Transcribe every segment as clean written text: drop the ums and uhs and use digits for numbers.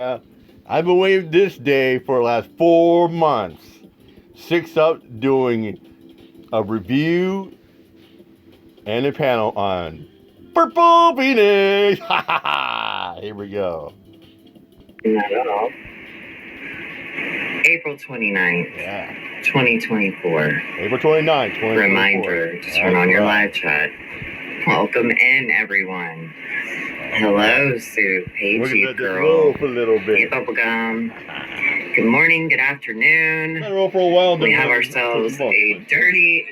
I've been waiting this day for the last 4 months. 6up doing a review and a panel on Purple Phoenix. Ha ha ha! Here we go. Not at all. April 29th, Yeah. 2024. April 29th, 2024. Reminder to turn on your live chat. Welcome in, everyone. Hello, Sue. Hey, We're Jeep gonna let this Girl. roll for a little Hey, bit. Bubblegum. Good morning, good afternoon. Let it roll for a while. We have ourselves a dirty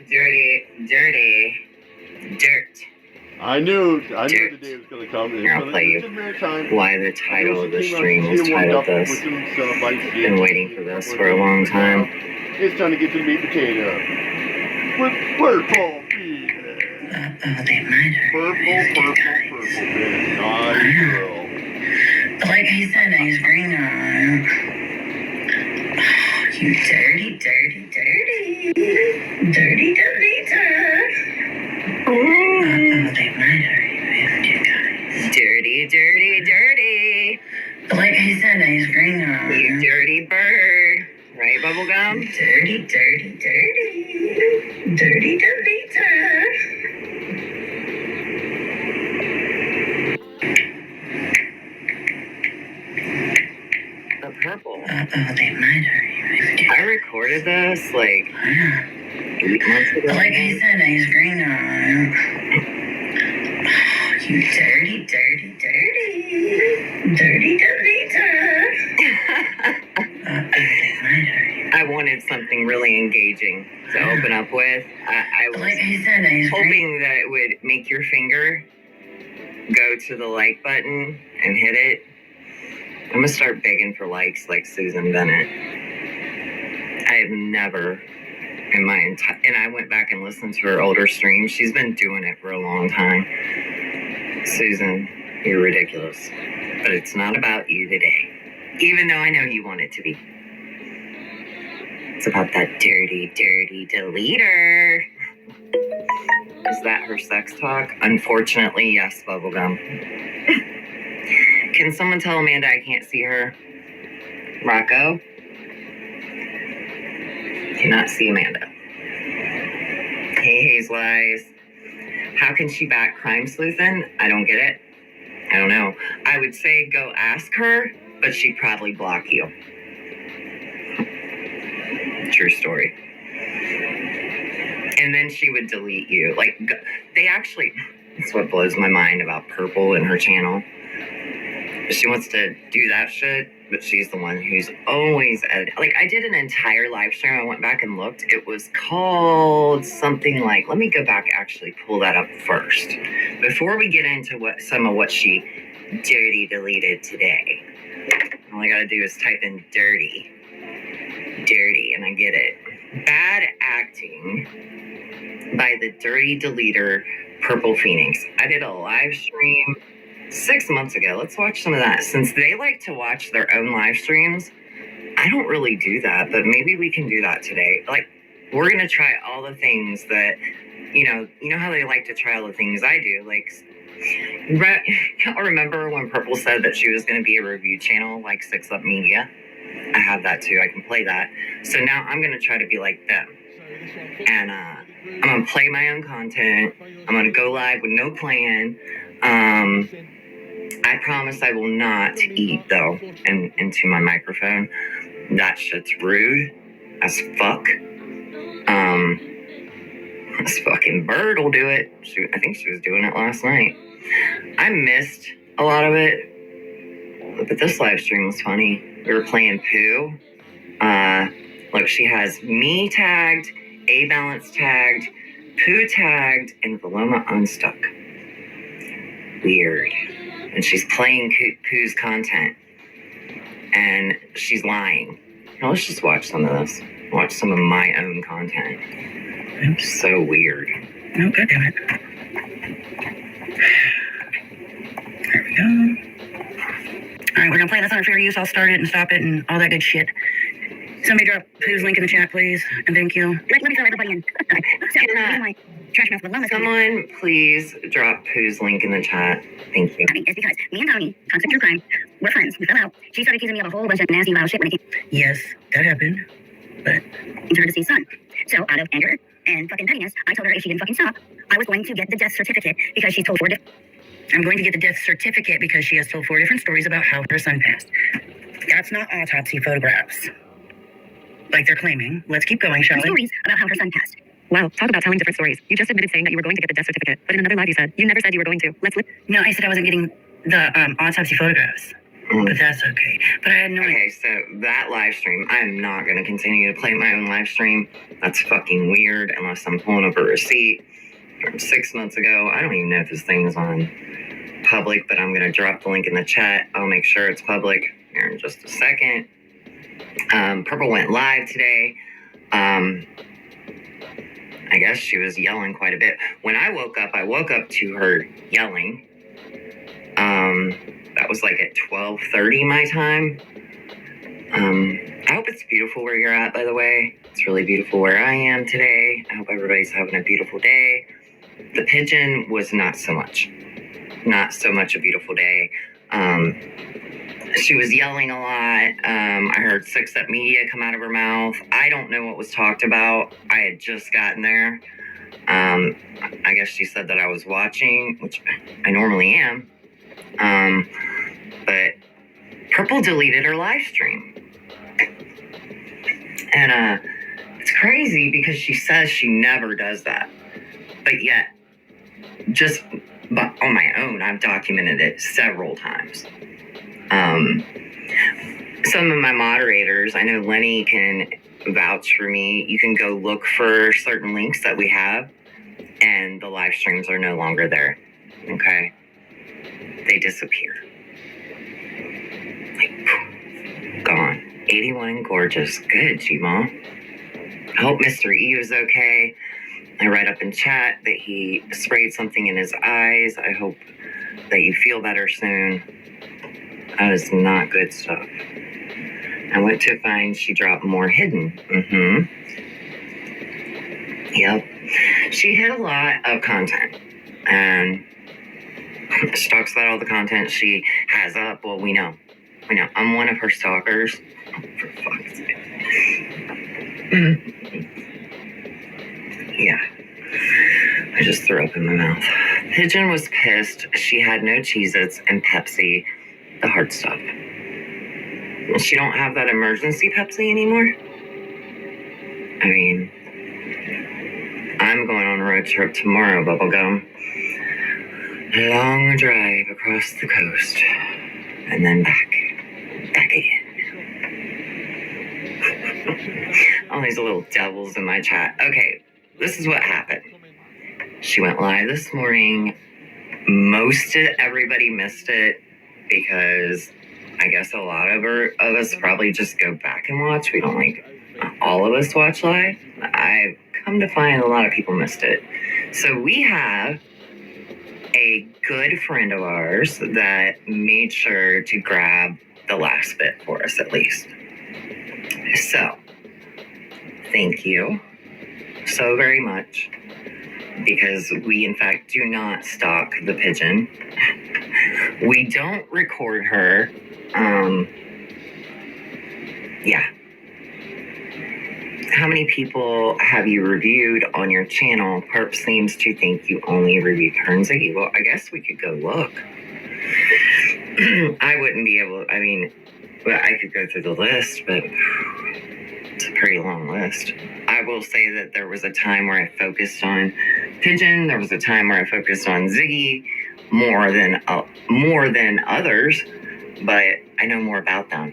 dirt. I knew the day was going to come. Here, I'll play you why the title of the stream was titled this. Been waiting for this for a long time. It's time to get to the meat potato. With Purple Phoenix. They might Purple Phoenix. Naughty girl. Like he said, he's green on. You dirty deleter. They might hurt you if you guys. Dirty. Like he said, he's green on. You dirty bird. Right, Bubblegum? Dirty deleter. The purple. They might hurt you if you I recorded this like 8 months ago. Like he said, he's green on. You dirty deleter. I wanted something really engaging to open up with. I was Like he said, he's hoping that it would make your finger go to the like button and hit it. I'm gonna start begging for likes like Susan Bennett. I have never in my entire, and I went back and listened to her older streams. She's been doing it for a long time. Susan, you're ridiculous. But it's not about you today. Even though I know you want it to be. It's about that dirty deleter. Is that her sex talk? Unfortunately, yes, Bubblegum. Can someone tell Amanda I can't see her? Rocco? Cannot see Amanda. Hey, Hazel Eyes. How can she back crime sleuthing? I don't get it. I don't know. I would say go ask her, but she'd probably block you. True story. And then she would delete you. Like, they actually, that's what blows my mind about Purple and her channel. She wants to do that shit, but she's the one who's always editing. Like, I did an entire live stream. I went back and looked. It was called something like, let me go back, actually pull that up first. Before we get into some of what she dirty deleted today. All I gotta do is type in dirty, and I get it. Bad acting by the dirty deleter, Purple Phoenix. I did a live stream 6 months ago. Let's watch some of that. Since they like to watch their own live streams, I don't really do that, but maybe we can do that today. Like, we're going to try all the things that, you know how they like to try all the things I do. Like, y'all remember when Purple said that she was going to be a review channel like 6upMedia? I have that too. I can play that. So now I'm going to try to be like them. And I'm going to play my own content. I'm going to go live with no plan. I promise I will not eat, though, into my microphone. That shit's rude as fuck. This fucking bird will do it. I think she was doing it last night. I missed a lot of it, but this live stream was funny. We were playing Pooh. Look, she has me tagged, A-Balance tagged, Pooh tagged, and Veloma unstuck. Weird. And she's playing Pooh's content. And she's lying. Now let's just watch some of this. Watch some of my own content. It's so weird. No, God damn it. There we go. Alright, we're gonna play this on fair use. I'll start it and stop it and all that good shit. Somebody drop Pooh's link in the chat, please, and thank you. Let me throw everybody in. So, here's my trash mouth with wellness. Someone please drop Pooh's link in the chat. Thank you. I mean, it's because me and Tommy, toxic true crime, we're friends. We fell out. She started accusing me of a whole bunch of nasty, vile shit when it came Yes, that happened. But into her deceased son. So, out of anger and fucking pettiness, I told her if she didn't fucking stop, I was going to get the death certificate because she told 4 different. I'm going to get the death certificate because she has told 4 different stories about how her son passed. That's not autopsy photographs, like they're claiming. Let's keep going, shall we? Stories about how her son passed. Wow, talk about telling different stories. You just admitted saying that you were going to get the death certificate, but in another live you said you never said you were going to. No, I said I wasn't getting the autopsy photographs, but that's okay. But I had no idea. Okay, so that live stream, I'm not going to continue to play my own live stream. That's fucking weird unless I'm pulling up a receipt from 6 months ago. I don't even know if this thing is on public, but I'm going to drop the link in the chat. I'll make sure it's public here in just a second. Purple went live today. I guess she was yelling quite a bit. When I woke up to her yelling. That was like at 12:30 my time. I hope it's beautiful where you're at, by the way. It's really beautiful where I am today. I hope everybody's having a beautiful day. The pigeon was not so much. Not so much a beautiful day. She was yelling a lot. I heard 6upMedia come out of her mouth. I don't know what was talked about. I had just gotten there. I guess she said that I was watching, which I normally am. But Purple deleted her live stream. And it's crazy because she says she never does that. But yet, just on my own, I've documented it several times. Some of my moderators, I know Lenny can vouch for me. You can go look for certain links that we have, and the live streams are no longer there. Okay? They disappear. Like, poof, gone. 81 and gorgeous. Good, G-Mom. I hope Mr. E was okay. I read up in chat that he sprayed something in his eyes. I hope that you feel better soon. That is not good stuff. I went to find she dropped more hidden. Yep. She hid a lot of content. And she talks about all the content she has up. Well, we know. I'm one of her stalkers. For fuck's sake. Yeah. I just threw up in my mouth. Pigeon was pissed. She had no Cheez-Its and Pepsi, the hard stuff. She don't have that emergency Pepsi anymore. I mean, I'm going on a road trip tomorrow, Bubblegum. Long drive across the coast. And then back again. All these little devils in my chat. Okay, this is what happened. She went live this morning. Everybody missed it because I guess a lot of us probably just go back and watch. We don't like all of us watch live. I've come to find a lot of people missed it. So we have a good friend of ours that made sure to grab the last bit for us at least. So, thank you so very much, because we in fact do not stalk the pigeon. We don't record her. Yeah. How many people have you reviewed on your channel? Perp seems to think you only reviewed her and Ziggy. Well, I guess we could go look. I wouldn't be able, I could go through the list, but it's a pretty long list. I will say that there was a time where I focused on Pigeon. There was a time where I focused on Ziggy more than others, but I know more about them.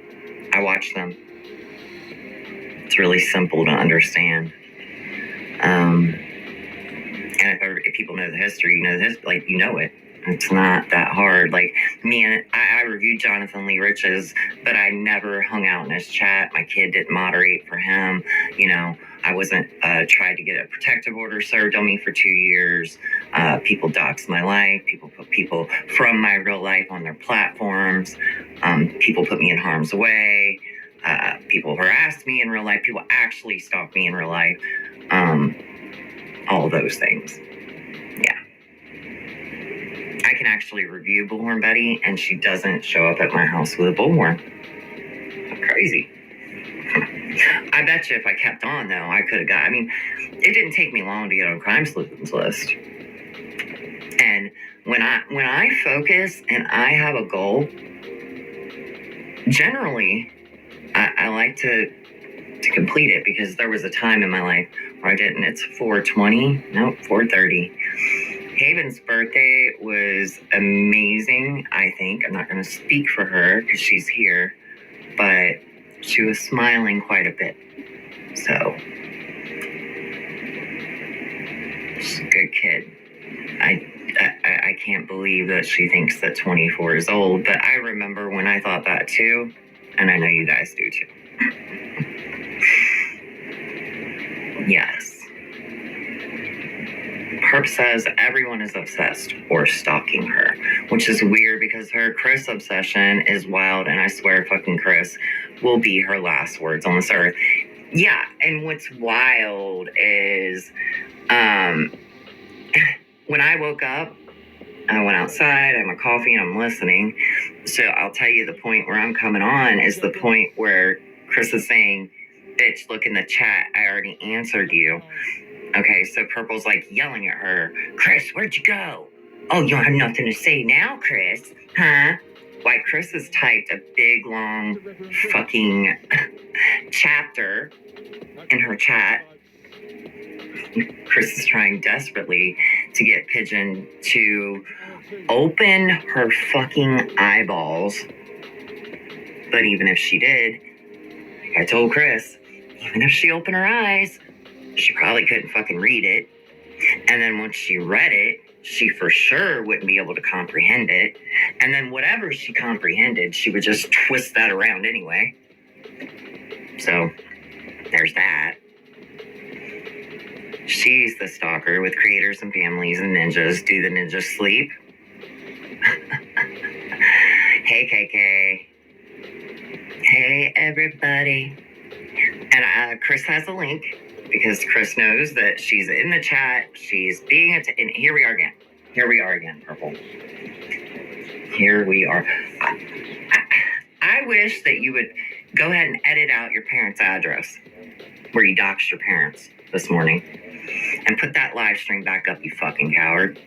I watch them. It's really simple to understand. And if people know the history, you know it. It's not that hard. Like me, and I reviewed Jonathan Lee Rich's, but I never hung out in his chat. My kid didn't moderate for him. I wasn't tried to get a protective order served on me for 2 years. People doxed my life. People put people from my real life on their platforms. People put me in harm's way. People harass me in real life. People actually stalk me in real life. All those things. Yeah. I can actually review Bullhorn Betty, and she doesn't show up at my house with a bullhorn. Crazy. I bet you if I kept on, though, I could have got... I mean, it didn't take me long to get on Crime Sleuth's list. And when I focus and I have a goal, generally, I like to complete it, because there was a time in my life where I didn't. It's 4:20. No, 4:30. Haven's birthday was amazing, I think. I'm not going to speak for her because she's here, but she was smiling quite a bit. So, she's a good kid. I can't believe that she thinks that 24 is old, but I remember when I thought that too, and I know you guys do too. Yes. Perp says everyone is obsessed or stalking her, which is weird because her Chris obsession is wild, and I swear fucking Chris will be her last words on this earth. Yeah, and what's wild is when I woke up, I went outside, I had my coffee, and I'm listening. So I'll tell you the point where I'm coming on is the point where Chris is saying, bitch, look in the chat, I already answered you. Okay, so Purple's like yelling at her, Chris, where'd you go? Oh, you don't have nothing to say now, Chris? Huh? Like, Chris has typed a big, long fucking chapter in her chat. Chris is trying desperately to get Pigeon to open her fucking eyeballs. But even if she did, I told Chris, even if she opened her eyes, she probably couldn't fucking read it. And then once she read it, she for sure wouldn't be able to comprehend it. And then whatever she comprehended, she would just twist that around anyway. So, there's that. She's the stalker with creators and families and ninjas. Do the ninjas sleep? Hey, KK. Hey, everybody. And Chris has a link, because Chris knows that she's in the chat. She's being... and here we are again. Here we are again, Purple. Here we are. I wish that you would go ahead and edit out your parents' address, where you doxed your parents this morning, and put that live stream back up, you fucking coward.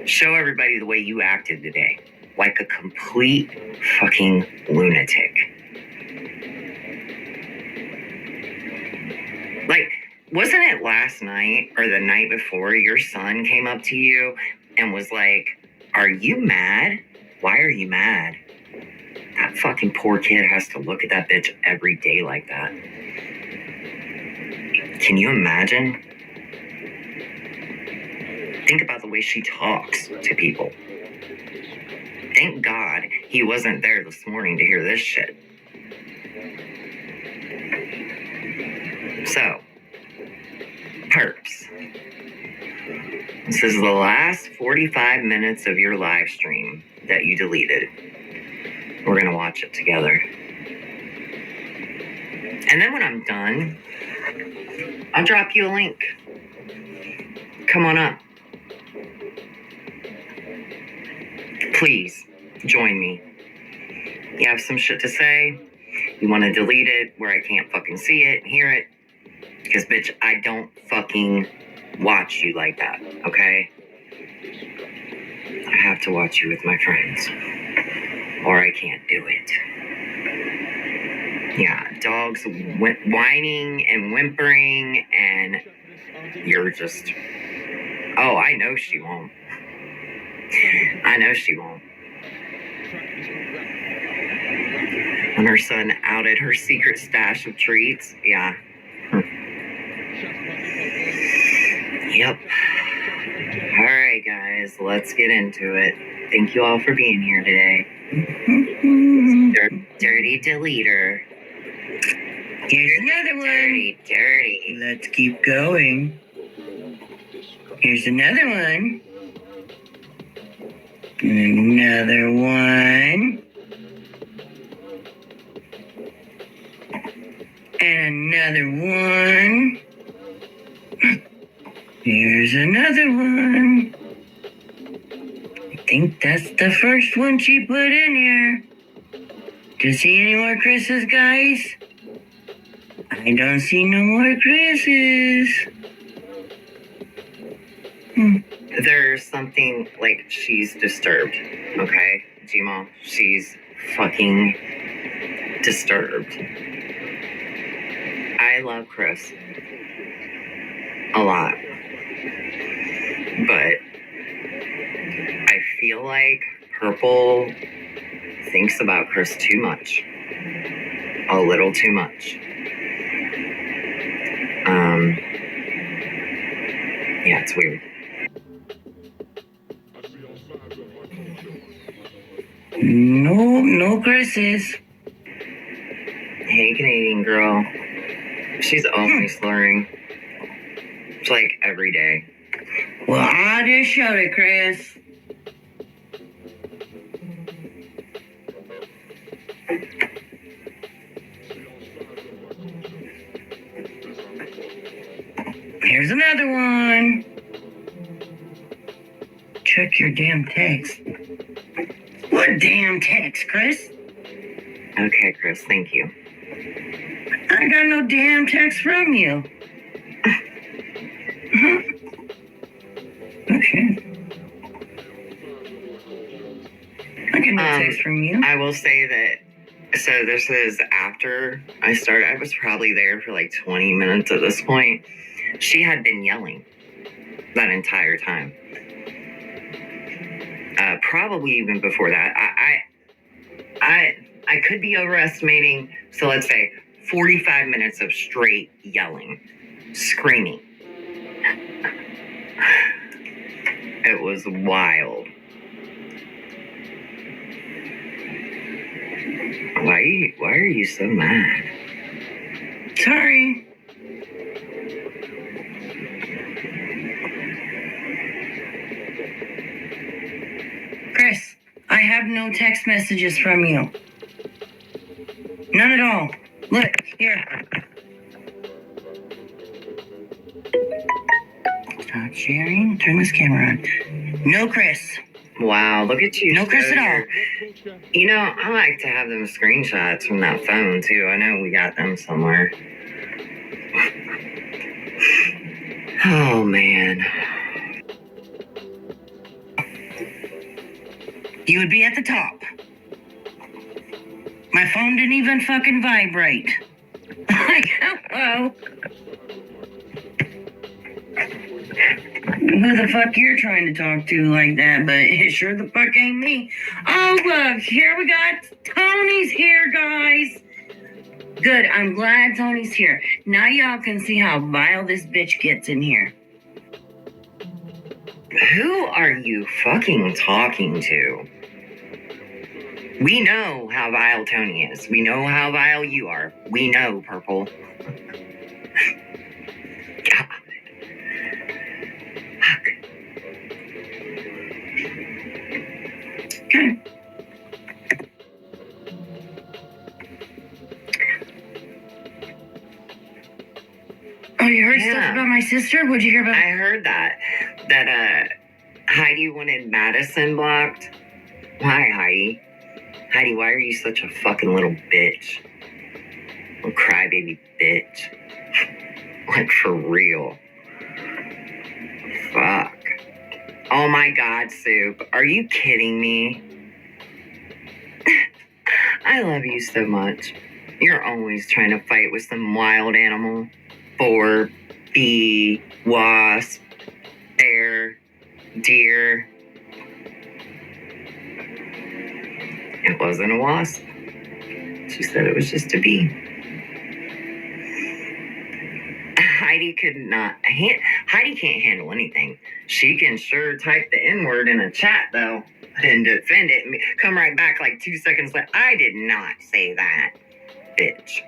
Show everybody the way you acted today, like a complete fucking lunatic. Like, wasn't it last night or the night before your son came up to you and was like, are you mad? Why are you mad? That fucking poor kid has to look at that bitch every day like that. Can you imagine? Think about the way she talks to people. Thank God he wasn't there this morning to hear this shit. So, perps. This is the last 45 minutes of your live stream that you deleted. We're going to watch it together. And then when I'm done, I'll drop you a link. Come on up. Please, join me. You have some shit to say? You want to delete it where I can't fucking see it and hear it? Because, bitch, I don't fucking watch you like that, okay? I have to watch you with my friends, or I can't do it. Yeah, dogs whining and whimpering, and you're just... Oh, I know she won't. I know she won't. When her son outed her secret stash of treats, yeah. Yep. All right, guys, let's get into it. Thank you all for being here today. Dirty deleter. Here's another one. Dirty. Let's keep going. Here's another one. And another one. And another one. Here's another one. I think that's the first one she put in here. Do you see any more Chris's, guys? I don't see no more Chris's. There's something like she's disturbed. Okay, Gma, she's fucking disturbed. I love Chris a lot, but I feel like Purple thinks about Chris too much, a little too much. Yeah, it's weird. No Chris's. Hey, Canadian girl. She's always slurring. It's like every day. Well, I just showed it, Chris. Here's another one. Check your damn text. What damn text, Chris? Okay, Chris, thank you. I got no damn text from you. Okay. I get no text from you. I will say that, so this is after I started. I was probably there for like 20 minutes at this point. She had been yelling that entire time. Probably even before that. I could be overestimating. So let's say 45 minutes of straight yelling, screaming. It was wild. Why are you so mad? Sorry. Chris, I have no text messages from you. None at all. Look, here. Stop sharing. Turn this camera on. No Chris. Wow, look at you. No Chris at all. You know, I like to have them screenshots from that phone too. I know we got them somewhere. Oh man. You would be at the top. My phone didn't even fucking vibrate. Like, hello. Who the fuck you're trying to talk to like that, but it sure the fuck ain't me. Oh, look, here we got Tony's here, guys. Good, I'm glad Tony's here. Now y'all can see how vile this bitch gets in here. Who are you fucking talking to? We know how vile Tony is. We know how vile you are. We know, Purple. God. Fuck. Okay. Oh, you heard stuff about my sister? What'd you hear about? I heard that Heidi wanted Madison blocked. Why, Heidi? Heidi, why are you such a fucking little bitch? Little crybaby bitch. Like, for real. Fuck. Oh my God, Soup. Are you kidding me? I love you so much. You're always trying to fight with some wild animal. Boar, bee, wasp, bear, deer. It wasn't a wasp. She said it was just a bee. Heidi could not. Heidi can't handle anything. She can sure type the N-word in a chat though and defend it and come right back like 2 seconds later. I did not say that, bitch.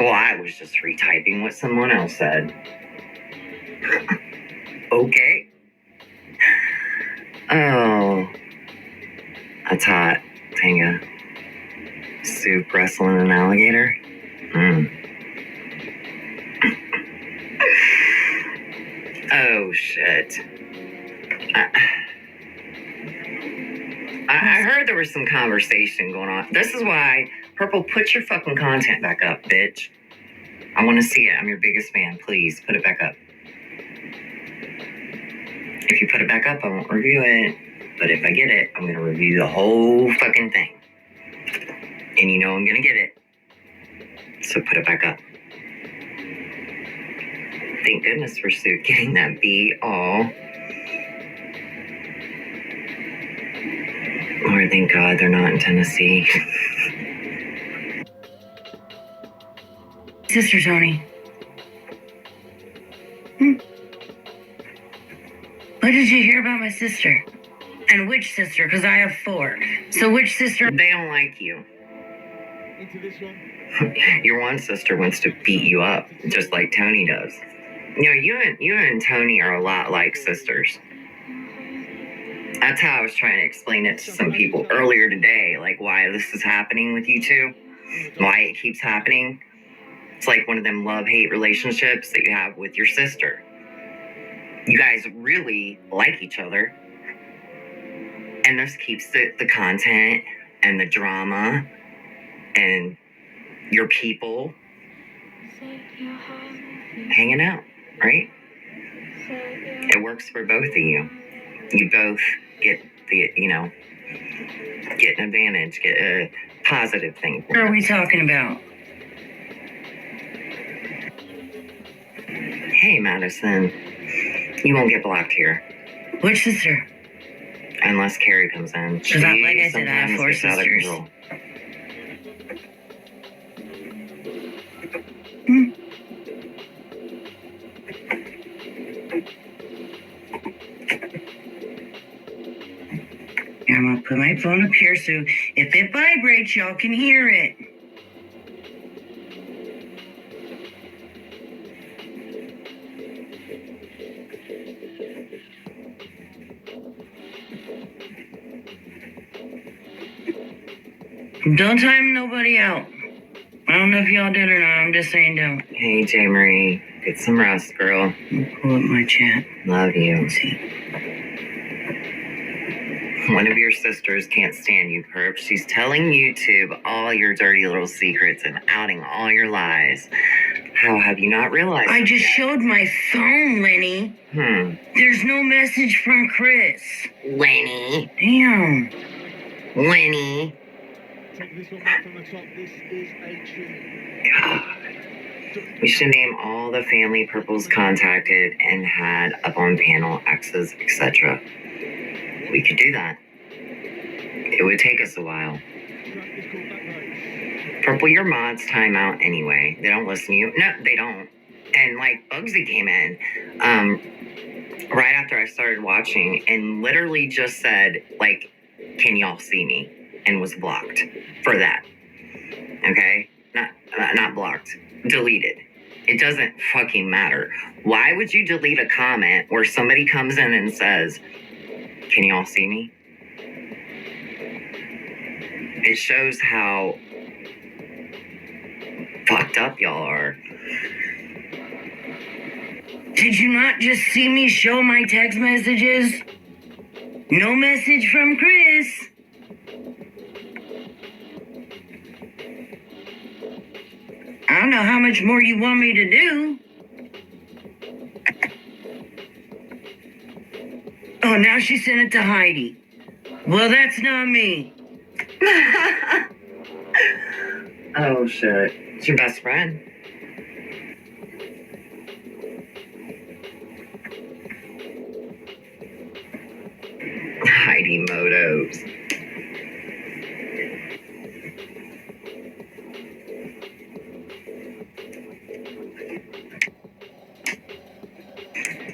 Well, I was just retyping what someone else said. Okay. Oh. That's hot, Tanga. Soup wrestling an alligator? Oh, shit. I heard there was some conversation going on. This is why, Purple, put your fucking content back up, bitch. I want to see it. I'm your biggest fan. Please, put it back up. If you put it back up, I won't review it. But if I get it, I'm going to review the whole fucking thing. And you know I'm going to get it. So put it back up. Thank goodness for Sue getting that B all. Lord, thank God they're not in Tennessee. Sister Tony. What did you hear about my sister? And which sister? Because I have 4. So which sister? They don't like you. Into this one. Your one sister wants to beat you up, just like Tony does. You know, you and Tony are a lot like sisters. That's how I was trying to explain it to some people earlier today, like why this is happening with you two, why it keeps happening. It's like one of them love-hate relationships that you have with your sister. You guys really like each other, and this keeps the content and the drama and your people hanging out, right? It works for both of you. You both get get an advantage, get a positive thing. What are we talking about? Hey, Madison, you won't get blocked here Which sister? unless Carrie comes in. Because like I said, I have sometimes 4 gets out of sisters. control. I'm going to put my phone up here so if it vibrates, y'all can hear it. Don't time nobody out. I don't know if y'all did or not. I'm just saying don't. Hey, J. Marie, get some rest, girl. I'll pull up my chat. Love you. Let's see. One of your sisters can't stand you, Perp. She's telling YouTube all your dirty little secrets and outing all your lies. How have you not realized? I just showed my phone, Lenny. There's no message from Chris. Lenny. Damn. Lenny. Take this one back from the top. This is a tune. God. We should name all the family Purple's contacted and had up on panel, exes, etc. We could do that. It would take us a while. Track is called Back Roads. Purple, your mods time out anyway. They don't listen to you. No, they don't. And like Bugsy came in right after I started watching and literally just said, like, can y'all see me? And was blocked for that. Okay? Not blocked. Deleted. It doesn't fucking matter. Why would you delete a comment where somebody comes in and says, can y'all see me? It shows how fucked up y'all are. Did you not just see me show my text messages? No message from Chris. I don't know how much more you want me to do. Oh, now she sent it to Heidi. Well, that's not me. Oh, shit. It's your best friend. Heidi Motos.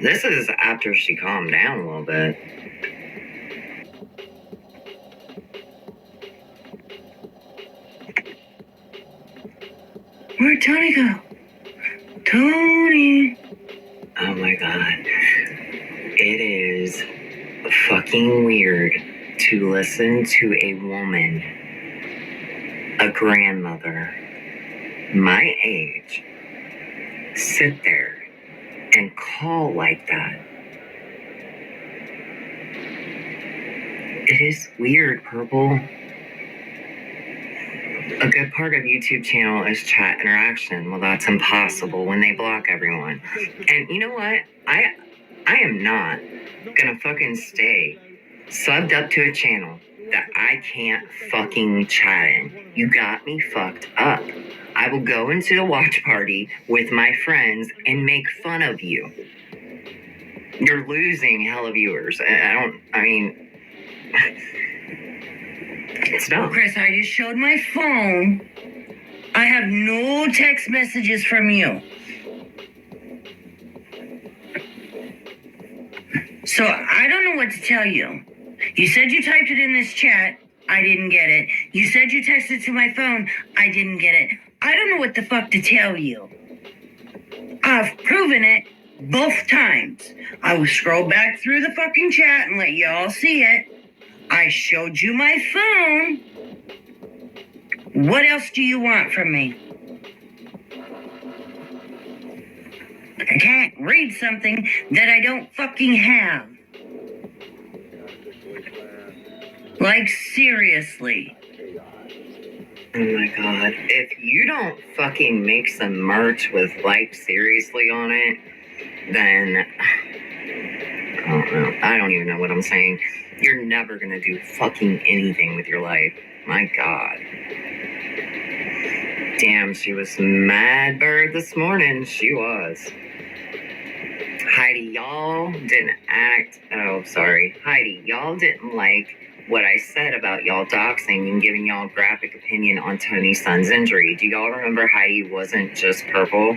This is after she calmed down a little bit. Where'd Tony go? Tony. Oh my God. It is fucking weird to listen to a woman, a grandmother my age sit there and call like that? It is weird, Purple. A good part of YouTube channel is chat interaction. Well, that's impossible when they block everyone. And you know what? I am not gonna fucking stay subbed up to a channel that I can't fucking chat in. You got me fucked up. I will go into the watch party with my friends and make fun of you. You're losing hella viewers. I mean, it's dumb. Chris, I just showed my phone. I have no text messages from you. So I don't know what to tell you. You said you typed it in this chat. I didn't get it. You said you texted to my phone. I didn't get it. I don't know what the fuck to tell you. I've proven it both times. I will scroll back through the fucking chat and let y'all see it. I showed you my phone. What else do you want from me? I can't read something that I don't fucking have. Like, seriously. Oh my god. If you don't fucking make some merch with like seriously on it, then I don't know. I don't even know what I'm saying. You're never gonna do fucking anything with your life. My god. Damn, she was mad bird this morning. She was. Heidi, y'all didn't Heidi, y'all didn't like what I said about y'all doxing and giving y'all graphic opinion on Tony's son's injury. Do y'all remember Heidi wasn't just purple?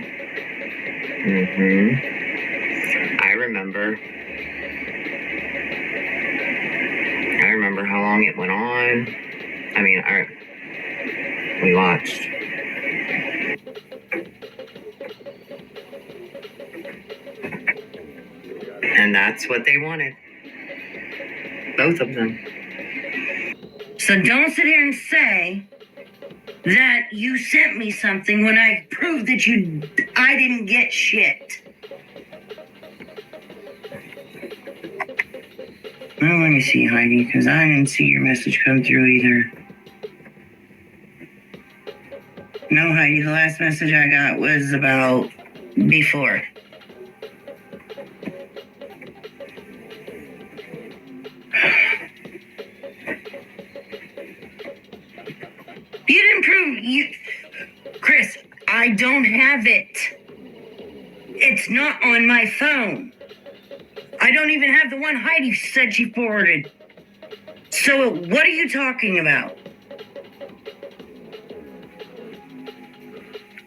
I remember. I remember how long it went on. I mean, we watched. And that's what they wanted. Both of them. So don't sit here and say that you sent me something when I proved that I didn't get shit. Well, let me see, Heidi, because I didn't see your message come through either. No, Heidi, the last message I got was about before. You didn't prove Chris, I don't have it. It's not on my phone. I don't even have the one Heidi said she forwarded. So what are you talking about?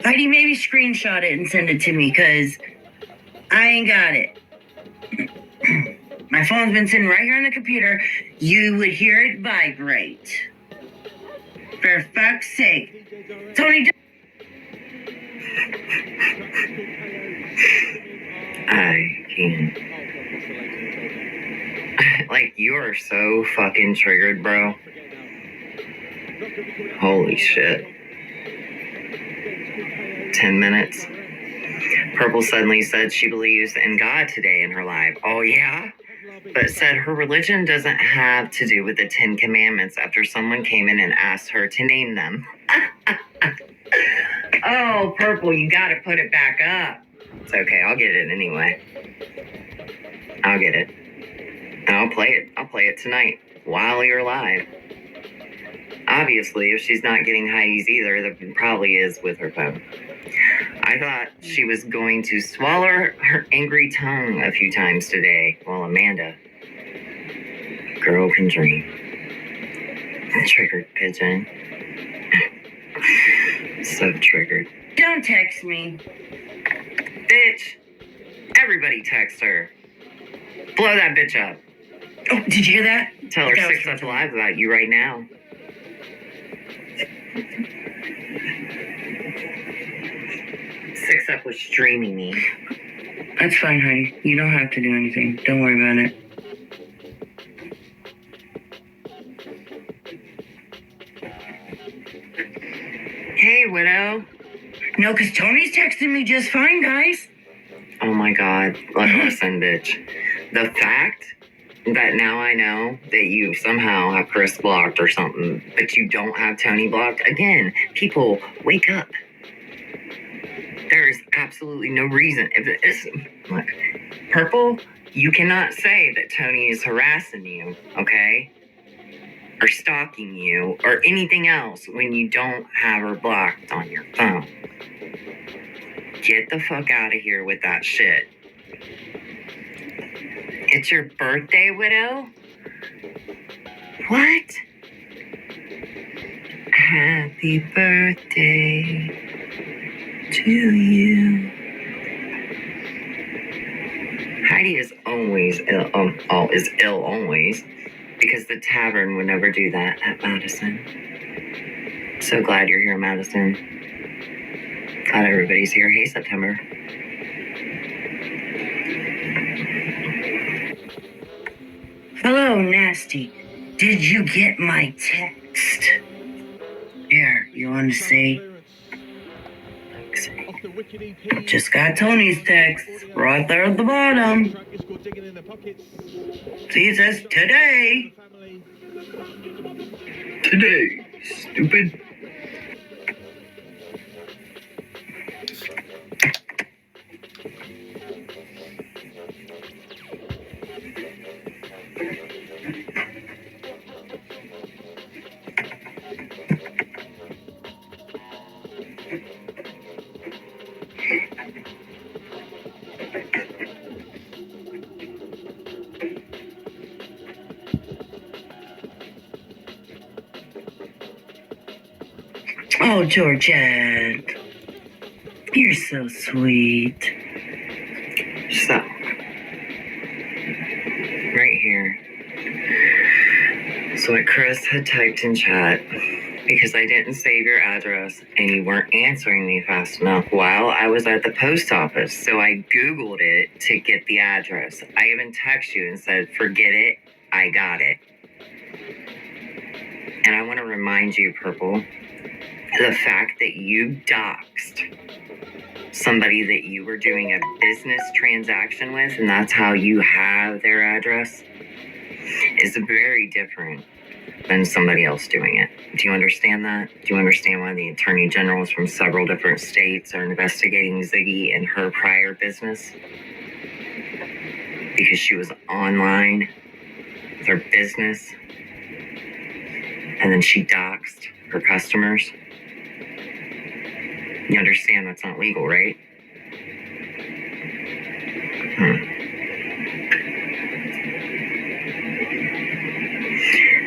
Heidi, maybe screenshot it and send it to me, because I ain't got it. My phone's been sitting right here on the computer. You would hear it vibrate. For fuck's sake. Tony, I can't. Like, you are so fucking triggered, bro. Holy shit. 10 minutes. Purple suddenly said she believes in God today in her live. Oh, yeah? But said her religion doesn't have to do with the 10 Commandments after someone came in and asked her to name them. Oh, Purple, you gotta put it back up. It's okay, I'll get it anyway. I'll get it. And I'll play it. I'll play it tonight while you're live. Obviously, if she's not getting Heidi's either, that probably is with her phone. I thought she was going to swallow her angry tongue a few times today. Well, Amanda, girl can dream. Triggered pigeon. So triggered. don't text me. Bitch, everybody text her. Blow that bitch up. Oh, did you hear that? Tell her That was 6 Up Live about you right now. Six Up was streaming me. That's fine, honey. You don't have to do anything. Don't worry about it. okay, Widow? No, because Tony's texting me just fine, guys. Oh my God. Listen, bitch. The fact that now I know that you somehow have Chris blocked or something, but you don't have Tony blocked, again, people, wake up. There is absolutely no reason. If it's, look, Purple, you cannot say that Tony is harassing you, okay? Or stalking you or anything else when you don't have her blocked on your phone. Get the fuck out of here with that shit. It's your birthday, Widow? What? Happy birthday to you. Heidi is always ill always, because the tavern would never do that at Madison. So glad you're here, Madison. Glad everybody's here. Hey, September. Hello, Nasty. Did you get my text? Here, you want to see? Off the wicket EP. Just got Tony's text. Right there at the bottom. Track is called Digging in the Pockets. See, it says today. Family. Today, stupid. Oh, Georgette. You're so sweet. So, right here. So what Chris had typed in chat, because I didn't save your address and you weren't answering me fast enough while I was at the post office. So I Googled it to get the address. I even texted you and said, forget it, I got it. And I want to remind you, Purple, the fact that you doxed somebody that you were doing a business transaction with, and that's how you have their address, is very different than somebody else doing it. Do you understand that? Do you understand why the attorney generals from several different states are investigating Ziggy and her prior business? Because she was online with her business, and then she doxed her customers. You understand that's not legal, right?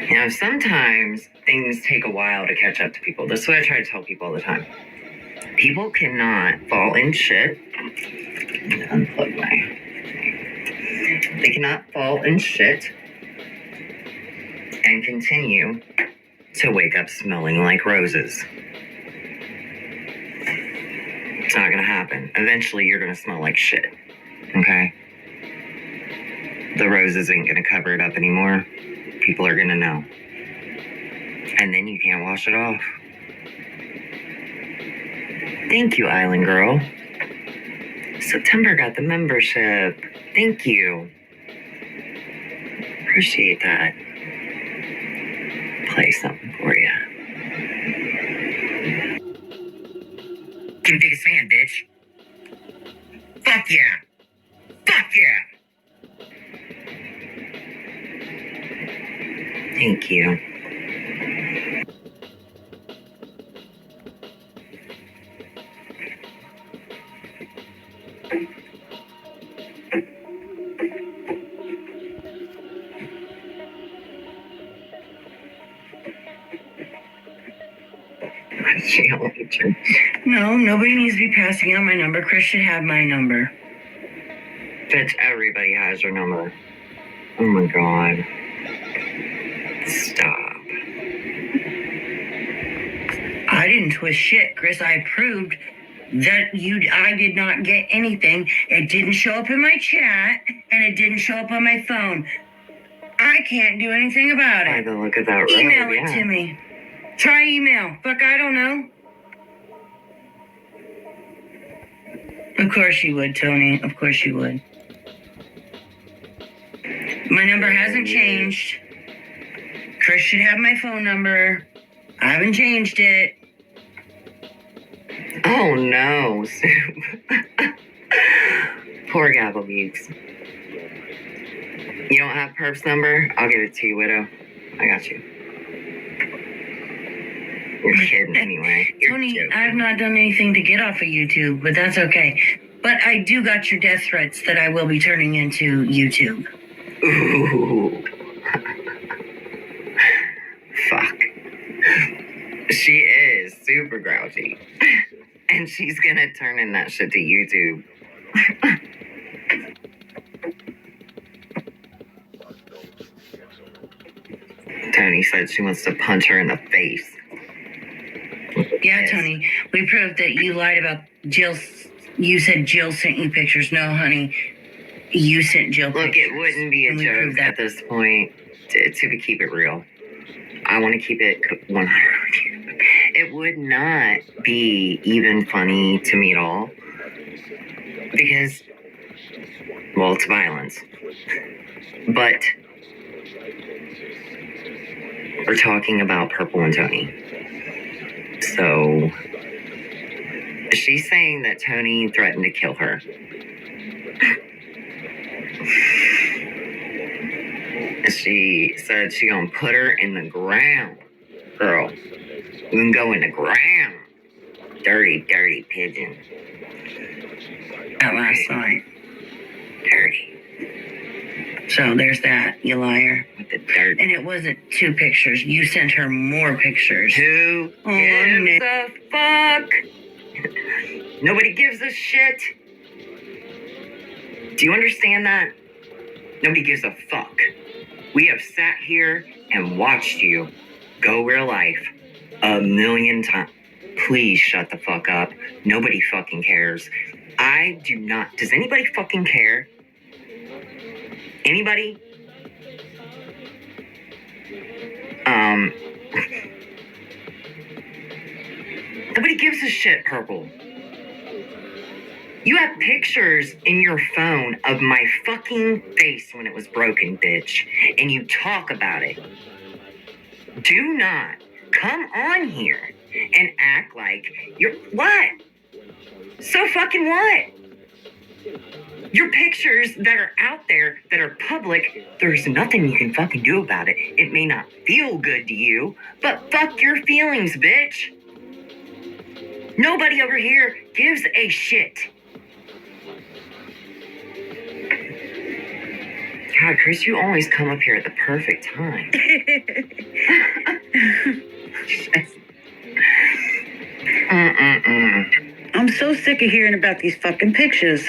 You know, sometimes things take a while to catch up to people. This is what I try to tell people all the time. People cannot fall in shit. Unplug my thing. They cannot fall in shit and continue to wake up smelling like roses. It's not gonna happen. Eventually, you're gonna smell like shit. Okay? The roses ain't gonna cover it up anymore. People are gonna know. And then you can't wash it off. Thank you, Island Girl. September got the membership. Thank you. Appreciate that. Play something for you. I'm biggest fan, bitch. Fuck yeah. Fuck yeah. Thank you. No, nobody needs to be passing out my number. Chris should have my number. Bitch, everybody has your number. Oh my God. Stop. I didn't twist shit, Chris. I proved that I did not get anything. It didn't show up in my chat, and it didn't show up on my phone. I can't do anything about By it. the look of that road, Email it yeah. to me. Try email. Fuck, I don't know. Of course you would, Tony. Of course you would. My number hasn't changed. Chris should have my phone number. I haven't changed it. Oh no, Soup. Poor Gabble Beaks. You don't have Perp's number? I'll give it to you, Widow. I got you. You're kidding anyway. You're Tony, joking. I've not done anything to get off of YouTube, but that's okay. But I do got your death threats that I will be turning into YouTube. Ooh. Fuck. She is super grouchy. And she's gonna turn in that shit to YouTube. Tony said she wants to punch her in the face. Yeah, Tony, we proved that you lied about Jill. You said Jill sent you pictures. No, honey, you sent Jill Look, pictures. it wouldn't be a And we joke proved at that. this point to keep it real. I want to keep it 100. It would not be even funny to me at all because, well, it's violence. But we're talking about Purple and Tony. So she's saying that Tony threatened to kill her. She said she gonna put her in the ground. Girl, you can go in the ground. Dirty, dirty pigeon. That last night. Dirty. So there's that, you liar. With the dirt. And it wasn't 2 pictures. You sent her more pictures. Who gives a fuck? Nobody gives a shit. Do you understand that? Nobody gives a fuck. We have sat here and watched you go real life 1,000,000 times. Please shut the fuck up. Nobody fucking cares. I do not. Does anybody fucking care? Anybody? Nobody gives a shit, Purple. You have pictures in your phone of my fucking face when it was broken, bitch. And you talk about it. Do not come on here and act like you're what? So fucking what? Your pictures that are out there that are public, there's nothing you can fucking do about it. It may not feel good to you, but fuck your feelings, bitch. Nobody over here gives a shit. God, Chris, you always come up here at the perfect time. I'm so sick of hearing about these fucking pictures.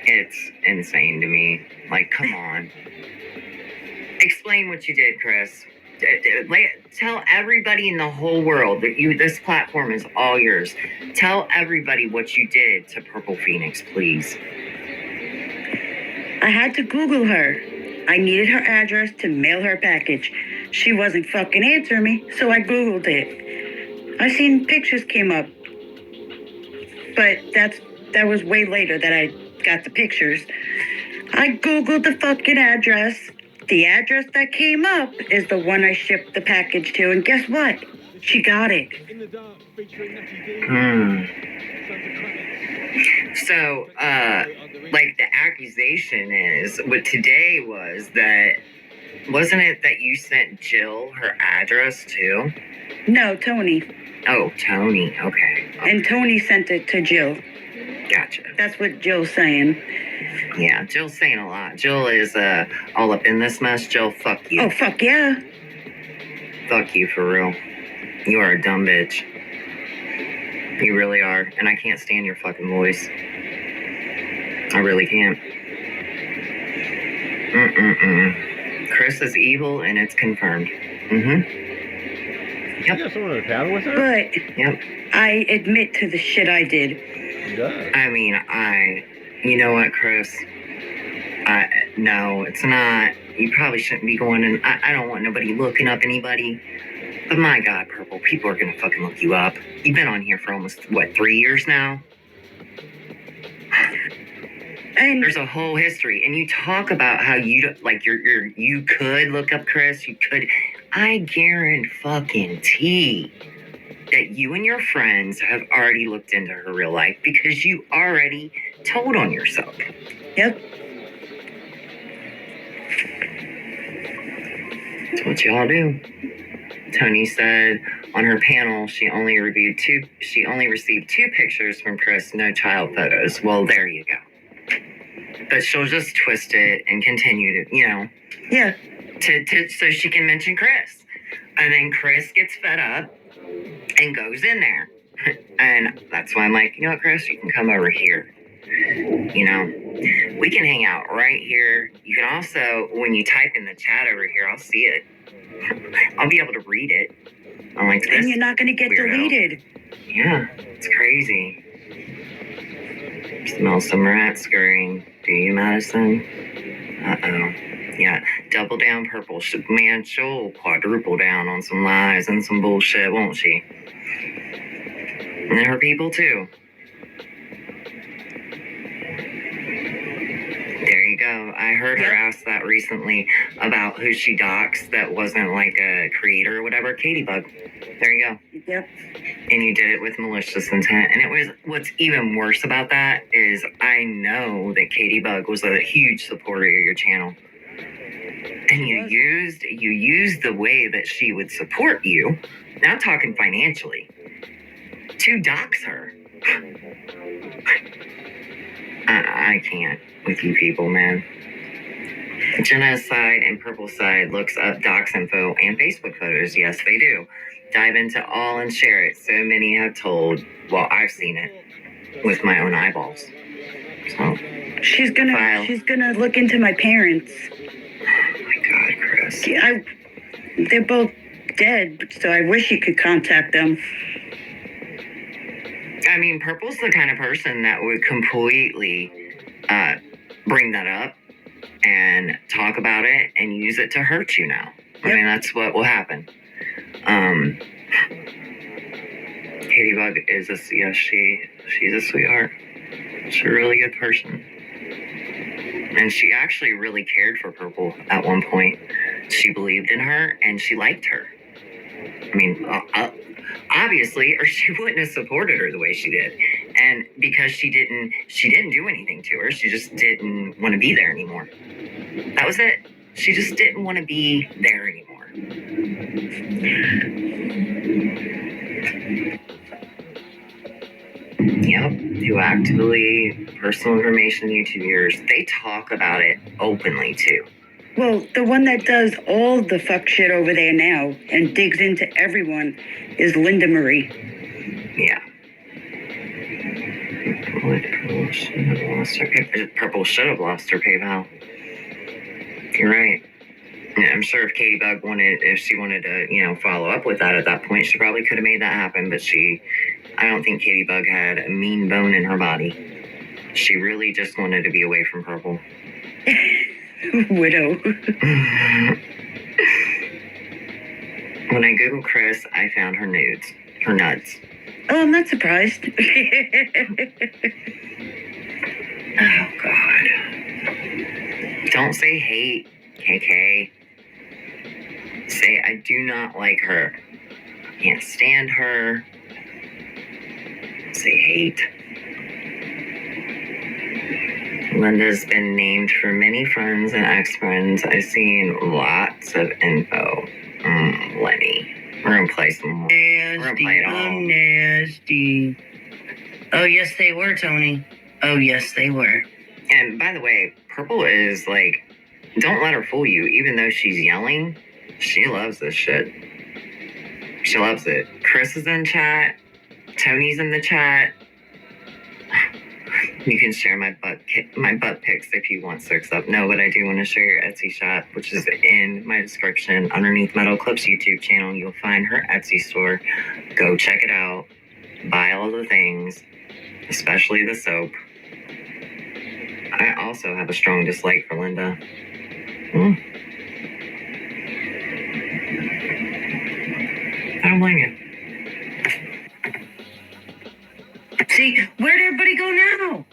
It's insane to me. Like, come on. Explain what you did, Chris. Tell everybody in the whole world that this platform is all yours. Tell everybody what you did to Purple Phoenix, please. I had to Google her. I needed her address to mail her package. She wasn't fucking answering me, so I Googled it. I seen pictures came up. But that was way later that I got the pictures. I Googled the fucking address. The address that came up is the one I shipped the package to, and guess what? She got it. In the dark, featuring Natty D. So, like the accusation is, what today was that, wasn't it that you sent Jill her address too? No, Tony. Oh, Tony, okay. And Tony sent it to Jill. Gotcha. That's what Jill's saying. Yeah, Jill's saying a lot. Jill is all up in this mess. Jill, fuck you. Oh, fuck yeah. Fuck you for real. You are a dumb bitch. You really are. And I can't stand your fucking voice. I really can't. Chris is evil and it's confirmed. You got someone on the panel with her? But Yep. I admit to the shit I did. Yeah. I mean, you know what, Chris? No, it's not. You probably shouldn't be going in. I don't want nobody looking up anybody. But my God, Purple, people are gonna fucking look you up. You've been on here for almost, 3 years now? And There's a whole history, and you talk about how you could look up Chris. You could. I guarantee that you and your friends have already looked into her real life because you already told on yourself. yep. That's what y'all do. Tony said on her panel she only received two pictures from Chris, no child photos. Well, there you go. But she'll just twist it and continue to, Yeah. so she can mention Chris. And then Chris gets fed up and goes in there. And that's why I'm like, you know what, Chris, you can come over here. We can hang out right here. You can also, when you type in the chat over here, I'll see it. I'll be able to read it. I'm like, this And you're not going to get weirdo. deleted. Yeah, it's crazy. Smell some rat scurrying. Do you, Madison? Uh-oh. Yeah, double down purple. Man, she'll quadruple down on some lies and some bullshit, won't she? And her people, too. There you go. I heard her ask that recently about who she docs that wasn't like a creator or whatever. Katie Bug. There you go. Yep. And you did it with malicious intent. And it was, what's even worse about that is I know that Katie Bug was a huge supporter of your channel. And you used the way that she would support you, not talking financially, to dox her. I can't with you people, man. Jenna's side and Purple side looks up docs info and Facebook photos. Yes, they do. Dive into all and share it. So many have told. Well, I've seen it with my own eyeballs. So She's gonna look into my parents. oh my God, Chris. They're both dead, so I wish you could contact them. I mean, Purple's the kind of person that would completely bring that up and talk about it and use it to hurt you now. I mean, that's what will happen. Katie Bug is she's a sweetheart. She's a really good person. And she actually really cared for Purple at one point. She believed in her and she liked her. I mean, obviously, or she wouldn't have supported her the way she did. And because she didn't do anything to her. She just didn't want to be there anymore. That was it. She just didn't want to be there anymore. Yep, who actively personal information YouTubers, they talk about it openly too. Well, the one that does all the fuck shit over there now and digs into everyone is Linda Marie. Yeah. Purple should have lost her PayPal. You're right. I'm sure if Katie Bug if she wanted to, follow up with that at that point, she probably could have made that happen. But I don't think Katie Bug had a mean bone in her body. She really just wanted to be away from Purple. Widow. When I Googled Chris, I found her nuts. Oh, I'm not surprised. Oh, God. Don't say hate, KK. Say, I do not like her. Can't stand her. Say hate. Linda's been named for many friends and ex-friends. I've seen lots of info. Lenny. We're going to play some more. We're going to play it all. Nasty. Oh, yes, they were, Tony. Oh, yes, they were. And by the way, Purple is like, don't let her fool you. Even though she's yelling, she loves this shit. She loves it. Chris is in chat. Tony's in the chat. You can share my butt pics if you want, 6up. No, but I do want to share your Etsy shop, which is in my description underneath Metal Clips YouTube channel. You'll find her Etsy store. Go check it out. Buy all the things, especially the soap. I also have a strong dislike for Linda. I don't blame you. See, where'd everybody go now?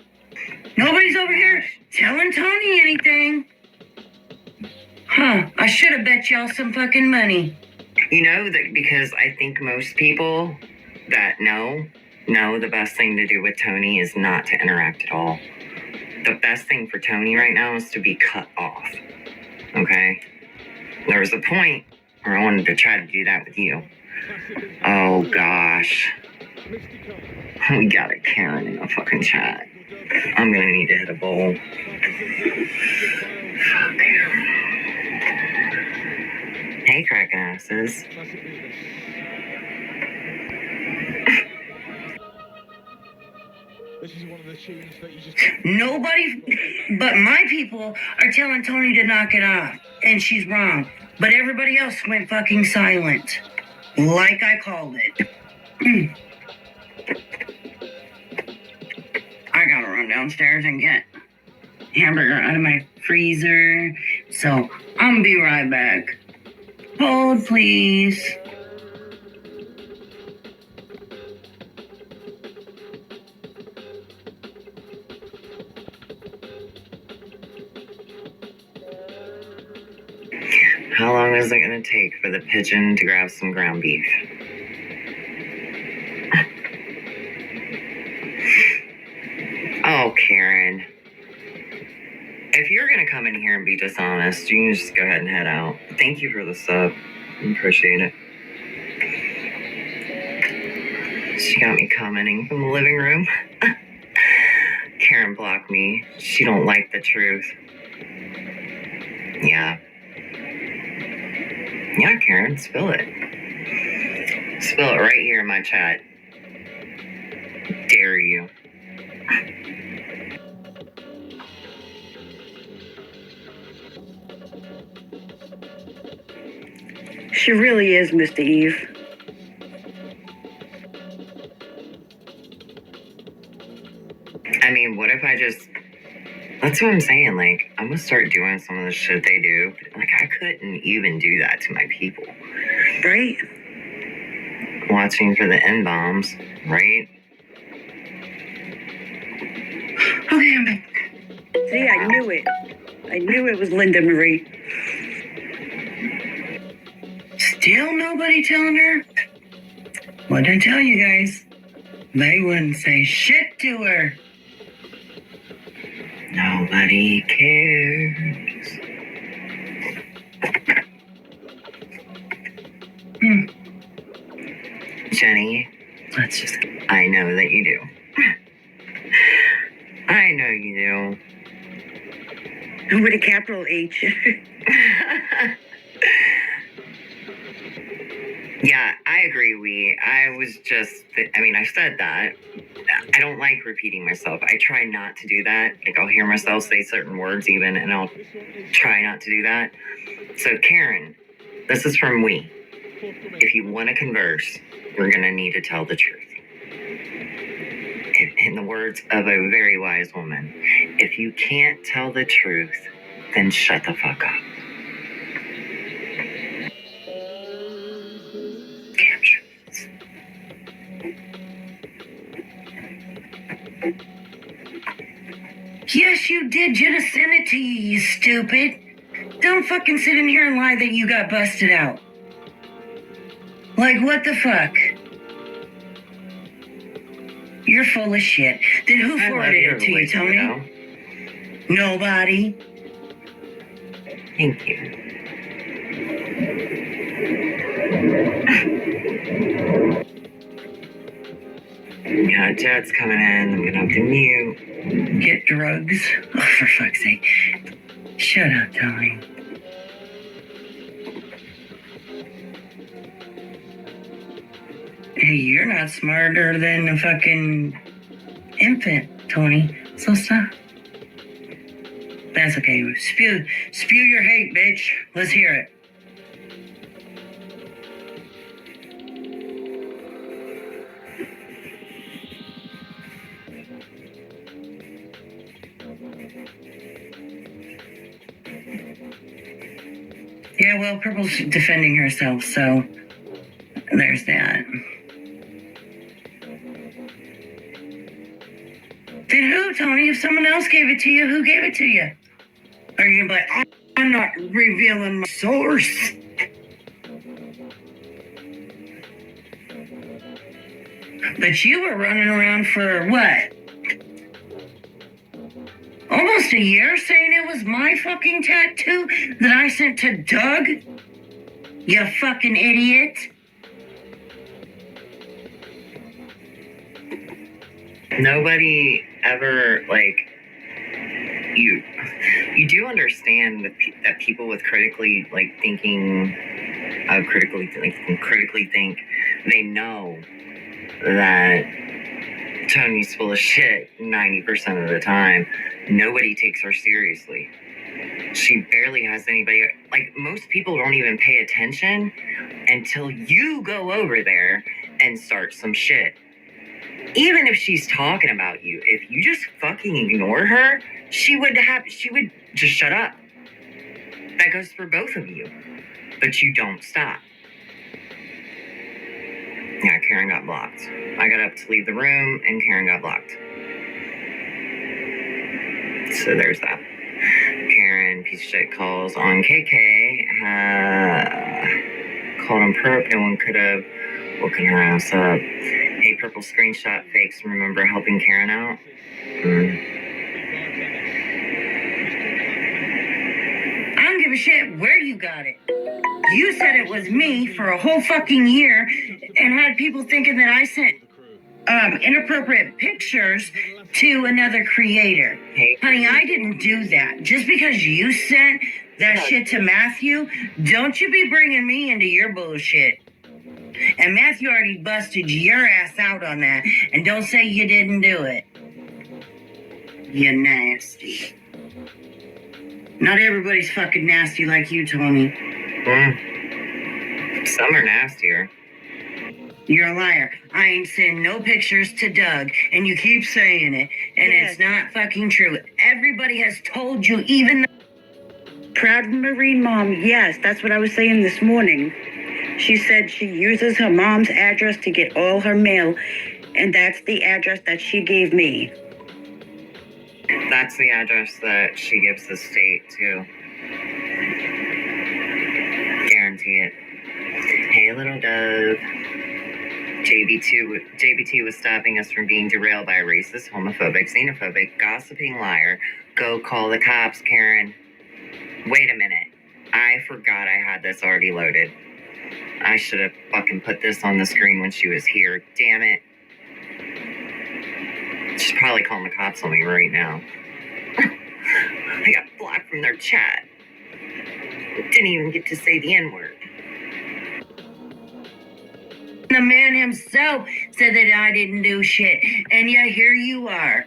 Nobody's over here telling Tony anything. Huh, I should have bet y'all some fucking money. You know that because I think most people that know the best thing to do with Tony is not to interact at all. The best thing for Tony right now is to be cut off. Okay? There was a point where I wanted to try to do that with you. Oh gosh. We got a Karen in the fucking chat. I'm gonna need to hit a bowl. Fuck. Hey, cracking asses. This is one of the tunes that you just... Nobody but my people are telling Tony to knock it off. And she's wrong. But everybody else went fucking silent. Like I called it. I gotta run downstairs and get hamburger out of my freezer. So I'm gonna be right back. Hold, please. How long is it gonna take for the pigeon to grab some ground beef? Oh, Karen. If you're gonna come in here and be dishonest, you can just go ahead and head out. Thank you for the sub. I appreciate it. She got me commenting from the living room. Karen blocked me. She don't like the truth. Yeah. Yeah, Karen, spill it. Spill it right here in my chat. Dare you. She really is, Mr. Eve. I mean, what if I just... That's what I'm saying. Like, I'm gonna start doing some of the shit they do. Like, I couldn't even do that to my people. Right? Watching for the N-bombs, right? Okay, I'm back. See, I knew it. I knew it was Linda Marie. Still nobody telling her? What did I tell you guys? They wouldn't say shit to her. Nobody cares. Jenny, Let's just... I know that you do. I know you do. With a capital H. Yeah, I agree, I was just, I said that. I don't like repeating myself. I try not to do that. Like, I'll hear myself say certain words even, and I'll try not to do that. So, Karen, this is from we. If you want to converse, we're going to need to tell the truth. In the words of a very wise woman, if you can't tell the truth, then shut the fuck up. Yes, you did. Jenna sent it to you, you stupid. Don't fucking sit in here and lie that you got busted out. Like, what the fuck? You're full of shit. Then who forwarded it to you, Tony? Nobody. Thank you. Yeah, Jed's coming in. I'm gonna have to mute. Get drugs? Oh, for fuck's sake. Shut up, Tony. Hey, you're not smarter than a fucking infant, Tony. So stop. That's okay. Spew your hate, bitch. Let's hear it. Yeah, well, Purple's defending herself, so there's that. Then who, Tony? If someone else gave it to you, who gave it to you? Are you gonna be like, I'm not revealing my source? But you were running around for what? Almost a year saying it was my fucking tattoo that I sent to Doug? You fucking idiot. Nobody ever, like, you do understand that people with critically think they know that Tony's full of shit 90% of the time. Nobody takes her seriously. She barely has anybody. Like, most people don't even pay attention until you go over there and start some shit. Even if she's talking about you, if you just fucking ignore her, she would just shut up. That goes for both of you. But you don't stop. Yeah, Karen got blocked. I got up to leave the room and Karen got blocked. So there's that. Karen, piece of shit, calls on KK. Called him perp. No one could have woken her ass up. Hey, purple screenshot fakes. Remember helping Karen out? I don't give a shit where you got it. You said it was me for a whole fucking year and had people thinking that I sent inappropriate pictures to another creator. Hey. Honey, I didn't do that. Just because you sent that shit to Matthew, don't you be bringing me into your bullshit. And Matthew already busted your ass out on that. And don't say you didn't do it. You nasty. Not everybody's fucking nasty like you, Tony. Some are nastier. You're a liar. I ain't sent no pictures to Doug, and you keep saying it, and it's not fucking true. Everybody has told you, even the Proud Marine Mom, yes, that's what I was saying this morning. She said she uses her mom's address to get all her mail, and that's the address that she gave me. That's the address that she gives the state too. Guarantee it. Hey, little dove. JBT was stopping us from being derailed by a racist, homophobic, xenophobic, gossiping liar. Go call the cops, Karen. Wait a minute. I forgot I had this already loaded. I should have fucking put this on the screen when she was here. Damn it. She's probably calling the cops on me right now. I got blocked from their chat. Didn't even get to say the N-word. The man himself said that I didn't do shit. And yet here you are.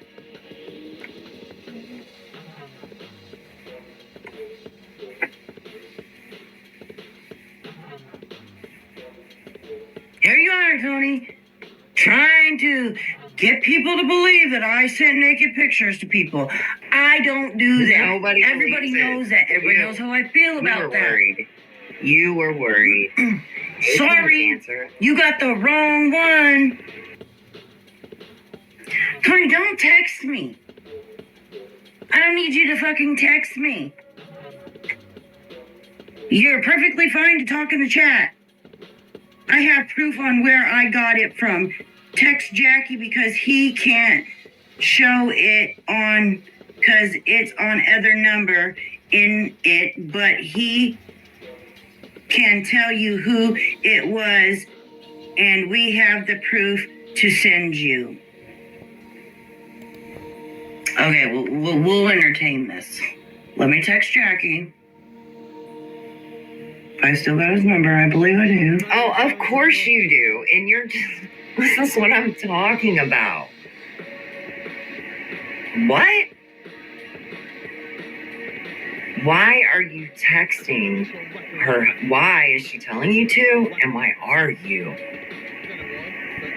Here you are, Tony. Trying to get people to believe that I sent naked pictures to people. I don't do that. Everybody knows that. Everybody knows how I feel about that. Worried. You were worried. Sorry, you got the wrong one. Tony, don't text me. I don't need you to fucking text me. You're perfectly fine to talk in the chat. I have proof on where I got it from. Text Jackie because he can't show it on, because it's on other number in it, but he can tell you who it was, and we have the proof to send you. Okay, we'll entertain this. Let me text Jackie. I still got his number. I believe I do. Oh, of course you do. And you're just... This is what I'm talking about. What? Why are you texting her? Why is she telling you to? And why are you?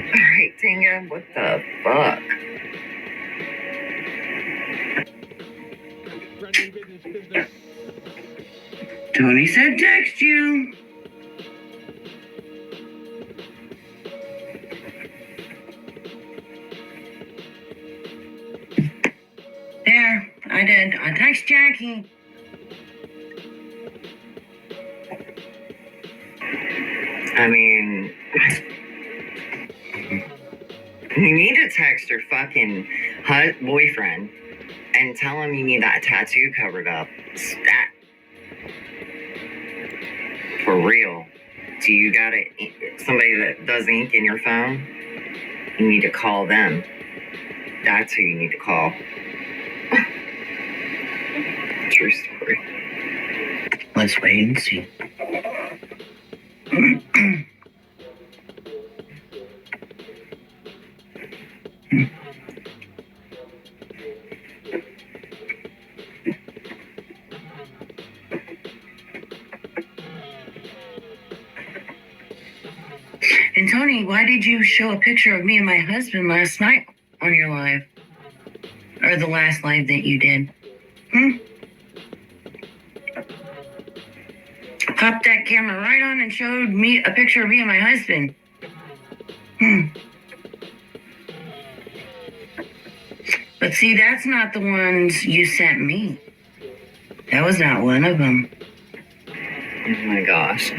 Alright, Tinga, what the fuck? Tony said text you. I did. I text Jackie. I mean, you need to text your fucking boyfriend and tell him you need that tattoo covered up. Stat. For real. Do you got somebody that does ink in your phone? You need to call them. That's who you need to call. True story. Let's wait and see. And Tony, why did you show a picture of me and my husband last night on your live? Or the last live that you did? Popped that camera right on and showed me a picture of me and my husband. But see, that's not the ones you sent me. That was not one of them. Oh my gosh.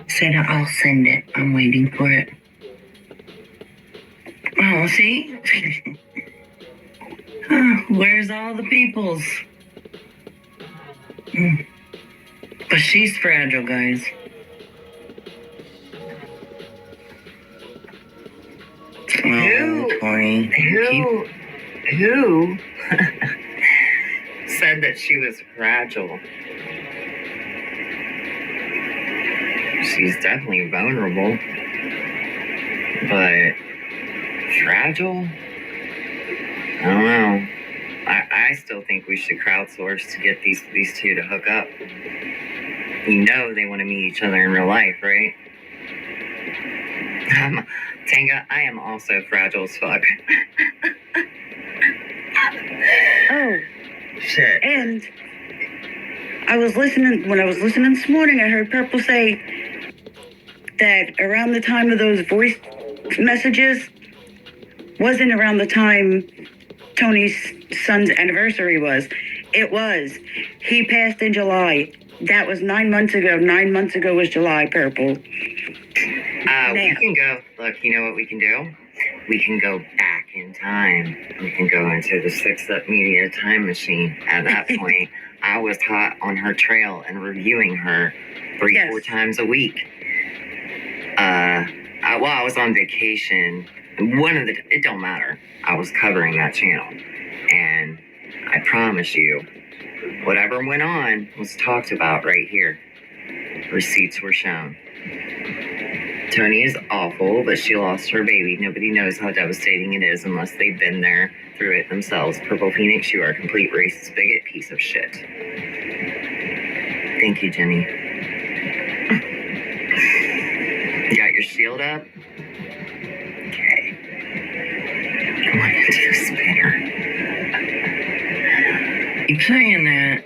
Said I'll send it. I'm waiting for it. Oh, see? Where's all the peoples? But she's fragile, guys. Oh, Tony. Who said that she was fragile? She's definitely vulnerable, but fragile? I don't know. I still think we should crowdsource to get these two to hook up. You know they want to meet each other in real life, right? Tanga, I am also fragile as fuck. Oh, Shit. and when I was listening this morning, I heard Purple say that around the time of those voice messages wasn't around the time Tony's son's anniversary was. It was. He passed in July. That was 9 months ago. 9 months ago was July, Purple. We can go, look, you know what we can do? We can go back in time. We can go into the 6upMedia time machine. At that point, I was hot on her trail and reviewing her 4 times a week. I was on vacation. It don't matter. I was covering that channel. And I promise you, whatever went on was talked about right here. Receipts were shown. Tony is awful, but she lost her baby. Nobody knows how devastating it is unless they've been there through it themselves. Purple Phoenix, you are a complete racist bigot piece of shit. Thank you, Jenny. You got your shield up? Okay. I want to do a spinner. Keep saying that.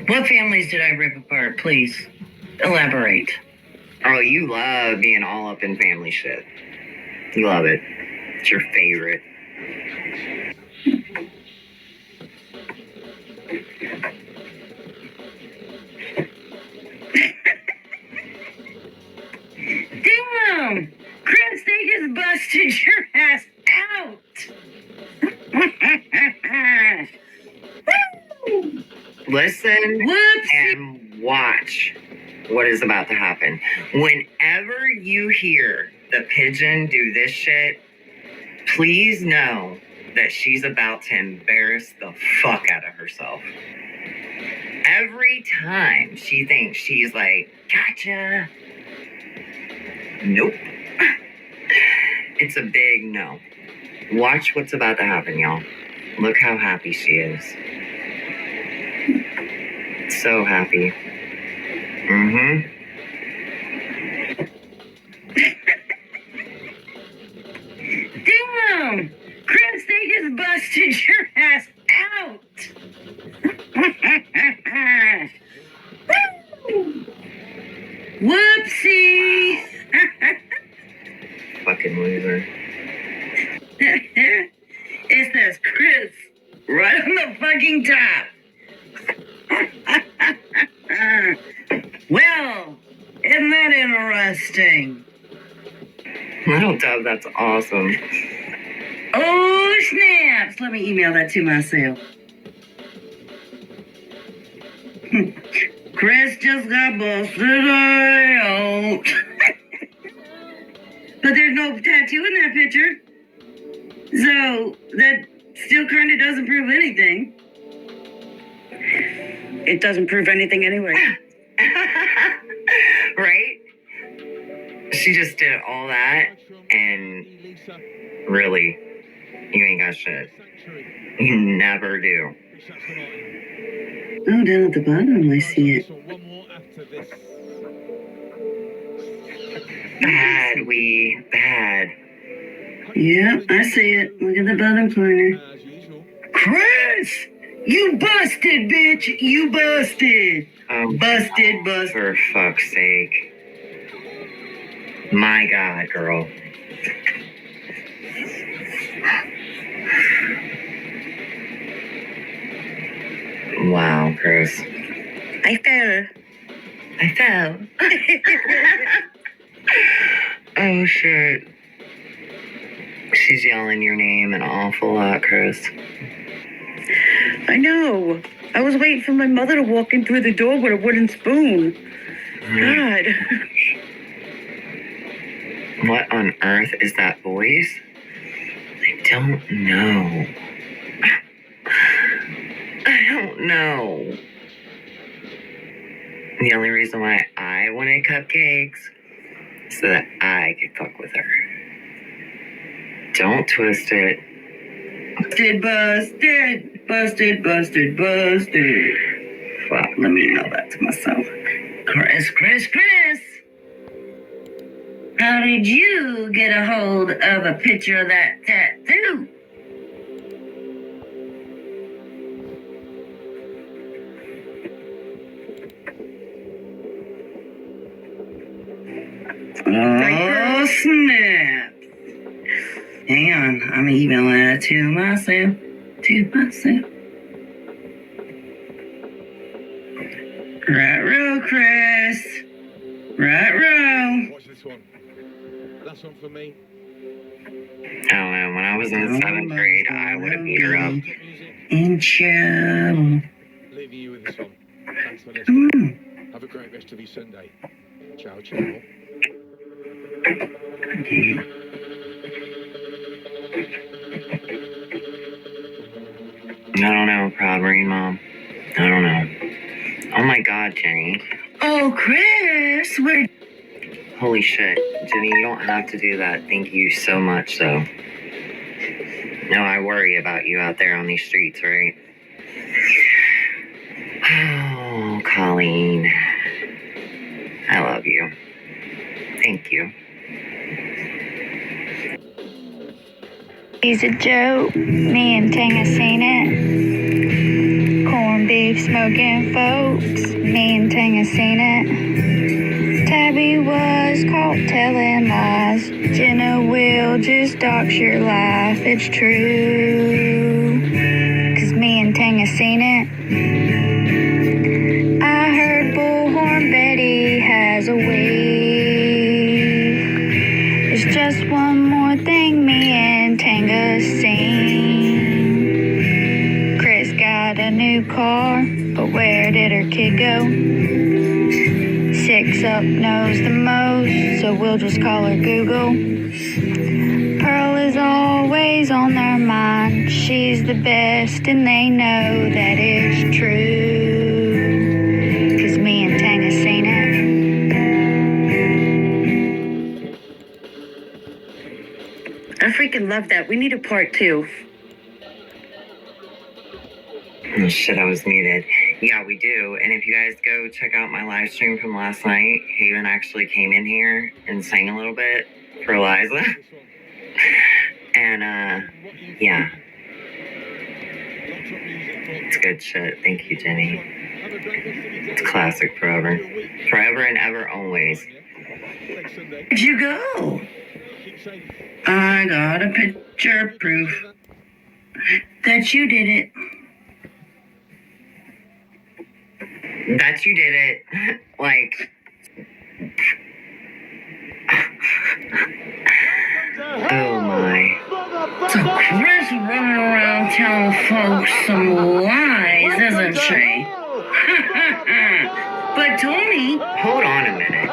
What families did I rip apart? Please elaborate. Oh, you love being all up in family shit. You love it. It's your favorite. Damn! Chris, they just busted your ass out! Listen Whoops! and watch what is about to happen. Whenever you hear the pigeon do this shit, please know that she's about to embarrass the fuck out of herself. Every time she thinks she's like, gotcha. Nope. It's a big no. Watch what's about to happen, y'all. Look how happy she is. So happy. Mm-hmm. Damn! fucking loser. It says Chris right on the fucking top. Well, isn't that interesting? Little Dove, that's awesome. Oh, snaps. Let me email that to myself. Chris just got busted out. But there's no tattoo in that picture. So that still kind of doesn't prove anything. It doesn't prove anything anyway. Right? She just did all that, and really, you ain't got shit. You never do. Oh, down at the bottom, I see it. One more after this. Bad. Yep, I see it. Look at the bottom corner. As usual. Chris! You busted, bitch! You busted! Busted. For fuck's sake. My God, girl. Wow, Chris. I fell. Oh, shit. She's yelling your name an awful lot, Chris. I know. I was waiting for my mother to walk in through the door with a wooden spoon. God. What on earth is that voice? I don't know. I don't know. The only reason why I wanted cupcakes is so that I could fuck with her. Don't twist it. Busted. Well, let me email that to myself. Chris. How did you get a hold of a picture of that tattoo? Oh, snap. Hang on, I'm emailing that to myself. Right row, Chris. Right row. Watch this one. Last one for me. I don't know. When I was in 7th grade, I would have beat her up. Music. In trouble. Leaving you with this one. Thanks for listening. Have a great rest of your Sunday. Ciao. I don't know, Proud Marine Mom. I don't know. Oh my God, Jenny. Oh, Chris, where? Holy shit. Jenny, you don't have to do that. Thank you so much, though. No, I worry about you out there on these streets, right? Oh, Colleen. I love you. Thank you. He's a joke, me and Tanga seen it. Corned beef smoking folks, me and Tanga seen it. Tabby was caught telling lies. Jenna will just dox your life, it's true. 'Cause me and Tanga seen it. I heard Bullhorn Betty has a wave. There's just one more thing me and Tanga seen. Chris got a new car, but where did her kid go? 6up knows the most, so we'll just call her Google. Pearl is always on their mind. She's the best and they know that it's true. 'Cause me and Tanga seen it. I freaking love that. We need a part 2. Oh, shit, I was muted. Yeah, we do. And if you guys go check out my live stream from last night, Haven actually came in here and sang a little bit for Eliza. And, yeah. It's good shit. Thank you, Jenny. It's classic forever. Forever and ever always. Where'd you go? Keep safe. I got a picture proof that you did it. That you did it. Like, oh my. So Chris running around telling folks some lies, isn't she? But Tony, Hold on a minute.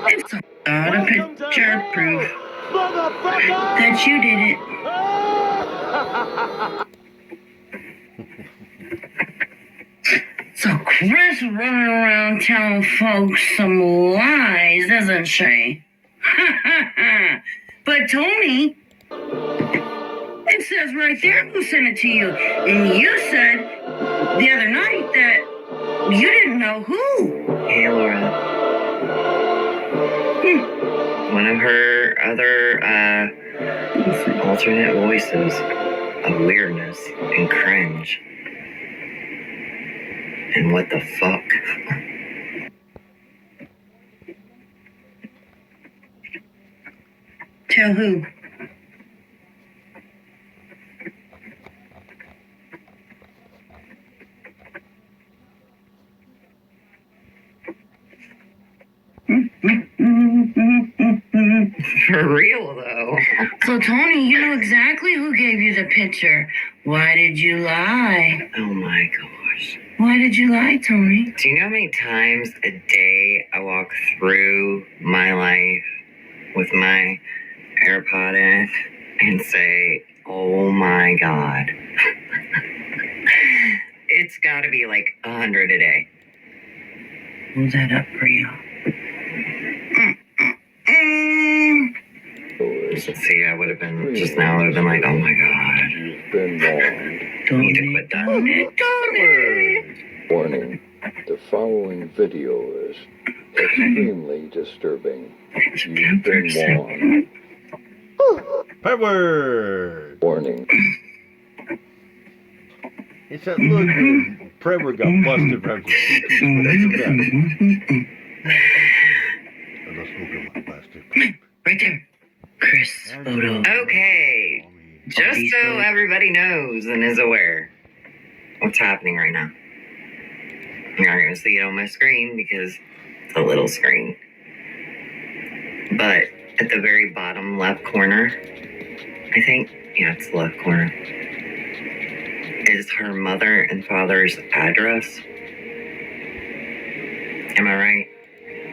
it's got a picture proof that you did it. So Chris running around telling folks some lies, isn't she? But Tony, it says right there who sent it to you. And you said the other night that you didn't know who. Hey, Laura. One of her other alternate voices of weirdness and cringe. And what the fuck? Tell who? For real, though. So, Tony, you know exactly who gave you the picture. Why did you lie? Oh my gosh. Why did you lie, Tony? Do you know how many times a day I walk through my life with my AirPod in and say, oh my God. It's gotta be like 100 a day. Pull that up for you. See, I would have been, just now, I would have been like, oh my God. You've been warned. I need to quit that. Warning. The following video is extremely disturbing. You've been warned. Pepper! Warning. It's that look when Trevor got busted from the CP's Right there. Chris photo. Okay. Just so everybody knows and is aware what's happening right now. You're not going to see it on my screen because it's a little screen. But at the very bottom left corner, I think, yeah, it's the left corner, is her mother and father's address. Am I right?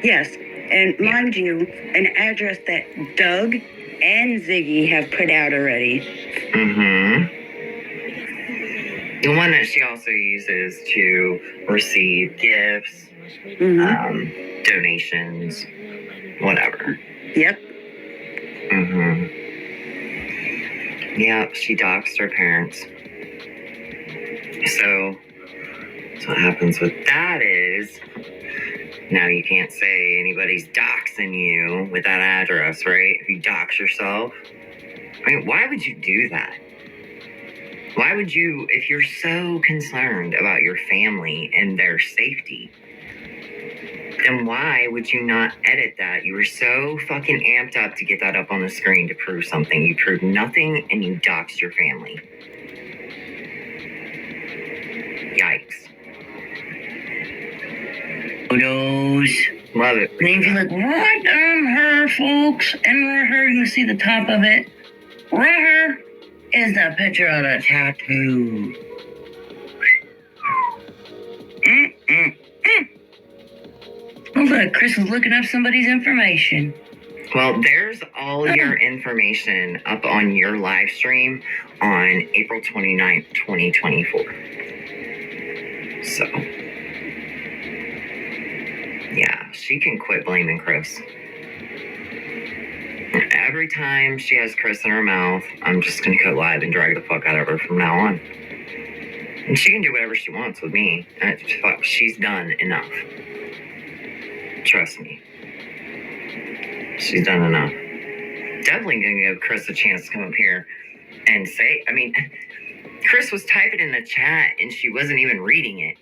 Yes, and mind you, an address that Doug and Ziggy have put out already. Mm-hmm. The one that she also uses to receive gifts, donations, whatever. Yep. Mm-hmm. Yeah, she doxed her parents. So what happens with that is, now you can't say anybody's doxing you with that address, right? If you dox yourself. I mean, why would you do that? Why would you, if you're so concerned about your family and their safety, then why would you not edit that? You were so fucking amped up to get that up on the screen to prove something. You proved nothing and you doxed your family. Yikes. Photos. Love it. And if you look right on her, folks, and right here, you can see the top of it. Right here is the picture of the tattoo. Looks like Chris is looking up somebody's information. Well, there's all your information up on your live stream on April 29th, 2024. So, yeah, she can quit blaming Chris. Every time she has Chris in her mouth, I'm just going to go live and drag the fuck out of her from now on. And she can do whatever she wants with me. Fuck, she's done enough. Trust me. She's done enough. Definitely going to give Chris a chance to come up here and say, I mean, Chris was typing in the chat and she wasn't even reading it.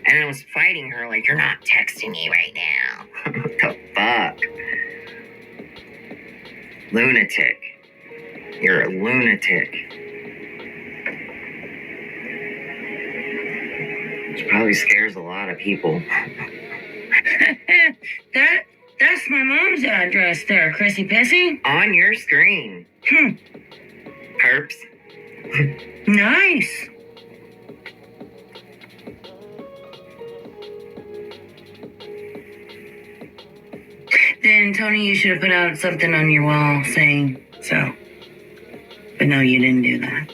And I was fighting her like, you're not texting me right now. What the fuck? Lunatic. You're a lunatic. Which probably scares a lot of people. That's my mom's address there, Chrissy Pissy. On your screen. Perps. Nice. Then, Tony, you should have put out something on your wall saying so. But no, you didn't do that.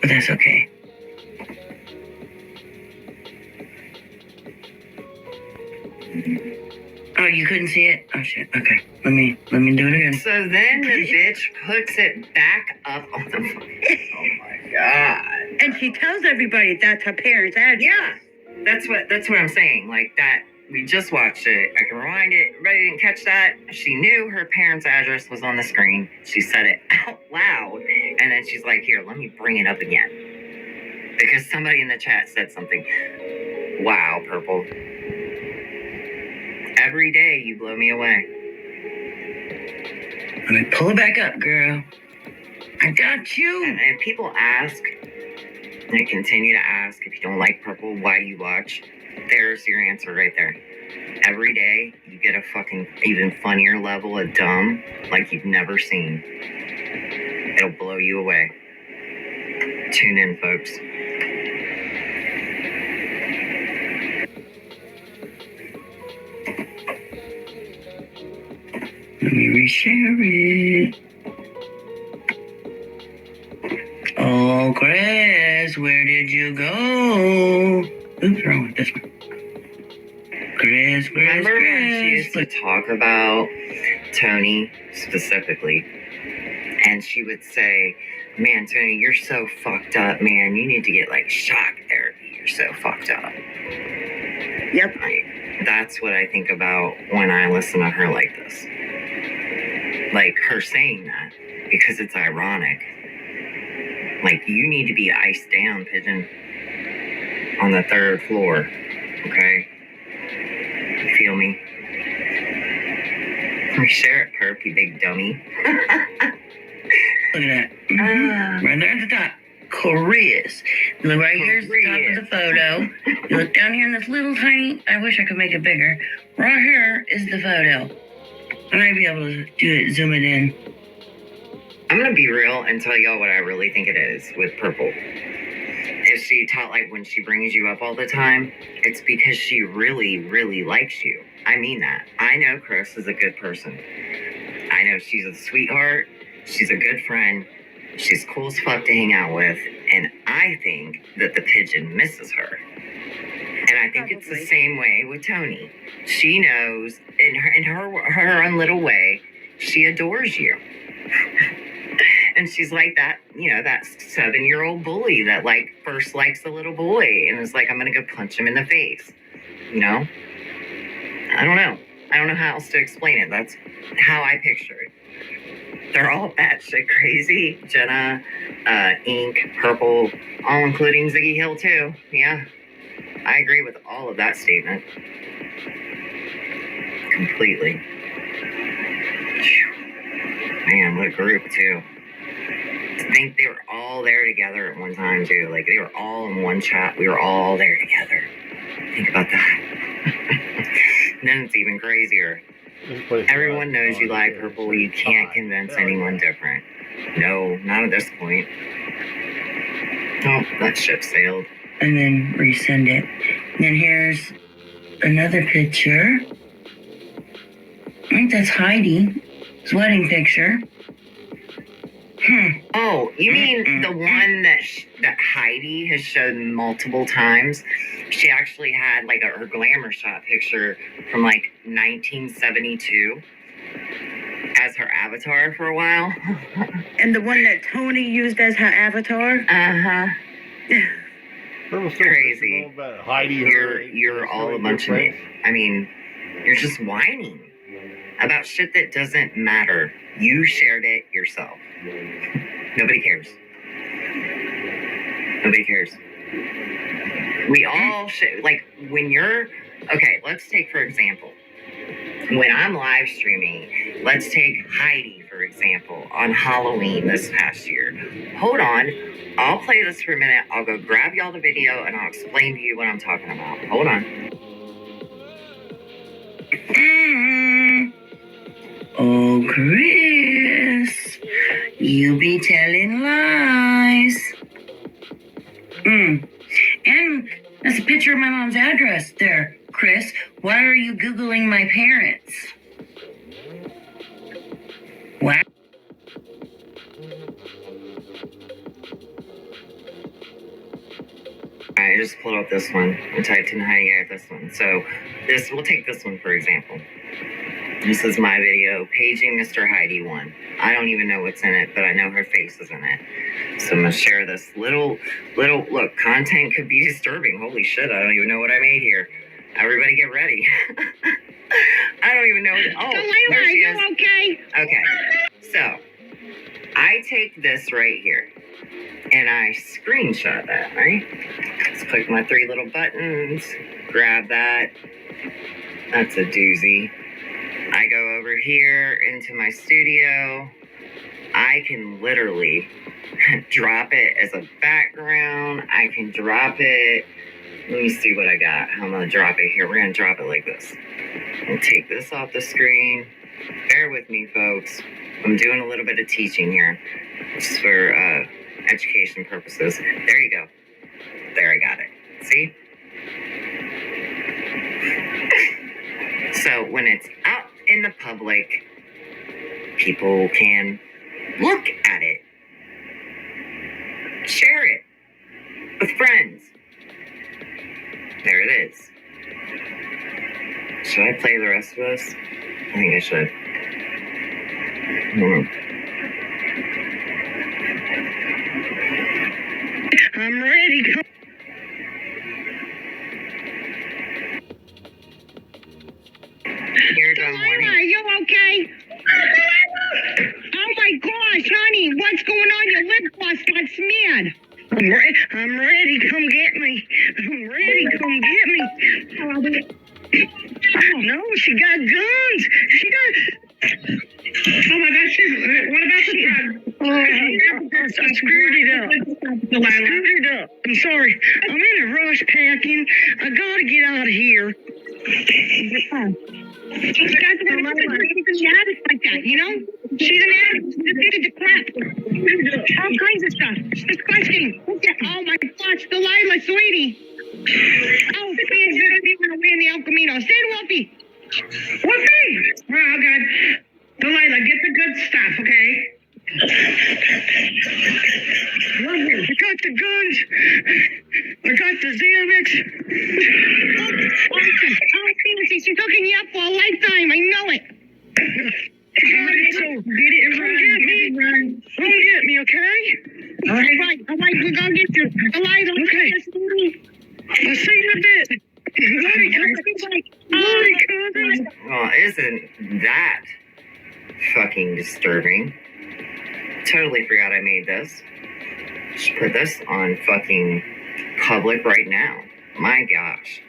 But that's okay. Oh, you couldn't see it? Oh, shit. Okay. Let me do it again. So then the bitch puts it back up on the phone. Oh my god. And she tells everybody that's her parents' address. Yeah. That's what I'm saying. Like that, we just watched it. I can rewind it. Everybody didn't catch that. She knew her parents' address was on the screen. She said it out loud. And then she's like, here, let me bring it up again. Because somebody in the chat said something. Wow, Purple. Every day you blow me away. Let me pull it back up, girl. I got you. And people ask, they continue to ask, if you don't like Purple, why do you watch? There's your answer right there. Every day you get a fucking even funnier level of dumb like you've never seen. It'll blow you away. Tune in, folks. Let me reshare it. Oh, Chris, where did you go? Oops, wrong with this one. Chris, Remember when she used to talk about Tony specifically? And she would say, man, Tony, you're so fucked up, man. You need to get like shock therapy. You're so fucked up. Yep. That's what I think about when I listen to her like this. Like her saying that because it's ironic. Like, you need to be iced down, Pigeon, on the 3rd floor. Okay? You feel me? Share it, Perp, you big dummy. Look at that. Right there at the top. Chris. You look right here's the top of the photo. You look down here in this little tiny, I wish I could make it bigger. Right here is the photo. I might be able to do it, zoom it in. I'm gonna be real and tell y'all what I really think it is with Purple. Is she taught like when she brings you up all the time, it's because she really, really likes you. I mean that. I know Chris is a good person. I know she's a sweetheart. She's a good friend. She's cool as fuck to hang out with. And I think that the Pigeon misses her. And I think it's the same way with Tony. She knows in her own little way, she adores you. And she's like that, you know, that 7-year-old bully that like first likes the little boy and is like, I'm gonna go punch him in the face. You know? I don't know how else to explain it. That's how I picture it. They're all batshit crazy. Jenna, Ink, Purple, all including Ziggy Hill too. Yeah. I agree with all of that statement. Completely. Man, what a group too. I think they were all there together at one time too. Like they were all in one chat. We were all there together. Think about that. And then it's even crazier. Everyone knows you like Purple. You can't convince anyone different. No, not at this point. Oh, that ship sailed. And then resend it. And then here's another picture. I think that's Heidi's wedding picture. Oh, you mean the one that Heidi has shown multiple times? She actually had like her glamour shot picture from like 1972 as her avatar for a while. And the one that Tony used as her avatar? Uh-huh. Crazy. Heidi, you're all a bunch of, I mean, you're just whining about shit that doesn't matter. You shared it yourself. Nobody cares. Nobody cares. We all should, like, when you're, okay, let's take, for example, when I'm live streaming, let's take Heidi, for example, on Halloween this past year. Hold on. I'll play this for a minute. I'll go grab y'all the video and I'll explain to you what I'm talking about. Hold on. Oh, Chris, you be telling lies. And that's a picture of my mom's address there, Chris. Why are you Googling my parents? Wow. I just pulled up this one and typed in how to get this one. So we'll take this one for example. This is my video, Paging Mr. Heidi 1. I don't even know what's in it, but I know her face is in it. So I'm gonna share this little, look, content could be disturbing. Holy shit, I don't even know what I made here. Everybody get ready. I don't even know. Oh, there she is. Okay. Okay, so I take this right here and I screenshot that, right? Just click my 3 little buttons, grab that. That's a doozy. I go over here into my studio. I can literally drop it as a background. I can drop it. Let me see what I got. I'm going to drop it here. We're going to drop it like this. I'll take this off the screen. Bear with me, folks. I'm doing a little bit of teaching here. Just for education purposes. There you go. There, I got it. See? So when it's out in the public, people can look at it, share it with friends. There it is. Should I play the rest of this? I think I should. I'm ready. Here's one morning. Are you okay? Oh my gosh, honey, what's going on? Your lip gloss got smeared. I'm ready. Come get me. I'm ready. Come get me. Oh no, she got guns. She got. Oh my gosh, what about the drug? I screwed it up. I screwed it up. I'm sorry. I'm in a rush packing. I gotta get out of here. She's got to be an addict like that, you know? She's an addict. She's addicted to crap. All kinds of stuff. It's disgusting. Oh my gosh, Delilah, sweetie. Oh, she's gonna be away in the El Camino. Stay Wolfie. Wolfie! Oh God. Delilah, get the good stuff, okay? I got the guns. I got the Xanax. Awesome. Oh, fancy. She's hooking you up for a lifetime. I know it. So get it and run. Come get me, okay? All right. We're gonna get you. Delilah, okay. I'll see you in a bit. Well, isn't that fucking disturbing? Totally forgot I made this. Should put this on fucking public right now. My gosh.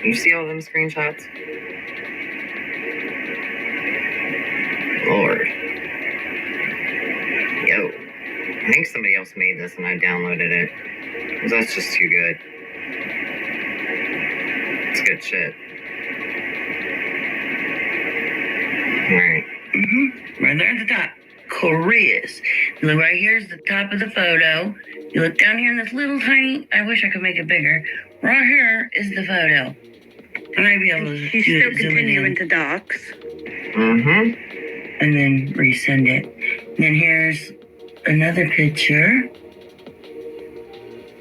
You see all them screenshots? Lord. Yo. I think somebody else made this and I downloaded it. 'Cause that's just too good. It's good shit. Alright. Right there at the top. Chris. You look right here's the top of the photo. You look down here in this little tiny, I wish I could make it bigger. Right here is the photo. I might be able to She's still continuing to docs. Mm-hmm. and then resend it. And then here's another picture.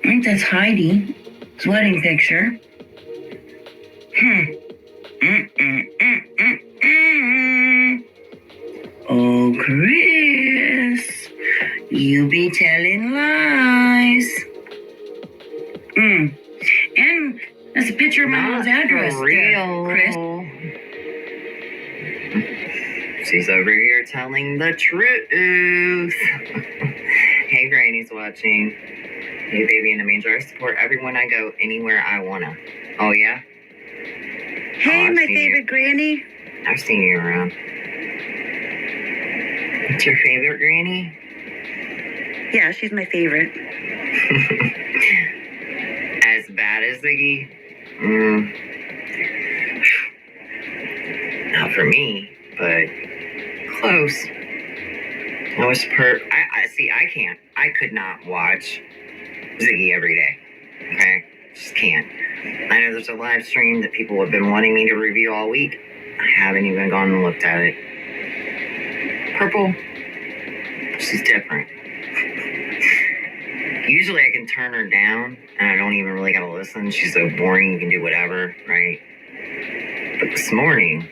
I think that's Heidi's wedding picture. Oh, Chris, you be telling lies. And that's a picture of my mom's address For real. there, Chris. She's over here telling the truth. Hey, Granny's watching. Hey, baby in the manger. I support everyone I go anywhere I wanna. Oh, yeah? Hey, I've my seen favorite you. granny. I've seen you around. What's your favorite granny? Yeah, she's my favorite. As bad as Ziggy? Not for me, but close. I was I see, I could not watch Ziggy every day. Okay? Just can't. I know there's a live stream that people have been wanting me to review all week. I haven't even gone and looked at it. Purple, she's different. Usually I can turn her down and I don't even really gotta listen. She's so boring, you can do whatever, right? But this morning,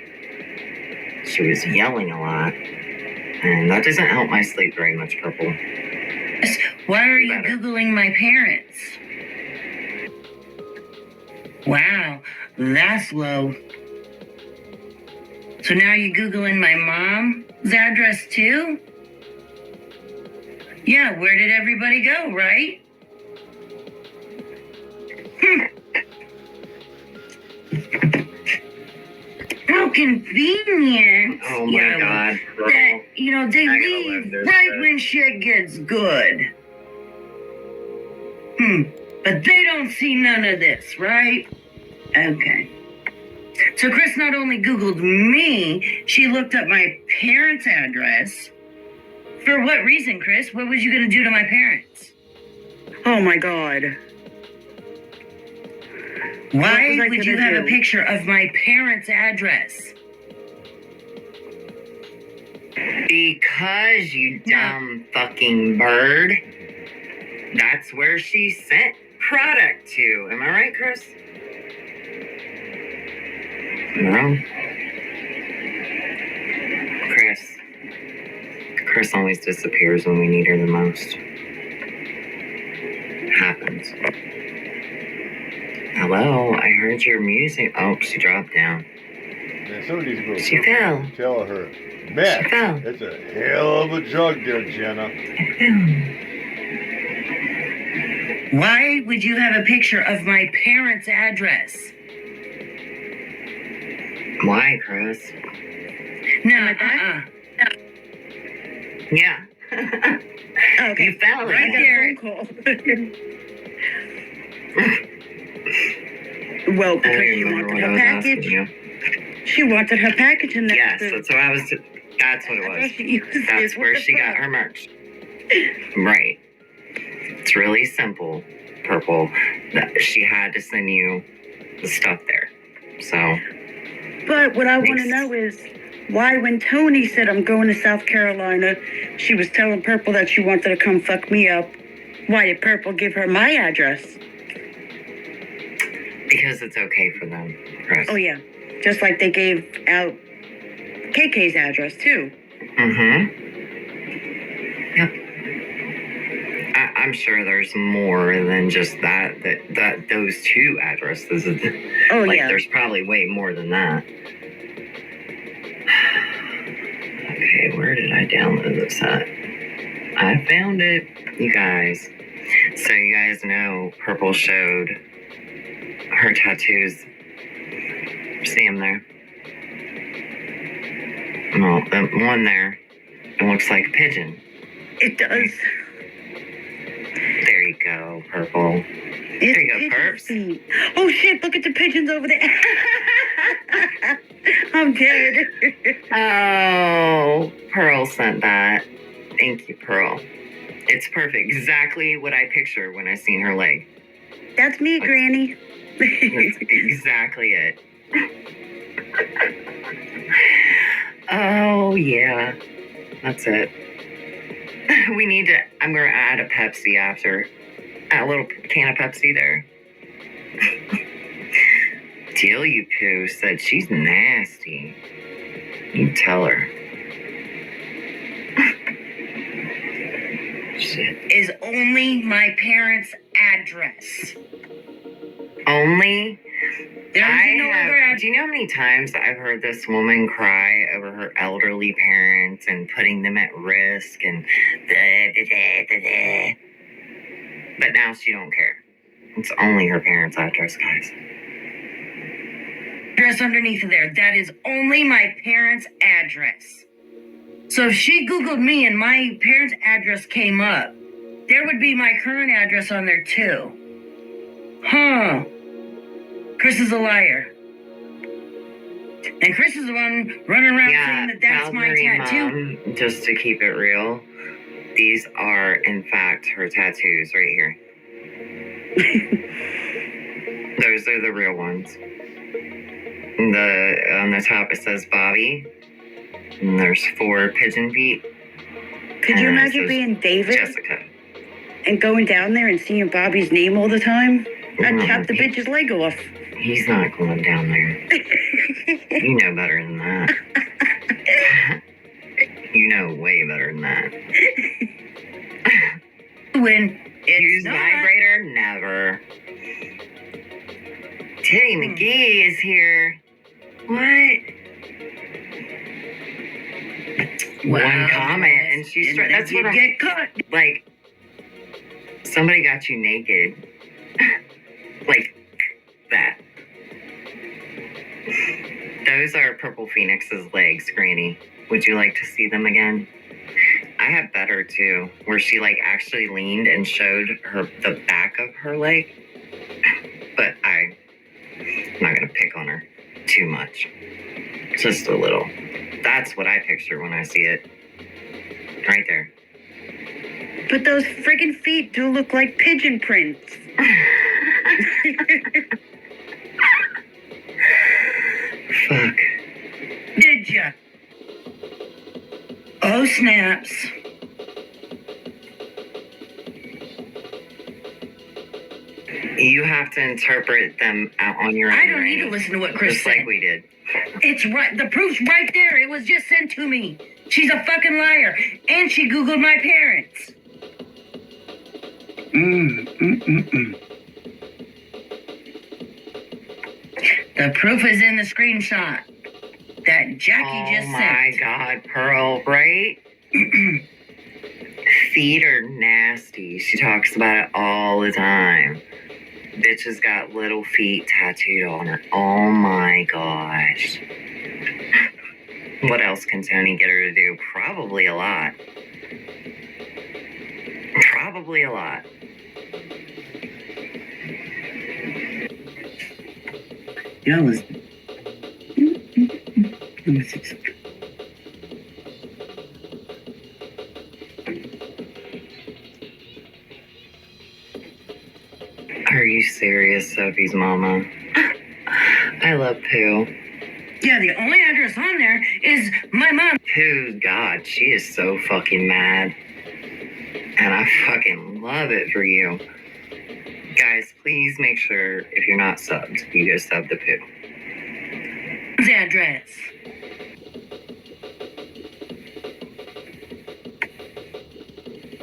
she was yelling a lot. And that doesn't help my sleep very much, Purple. Why are you Googling my parents? Wow, that's low. So now you're Googling my mom's address too? Yeah, where did everybody go, right? How convenient. Oh my God, girl. That, you know, they I gotta leave live this right shit. when shit gets good. But they don't see none of this, right? Okay. So Chris not only Googled me, she looked up my parents' address. For what reason, Chris? What was you going to do to my parents? Oh my God. Why was I would you gonna have a do? picture of my parents' address? Because, you dumb fucking bird. That's where she sent product to. Am I right, Chris? No. Chris always disappears when we need her the most. Happens. Hello, I heard your music. Oh, she dropped down. Man, some of these girls. She fell. Tell her, man, She fell. it's a hell of a drug there, Jenna. Why would you have a picture of my parents' address? Why, Chris? No, Yeah. Okay. You fell Right again. there. Well, I because don't she remember wanted what I her was asking package. you. She wanted her package, and Yes, that's that's what I was. That's what it was. she uses. That's where she got her merch. Right. It's really simple, Purple. That she had to send you the stuff there. So. But what I want to Makes- know is why, when Tony said I'm going to South Carolina, she was telling Purple that she wanted to come fuck me up. Why did Purple give her my address? Because it's okay for them, Chris. Oh yeah, just like they gave out KK's address too. Mm-hmm. Yep. I'm sure there's more than just that those two addresses. Oh like, yeah. there's probably way more than that. Okay, where did I download this at? I found it, you guys. So you guys know Purple showed her tattoos. See them there? No, the one there. It looks like a pigeon. It does. There you go, Purple. There you go, Perps. Oh shit! Look at the pigeons over there. I'm dead. Oh, Pearl sent that. Thank you, Pearl. It's perfect. Exactly what I picture when I seen her leg. That's me, Granny. That's exactly it. Oh, yeah. That's it. We need to... I'm going to add a Pepsi after. A little can of Pepsi there. Deal You Poo said she's nasty. You tell her. Shit. Is only my parents' address. Only? There's no other address. Do you know how many times I've heard this woman cry over her elderly parents and putting them at risk and but now she don't care. It's only her parents' address, guys. Address underneath of there. That is only my parents' address. So if she Googled me and my parents' address came up, there would be my current address on there too. Huh. Chris is a liar. And Chris is the one running around saying that that's my tattoo. Mom, just to keep it real, these are, in fact, her tattoos right here. Those are the real ones. On the top it says Bobby. And there's 4 pigeon feet. Could you imagine being David Jessica. and going down there and seeing Bobby's name all the time? I'd chop the bitch's leg off. He's not going down there. You know better than that. You know way better than that. When it's Use not. vibrator? Never. Titty McGee is here. What? One comment and she's And that's you what I'm get caught. like. Somebody got you naked. Like that. Those are Purple Phoenix's legs, Granny. Would you like to see them again? I have better too, where she like actually leaned and showed the back of her leg. But I'm not gonna pick on her too much. Just a little. That's what I picture when I see it. Right there. But those friggin' feet do look like pigeon prints. Fuck. Did ya? Oh, snaps. You have to interpret them out on your own. I don't need to Granny. listen to what Chris Just said. like we did. It's right. The proof's right there. It was just sent to me. She's a fucking liar. And she Googled my parents. The proof is in the screenshot that Jackie just sent. Oh my God, Pearl, right? Feet are nasty. She talks about it all the time. Bitch has got little feet tattooed on her. Oh my gosh. What else can Tony get her to do? Probably a lot. Probably a lot. That was. Are you serious, Sophie's mama? I love Pooh. Yeah, the only address on there is my mom. Pooh, God, she is so fucking mad. And I fucking love it for you. Guys, please make sure, if you're not subbed, you go sub to Pooh. Address.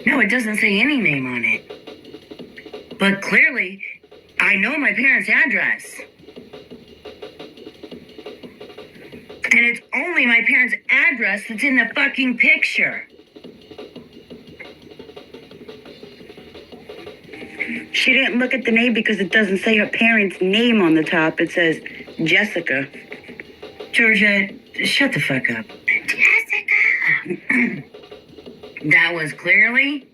No, it doesn't say any name on it. But clearly, I know my parents' address. And it's only my parents' address that's in the fucking picture. She didn't look at the name because it doesn't say her parents' name on the top. It says Jessica. Georgia, shut the fuck up. Jessica! That was clearly...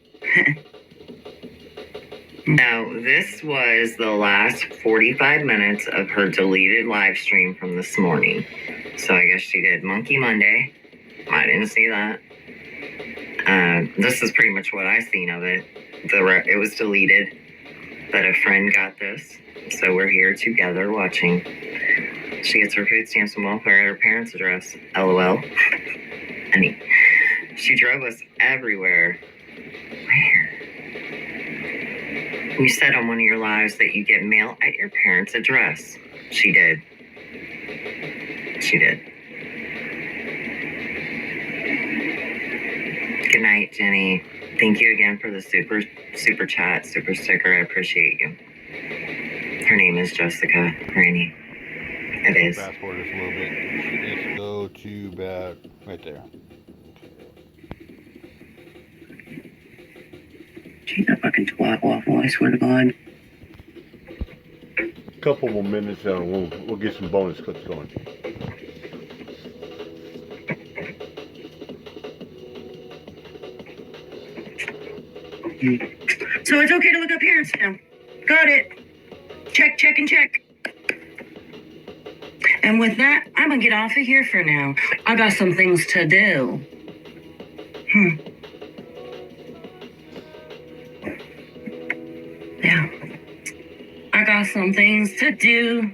No, this was the last 45 minutes of her deleted live stream from this morning. So I guess she did Monkey Monday. I didn't see that. This is pretty much what I seen of it. It was deleted, but a friend got this. So we're here together watching. She gets her food stamps and welfare at her parents' address. LOL. I mean, she drove us everywhere. Where? You said on one of your lives that you get mail at your parents' address. She did. She did. Good night, Jenny. Thank you again for the super chat, super sticker. I appreciate you. Her name is Jessica Granny. It is. Fast forward just a little bit. Let's go to about right there. She's a fucking twat waffle, I swear to God. Couple more minutes and we'll get some bonus clips going. So it's okay to look up parents now. Got it. Check, check, and check. And with that, I'm gonna get off of here for now. I got some things to do. Yeah. I got some things to do.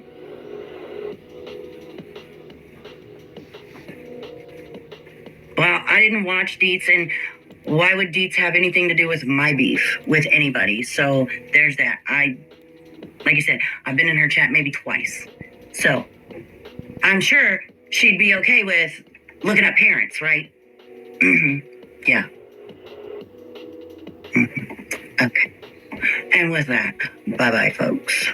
Well, I didn't watch Deets, and why would Deets have anything to do with my beef with anybody? So there's that. Like I said, I've been in her chat maybe twice. So I'm sure she'd be okay with looking up parents, right? Yeah. Okay. And with that, bye-bye, folks.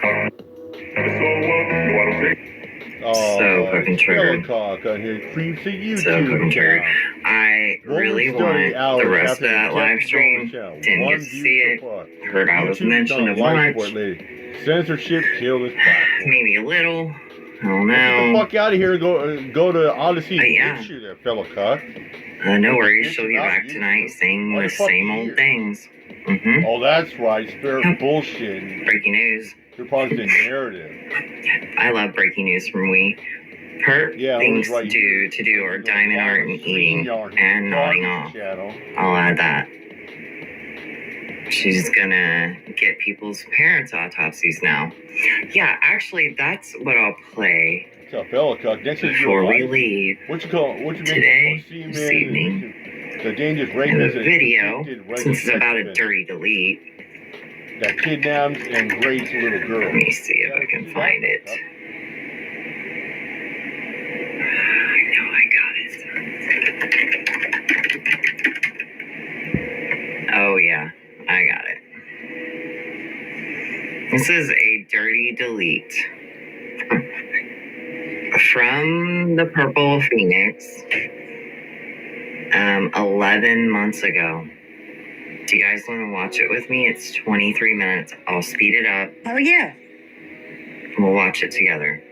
Oh, So fucking triggered. Cock on here creeps at YouTube. So fucking triggered. now. I really Study want hours the rest after of that the live Jeff stream. Bezos Didn't One get to view see it. so far. Heard I was YouTube's mentioned not a life bunch. support, lady. Censorship kill this platform. Maybe a little. I don't Get the know. fuck out of here and go to Odyssey and Yeah. ditch you there, fellow cuck. No worries. Bitch She'll be about back you. tonight saying Why the the fuck same are you old here? things. Oh, that's right. Spirit bullshit. Breaking news. You're part of the narrative. I love breaking news from We. Her Yeah, things right to do are diamond art and eating and nodding off. I'll add that. She's gonna get people's parents' autopsies now. Yeah, actually, that's what I'll play What's up, fella cuck? Next is before your we life. leave What you call? What you today, make? this evening. The dangerous in rapist the and video, convicted rapist since it's about a sex dirty delete. offender that kidnaps and rapes little girls. Let me see if I can find it. I know I got it. Oh yeah, I got it. This is a dirty delete from the Purple Phoenix 11 months ago. Do you guys want to watch it with me? It's 23 minutes. I'll speed it up. Oh, yeah. We'll watch it together.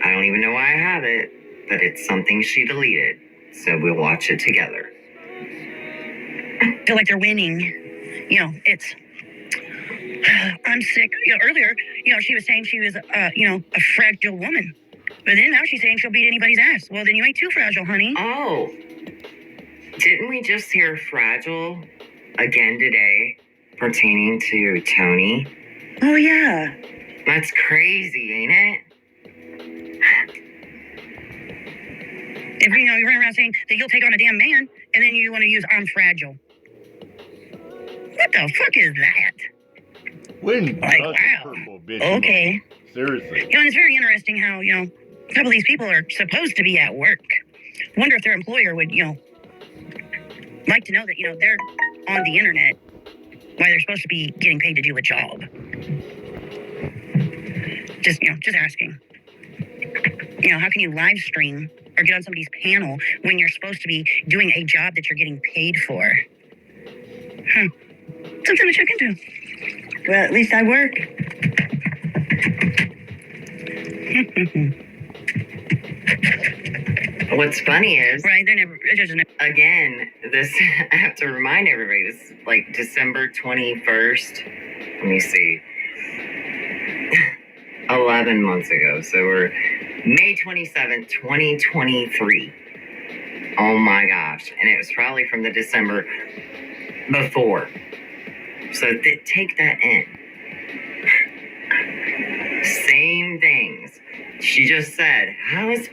I don't even know why I have it, but it's something she deleted. So we'll watch it together. I feel like they're winning. You know, it's... I'm sick. You know, earlier, you know, she was saying she was, you know, a fragile woman. But then now she's saying she'll beat anybody's ass. Well, then you ain't too fragile, honey. Oh. Didn't we just hear fragile again today pertaining to Tony? Oh, yeah. That's crazy, ain't it? If, you know, you run around saying that you'll take on a damn man, and then you want to use I'm fragile. What the fuck is that? When Like, wow. wow. Purple bitch. Okay. Seriously. You know, and it's very interesting how, you know, a couple of these people are supposed to be at work. Wonder if their employer would, you know, like to know that, you know, they're on the internet while they're supposed to be getting paid to do a job. Just, you know, just asking. You know, how can you live stream or get on somebody's panel when you're supposed to be doing a job that you're getting paid for? Something to check into. Well, at least I work. What's funny is, Right, they're never, it doesn't. again, this, I have to remind everybody, this is like December 21st. Let me see. 11 months ago. So we're May 27th, 2023. Oh my gosh. And it was probably from the December before. So take that in. Same things. She just said, how is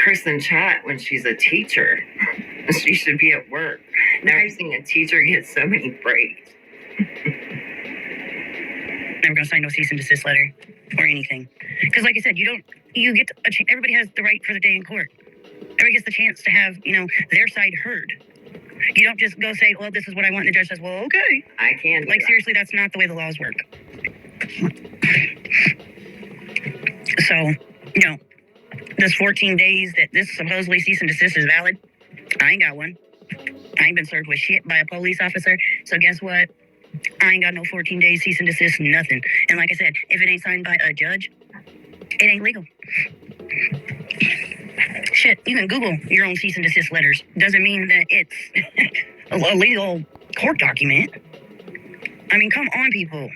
Kristen chat when she's a teacher? She should be at work. Never seen a teacher get so many breaks. Never gonna sign no cease and desist letter or anything. Because like I said, you get everybody has the right for the day in court. Everybody gets the chance to have, you know, their side heard. You don't just go say, well, this is what I want, and the judge says, well, okay. I can't do Like, that. seriously, that's not the way the laws work. So, you know, this 14 days that this supposedly cease and desist is valid, I ain't got one. I ain't been served with shit by a police officer. So guess what? I ain't got no 14 days cease and desist, nothing. And like I said, if it ain't signed by a judge, it ain't legal. Shit, you can Google your own cease and desist letters. Doesn't mean that it's a legal court document. I mean, come on, people.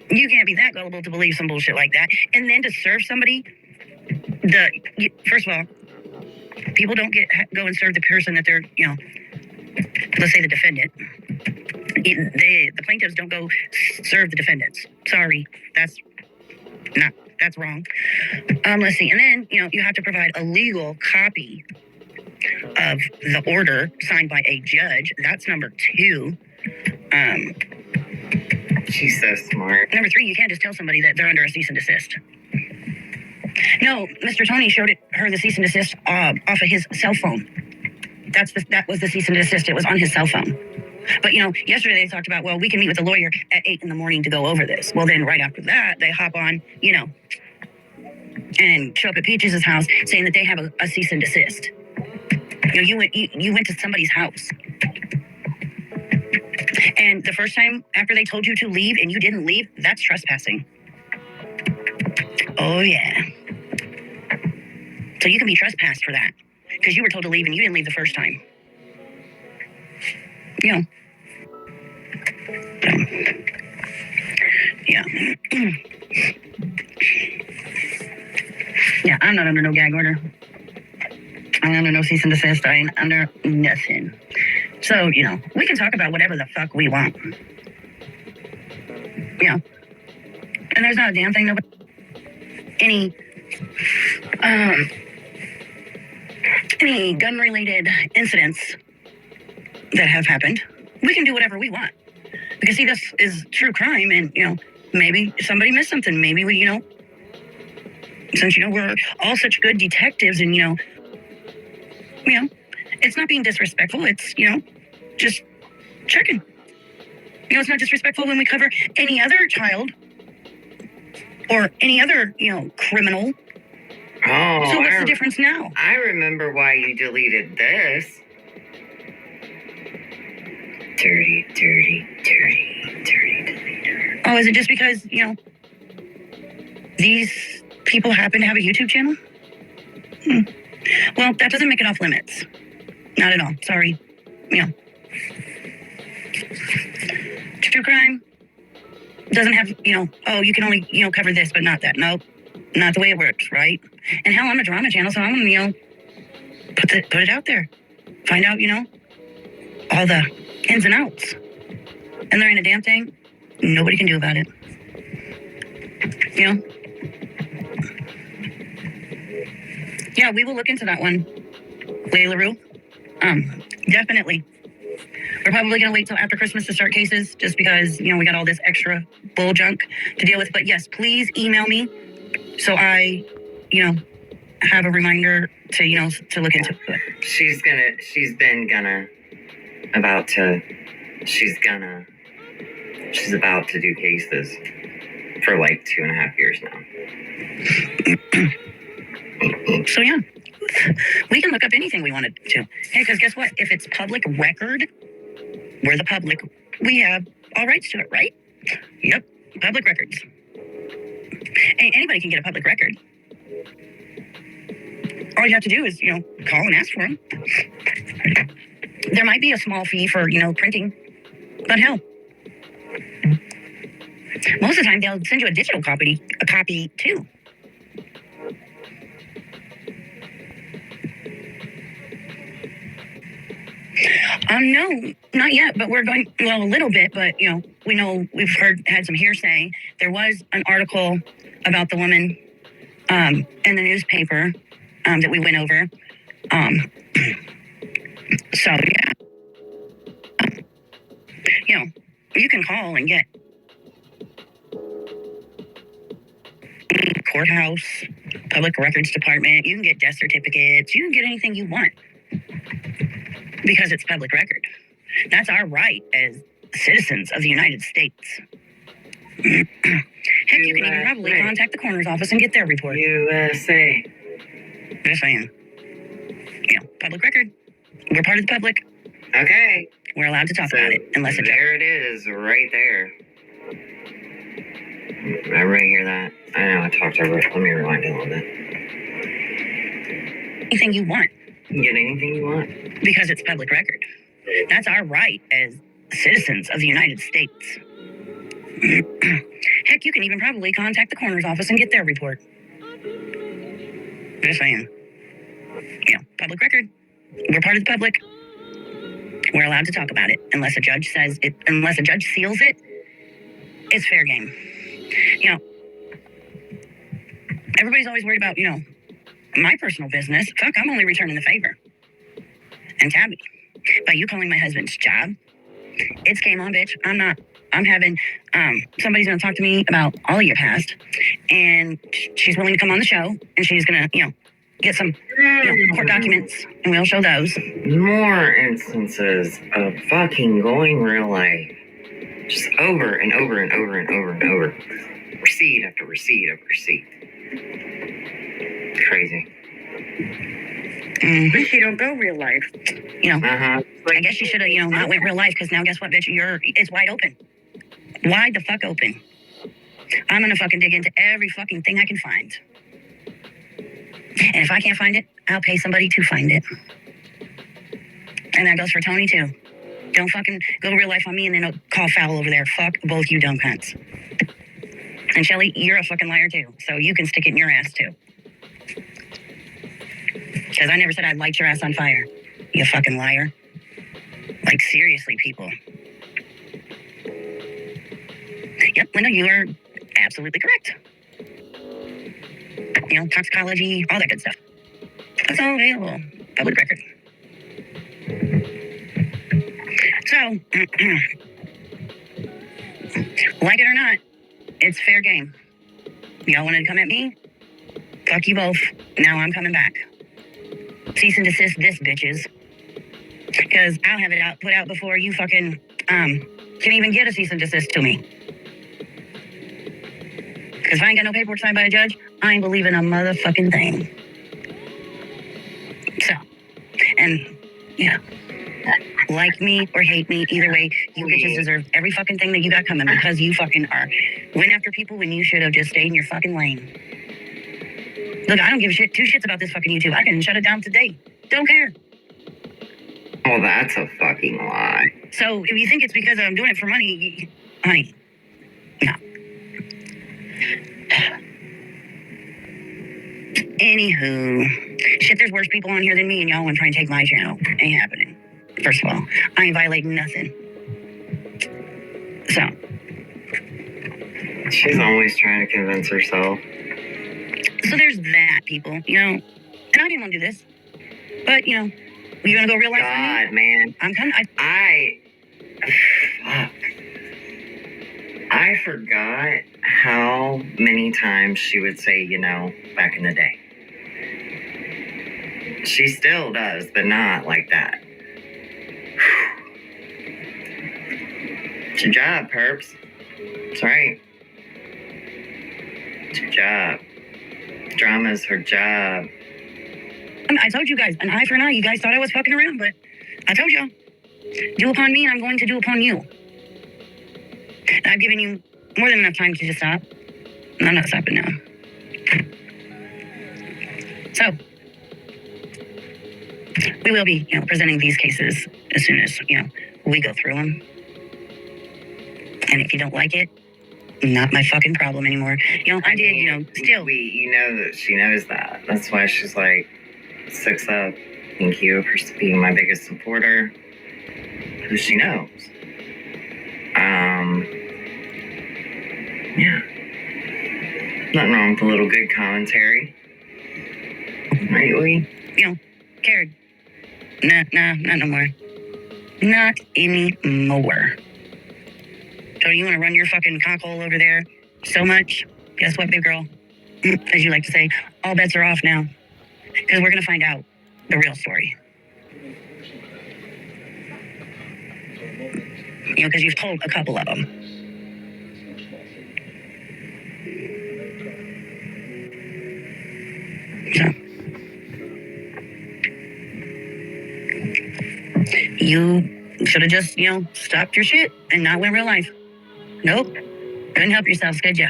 You can't be that gullible to believe some bullshit like that. And then to serve somebody, first of all, people don't go and serve the person that they're, let's say the defendant. The plaintiffs don't go serve the defendants. Sorry, that's wrong. Let's see. And then, you have to provide a legal copy of the order signed by a judge. That's number 2. She's so smart. Number 3, you can't just tell somebody that they're under a cease and desist. No, Mr. Tony showed her the cease and desist off of his cell phone. That was the cease and desist. It was on his cell phone. But, yesterday they talked about, well, we can meet with the lawyer at 8 in the morning to go over this. Well, then right after that, they hop on, and show up at Peaches' house saying that they have a cease and desist. You went to somebody's house. And the first time after they told you to leave and you didn't leave, that's trespassing. Oh, yeah. So you can be trespassed for that because you were told to leave and you didn't leave the first time. Yeah. Yeah, I'm not under no gag order. I'm under no cease and desist. I ain't under nothing. So, we can talk about whatever the fuck we want. And there's not a damn thing nobody... Any gun-related incidents that have happened, we can do whatever we want. Because, see, this is true crime, and, maybe somebody missed something. Maybe we, since, we're all such good detectives and, it's not being disrespectful. It's, just checking. It's not disrespectful when we cover any other child or any other, criminal. Oh, so what's the difference now? I remember why you deleted this. Dirty. Oh, is it just because, these people happen to have a YouTube channel? Well, that doesn't make it off limits. Not at all. Sorry. True crime doesn't have, oh, you can only, cover this, but not that. Nope. Not the way it works, right? And hell, I'm a drama channel, so I'm going to, put it out there. Find out, all the ins and outs. And there ain't a damn thing nobody can do about it. Yeah, we will look into that one, Layla Rue. Definitely. We're probably going to wait till after Christmas to start cases just because, we got all this extra bull junk to deal with. But yes, please email me so I, have a reminder to, to look into it. She's about to do cases for like 2.5 years now. So yeah, we can look up anything we wanted to. Hey, because guess what? If it's public record, we're the public. We have all rights to it, right? Yep, public records. Anybody can get a public record. All you have to do is, call and ask for them. There might be a small fee for, printing, but hell, most of the time they'll send you a digital copy too. No, not yet, but we're going, well, a little bit, but, we know we've had some hearsay. There was an article about the woman in the newspaper that we went over. So, yeah. You can call and get courthouse, public records department. You can get death certificates. You can get anything you want because it's public record. That's our right as citizens of the United States. Heck, you can even probably contact the coroner's office and get their report. USA. Yes, I am. Public record. We're part of the public. Okay. We're allowed to talk about it unless it's... There it is, right there. Everybody hear that? I know, I talked over it. Let me rewind it a little bit. Anything you want. You can get anything you want. Because it's public record. That's our right as citizens of the United States. Heck, you can even probably contact the coroner's office and get their report. Just saying. You know, public record. We're part of the public. We're allowed to talk about it unless a judge says it. Unless a judge seals it, it's fair game. You know, everybody's always worried about, you know, my personal business. Fuck, I'm only returning the favor. And Tabby, by you calling my husband's job, it's game on, bitch. I'm having, somebody's going to talk to me about all of your past, and she's willing to come on the show, and she's going to, you know, get some court documents, and we'll show those. More instances of fucking going real life. Just over and over and over and over and over. Receipt after receipt after receipt. Crazy. But she don't go real life. You know, I guess you should have, you know, not went real life, because now guess what, bitch? It's wide open. Wide the fuck open. I'm gonna fucking dig into every fucking thing I can find. And if I can't find it, I'll pay somebody to find it. And that goes for Tony too. Don't fucking go real life on me and then call foul over there. Fuck both you dumb cunts. And Shelly, you're a fucking liar too. So you can stick it in your ass too. Because I never said I'd light your ass on fire. You fucking liar. Like, seriously, people. Yep, Linda, you are absolutely correct. You know, toxicology, all that good stuff. That's all available. Public record. So, like it or not, it's fair game. Y'all wanted to come at me? Fuck you both. Now I'm coming back. Cease and desist this, bitches. Because I'll have it put out before you fucking can even get a cease and desist to me. Because if I ain't got no paperwork signed by a judge, I ain't believing a motherfucking thing. So, and, yeah. Like me or hate me, either way, you bitches deserve every fucking thing that you got coming, because you fucking went after people when you should have just stayed in your fucking lane. Look, I don't give a shit, two shits about this fucking YouTube. I can shut it down today. Don't care. Oh, that's a fucking lie. So if you think it's because I'm doing it for money, honey, no. Anywho, shit, there's worse people on here than me, and y'all want to try and take my channel. Ain't happening. First of all, I ain't violating nothing. So. She's always trying to convince herself. So there's that, people, you know. And I didn't want to do this. But, you know, you want to go real life? God, man. I'm coming. Fuck. I forgot how many times she would say, you know, back in the day. She still does, but not like that. It's your job, perps. That's right. It's your job. Drama's her job. I told you guys, an eye for an eye. You guys thought I was fucking around, but I told y'all. Do upon me, and I'm going to do upon you. I've given you more than enough time to just stop. And I'm not stopping now. So, we will be, you know, presenting these cases as soon as, you know, we go through them. And if you don't like it, not my fucking problem anymore. You know, I did, you know, still. You know that she knows that. That's why she's like, 6up, thank you for being my biggest supporter. Who she knows. Yeah. Nothing wrong with a little good commentary. Right, Lee? You know, cared. Nah, not no more. Not anymore. Tony, you want to run your fucking cockhole over there so much? Guess what, big girl? As you like to say, all bets are off now. Because we're going to find out the real story. You know, because you've told a couple of them. So. You should have just, you know, stopped your shit and not went real life. Nope. Couldn't help yourselves, could ya?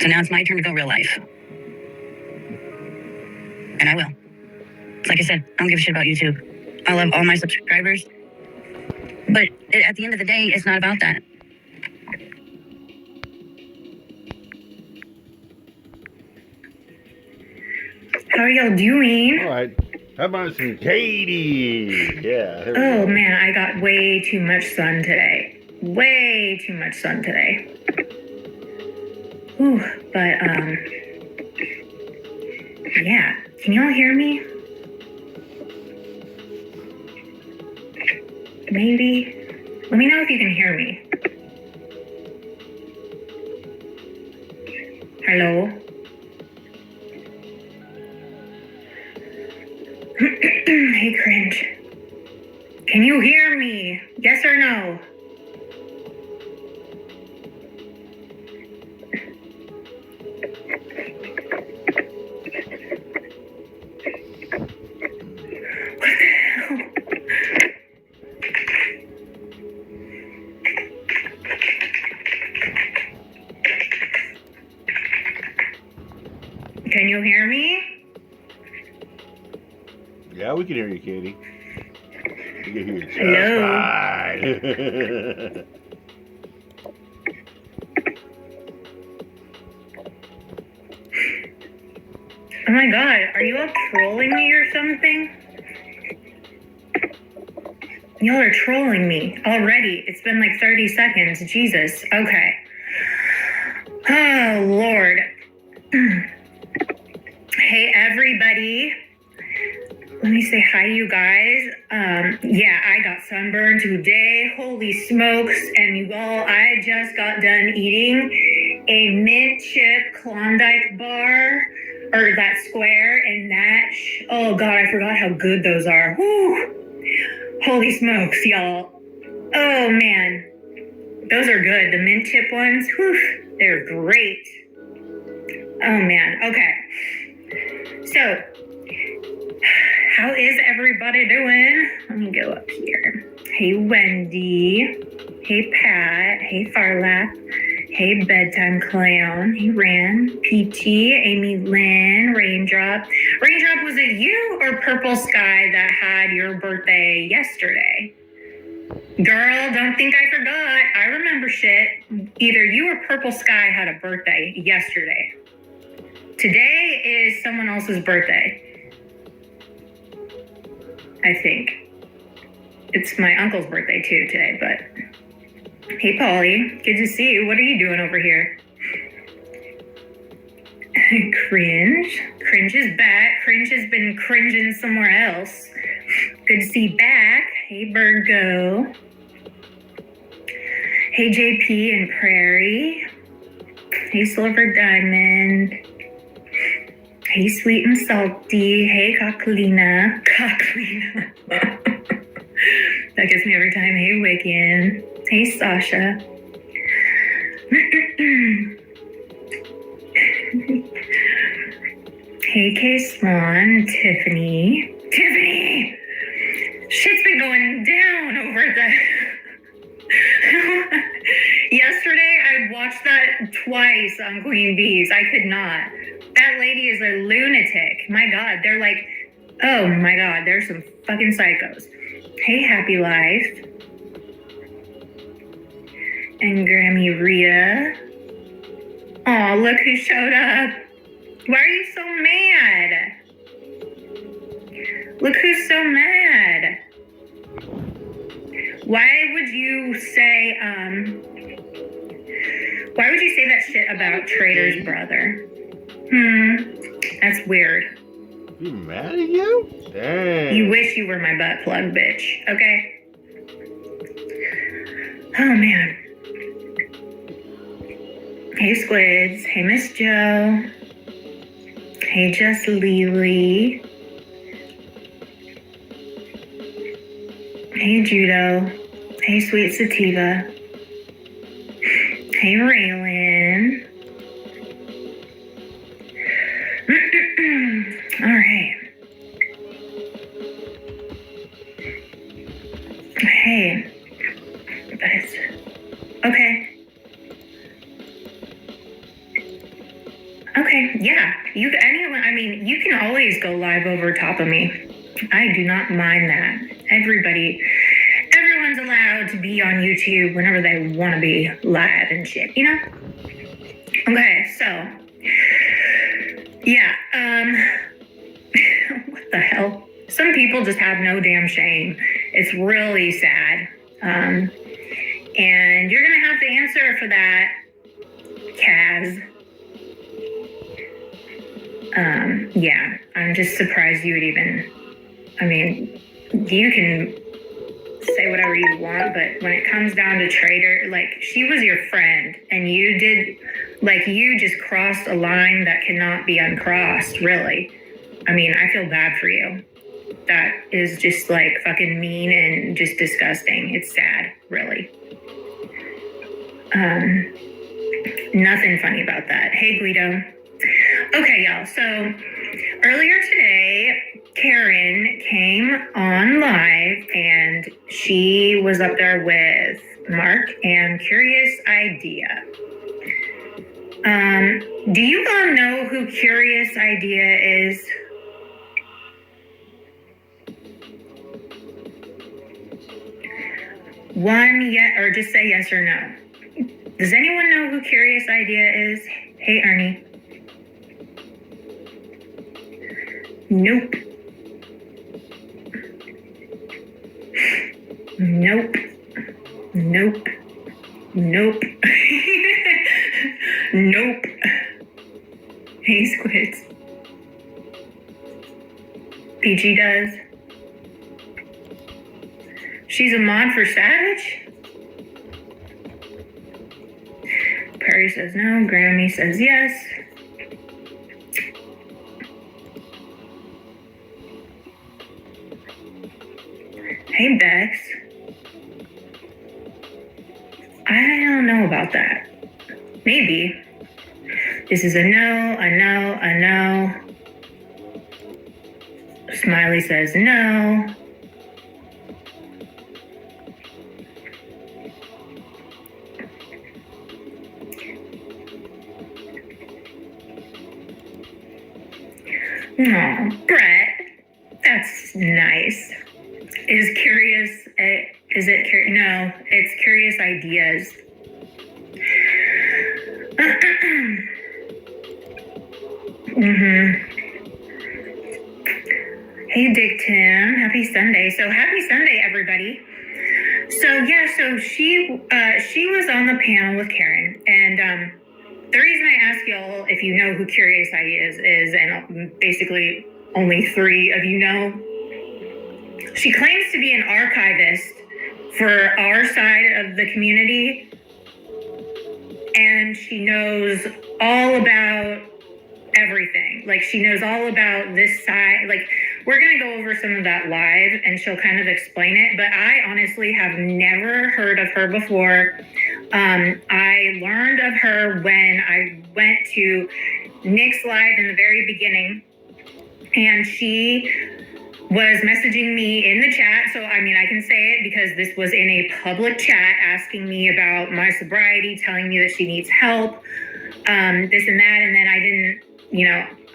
So now it's my turn to go real life. And I will. Like I said, I don't give a shit about YouTube. I love all my subscribers. But at the end of the day, it's not about that. How are y'all doing? All right. How about some Katie? Yeah. Here we Oh go. man, I got way too much sun today. Way too much sun today. Whew, but yeah. Can y'all hear me? Maybe. Let me know if you can hear me. Hello? Hey, Cringe. Can you hear me? Yes or no? What the hell? Can you hear me? Yeah, we can hear you, Katie. We can hear you just Hello? fine. Oh my god, are you all trolling me or something? Y'all are trolling me already. It's been like 30 seconds. Jesus. Okay. Oh, Lord. Hey, everybody. Let me say hi to you guys. Yeah, I got sunburned today. Holy smokes. And you all, I just got done eating a mint chip Klondike bar, or that square, and that, oh God, I forgot how good those are. Whew. Holy smokes, y'all. Oh man, those are good. The mint chip ones, whew, they're great. Oh man, okay. So, how is everybody doing? Let me go up here. Hey, Wendy. Hey, Pat. Hey, Farlap. Hey, Bedtime Clown. Hey, Ran. PT. Amy Lynn. Raindrop. Raindrop, was it you or Purple Sky that had your birthday yesterday? Girl, don't think I forgot. I remember shit. Either you or Purple Sky had a birthday yesterday. Today is someone else's birthday. I think. It's my uncle's birthday too today, but hey Polly, good to see you. What are you doing over here? Cringe. Cringe is back. Cringe has been cringing somewhere else. Good to see you back. Hey Virgo. Hey JP and Prairie. Hey Silver Diamond. Hey, Sweet and Salty. Hey, Kakalina. Kakalina. That gets me every time. Hey, Wigan. Hey, Sasha. Hey, K Swan. Tiffany. Tiffany! Shit's been going down over at the... Yesterday, I watched that twice on Queen Bees. I could not. That lady is a lunatic. My God, they're like, oh my God, they're some fucking psychos. Hey, Happy Life. And Grammy Rita. Aw, look who showed up. Why are you so mad? Look who's so mad. Why would you say that shit about Trader's brother? That's weird. You mad at you? Dang. You wish you were my butt plug, bitch. Okay? Oh, man. Hey, Squids. Hey, Miss Joe. Hey, Just Lily. Hey, Judo. Hey, Sweet Sativa. Hey, Raylan. All right. Hey. But it's... Okay. Okay, yeah. You can always go live over top of me. I do not mind that. Everyone's allowed to be on YouTube whenever they want to be live and shit, you know? Okay, so, yeah, What the hell? Some people just have no damn shame. It's really sad. And you're going to have to answer for that, Kaz. Yeah, I'm just surprised you would even, I mean, you can say whatever you want, but when it comes down to traitor, like, she was your friend, and you did, like, you just crossed a line that cannot be uncrossed, really. I mean, I feel bad for you. That is just, like, fucking mean and just disgusting. It's sad, really. Nothing funny about that. Hey, Guido. Okay, y'all, so earlier today, Karen came on live, and she was up there with Mark and Curious Idea. Do you all know who Curious Idea is? One, yet, or just say yes or no. Does anyone know who Curious Idea is? Hey, Ernie. Nope. Nope. Nope. Nope. Nope. Hey, Squids. PG does. She's a mod for Savage? Perry says no. Grammy says yes. Hey, Bex. I don't know about that. Maybe. This is a no, a no, a no. Smiley says no. Oh, Brett, that's nice. Is it no, it's Curious Ideas. Hey, Dick Tim, happy Sunday. So happy Sunday, everybody. So yeah, so she was on the panel with Karen, and the reason I ask y'all if you know who Curious Ideas is, and basically only 3 of you know, she claims to be an archivist for our side of the community, and she knows all about everything. Like, she knows all about this side. Like, we're going to go over some of that live, and she'll kind of explain it, but I honestly have never heard of her before. I learned of her when I went to Nick's live in the very beginning, and she was messaging me in the chat. So, I mean, I can say it because this was in a public chat, asking me about my sobriety, telling me that she needs help, this and that. And then I didn't,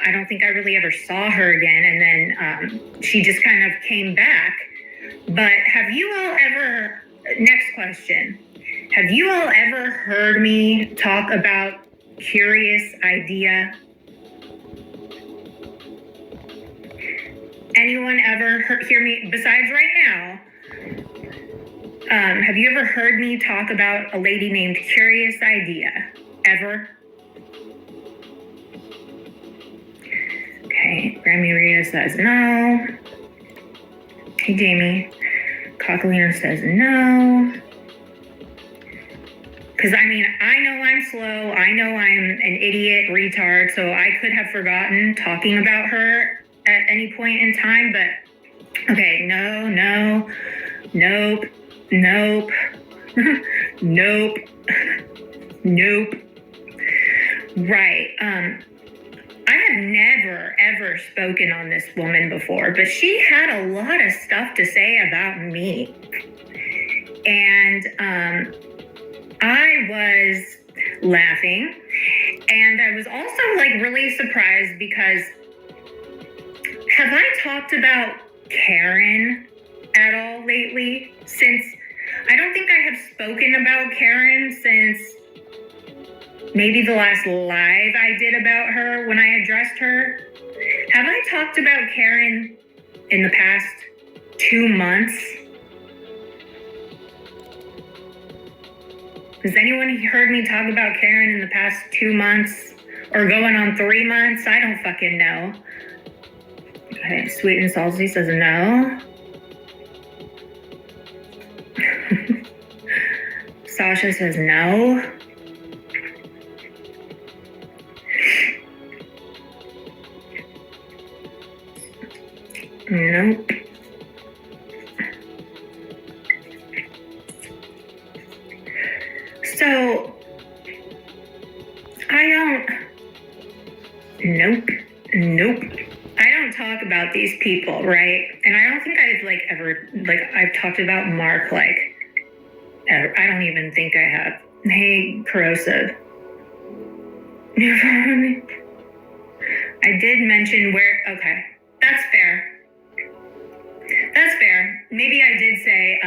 I don't think I really ever saw her again. And then she just kind of came back. But have you all ever, next question, have you all ever heard me talk about Curious Idea? Anyone ever hear me, besides right now, have you ever heard me talk about a lady named Curious Idea? Ever? Okay, Grammy Rita says no. Hey, Jamie. Cockalina says no. Because, I mean, I know I'm slow. I know I'm an idiot retard, so I could have forgotten talking about her at any point in time, but okay, no, nope, nope, nope, nope. Right. I have never, ever spoken on this woman before, but she had a lot of stuff to say about me. And I was laughing, and I was also like really surprised because have I talked about Karen at all lately? Since I don't think I have spoken about Karen since maybe the last live I did about her when I addressed her. Have I talked about Karen in the past 2 months? Has anyone heard me talk about Karen in the past 2 months? Or going on 3 months? I don't fucking know. Okay, Sweet and Salty says no. Sasha says no. Nope. So, nope. I don't talk about these people, right? And I don't think I've I've talked about Mark, ever. I don't even think I have. Hey, Corrosive. I did mention okay, that's fair. Maybe I did say,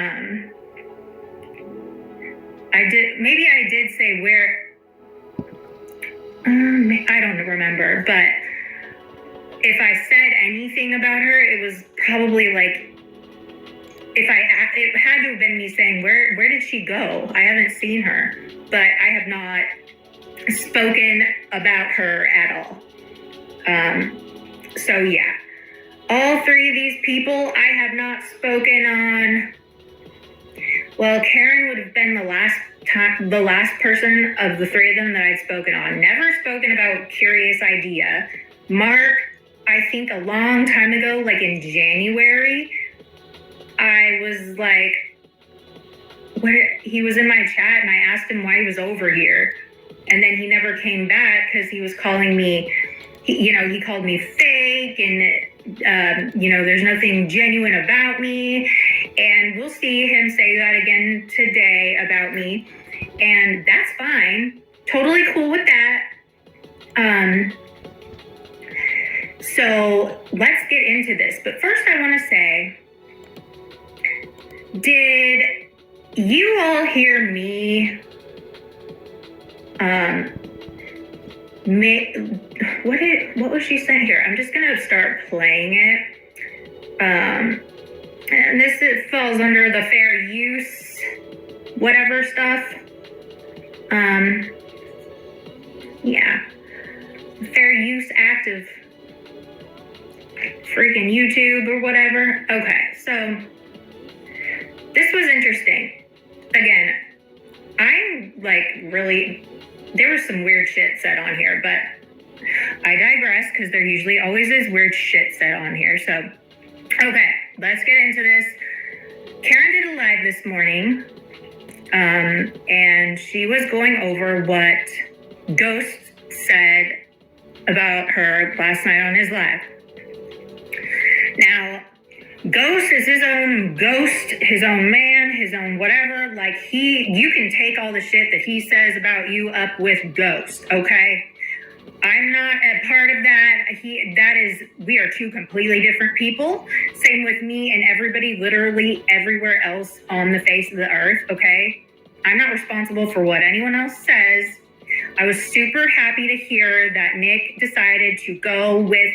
maybe I did say where, I don't remember, but if I said anything about her, it was probably it had to have been me saying, where did she go? I haven't seen her, but I have not spoken about her at all. So yeah, all three of these people I have not spoken on. Well, Karen would have been the last person of the three of them that I'd spoken on. Never spoken about Curious Idea. Mark, I think a long time ago, in January, I was he was in my chat and I asked him why he was over here. And then he never came back because he was calling me, he called me fake and, there's nothing genuine about me. And we'll see him say that again today about me. And that's fine. Totally cool with that. So let's get into this. But first I want to say, did you all hear me what was she saying here? I'm just gonna start playing it. And it falls under the fair use whatever stuff. Yeah. Fair Use Act of freaking YouTube or whatever. Okay, so this was interesting. Again, I'm really, there was some weird shit said on here, but I digress because there usually always is weird shit said on here. So, okay, let's get into this. Karen did a live this morning, and she was going over what Ghost said about her last night on his live. Now, Ghost is his own ghost, his own man, his own whatever. You can take all the shit that he says about you up with Ghost, okay? I'm not a part of that. We are two completely different people. Same with me and everybody literally everywhere else on the face of the earth, okay? I'm not responsible for what anyone else says. I was super happy to hear that Nick decided to go with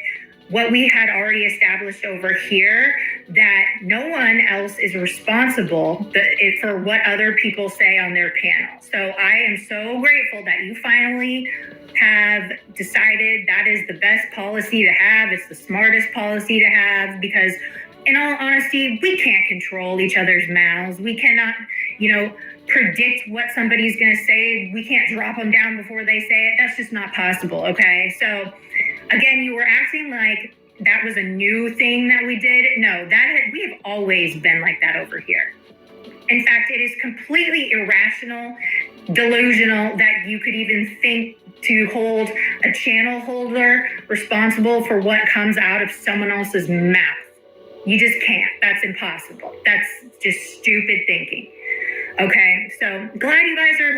what we had already established over here, that no one else is responsible for what other people say on their panel. So I am so grateful that you finally have decided that is the best policy to have. It's the smartest policy to have because, in all honesty, we can't control each other's mouths. We cannot, predict what somebody's going to say. We can't drop them down before they say it. That's just not possible, okay? So, again, you were acting like that was a new thing that we did. No, we have always been like that over here. In fact, it is completely irrational, delusional that you could even think to hold a channel holder responsible for what comes out of someone else's mouth. You just can't. That's impossible. That's just stupid thinking. Okay, so glad you guys are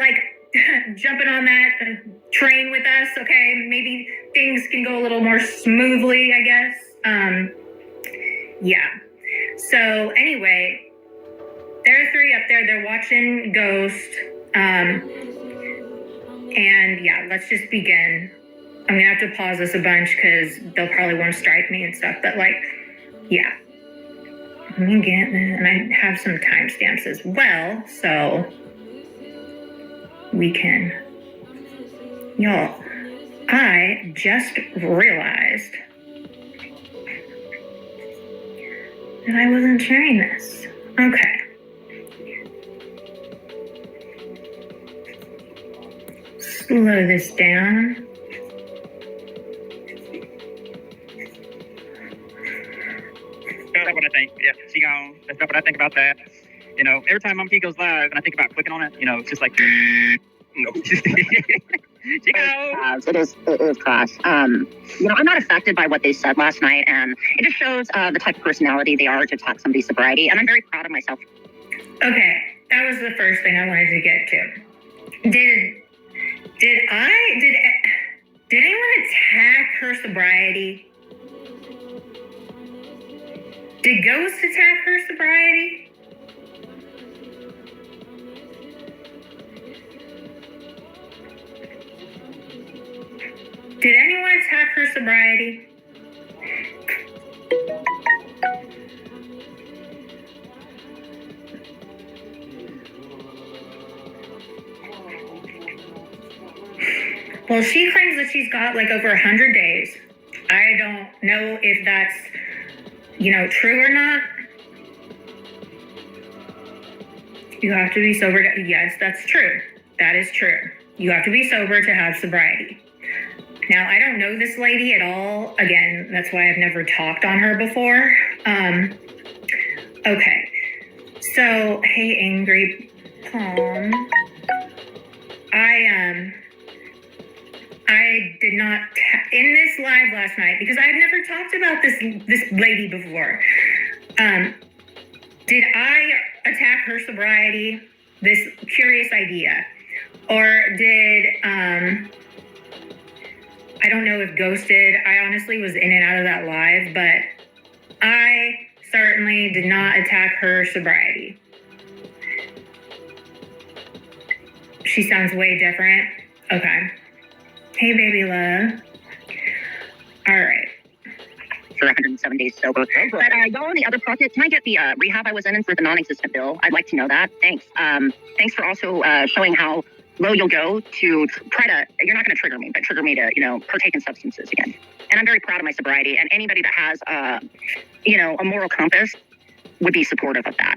jumping on that train with us. Okay, maybe things can go a little more smoothly, I guess. Yeah. So anyway, there are three up there. They're watching Ghost. And yeah, let's just begin. I'm gonna have to pause this a bunch because they'll probably want to strike me and stuff. But like, yeah. Let me get, and I have some timestamps as well, so we can. Y'all, I just realized that I wasn't sharing this. Okay. Slow this down. That's what I think. Yeah, she gone. That's not what I think about that. You know, every time Mom Key goes live and I think about clicking on it, you know, it's just like, no. She goes. It is crash. You know, I'm not affected by what they said last night, and it just shows the type of personality they are to attack somebody's sobriety, and I'm very proud of myself. Okay, that was the first thing I wanted to get to. Did anyone attack her sobriety? Did Ghost attack her sobriety? Did anyone attack her sobriety? Well, she claims that she's got like over 100 days. I don't know if that's, you know, true or not. You have to be sober to, yes, that's true. That is true. You have to be sober to have sobriety. Now, I don't know this lady at all. Again, that's why I've never talked on her before. Okay. So, hey, Angry Palm. I did not, in this live last night, because I've never talked about this lady before. Did I attack her sobriety? This curious idea. Or did, I don't know if Ghost did. I honestly was in and out of that live, but I certainly did not attack her sobriety. She sounds way different. Okay. Hey, baby love. All right. For 107 days sober. But y'all on the other pocket, can I get the rehab I was in for the non-existent bill? I'd like to know that. Thanks. Thanks for also showing how low you'll go to try to, you're not going to trigger me, but trigger me to, you know, partake in substances again. And I'm very proud of my sobriety, and anybody that has, you know, a moral compass would be supportive of that.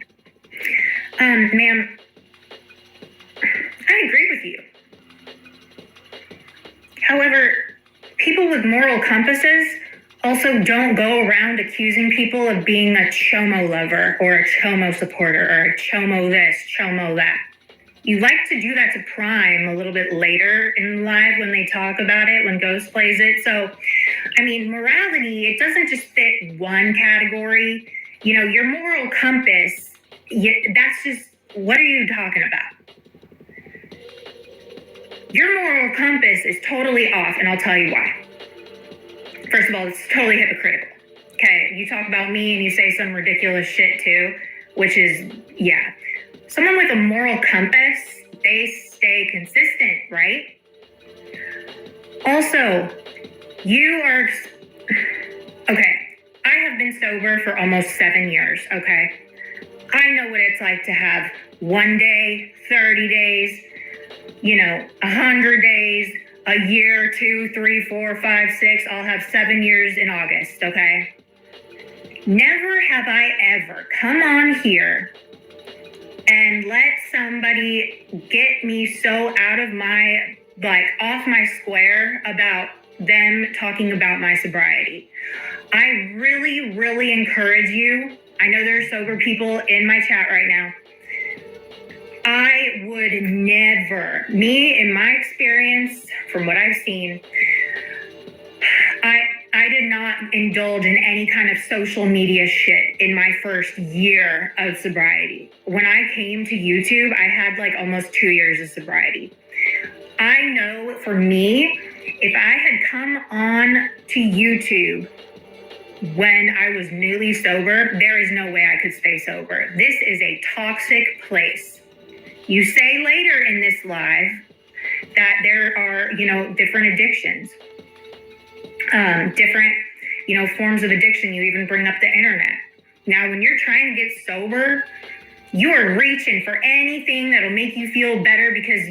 Ma'am, I agree with you. However, people with moral compasses also don't go around accusing people of being a chomo lover or a chomo supporter or a chomo this, chomo that. You like to do that to Prime a little bit later in live when they talk about it, when Ghost plays it. So, I mean, morality, it doesn't just fit one category. You know, your moral compass, that's just, what are you talking about? Your moral compass is totally off, and I'll tell you why. First of all, it's totally hypocritical. Okay, you talk about me and you say some ridiculous shit too, which is, yeah. Someone with a moral compass, they stay consistent, right? Also, you are, okay, I have been sober for almost 7 years, okay? I know what it's like to have 1 day, 30 days, you know, 100 days, a year, 2, 3, 4, 5, 6. I'll have 7 years in August, okay? Never have I ever come on here and let somebody get me so out of my, like, off my square about them talking about my sobriety. I really, really encourage you. I know there are sober people in my chat right now. I would never, me in my experience, from what I've seen, I did not indulge in any kind of social media shit in my first year of sobriety. When I came to YouTube, I had like almost 2 years of sobriety. I know for me, if I had come on to YouTube when I was newly sober, there is no way I could stay sober. This is a toxic place. You say later in this live that there are, you know, different addictions. different, forms of addiction. You even bring up the internet. Now, when you're trying to get sober, you are reaching for anything that'll make you feel better because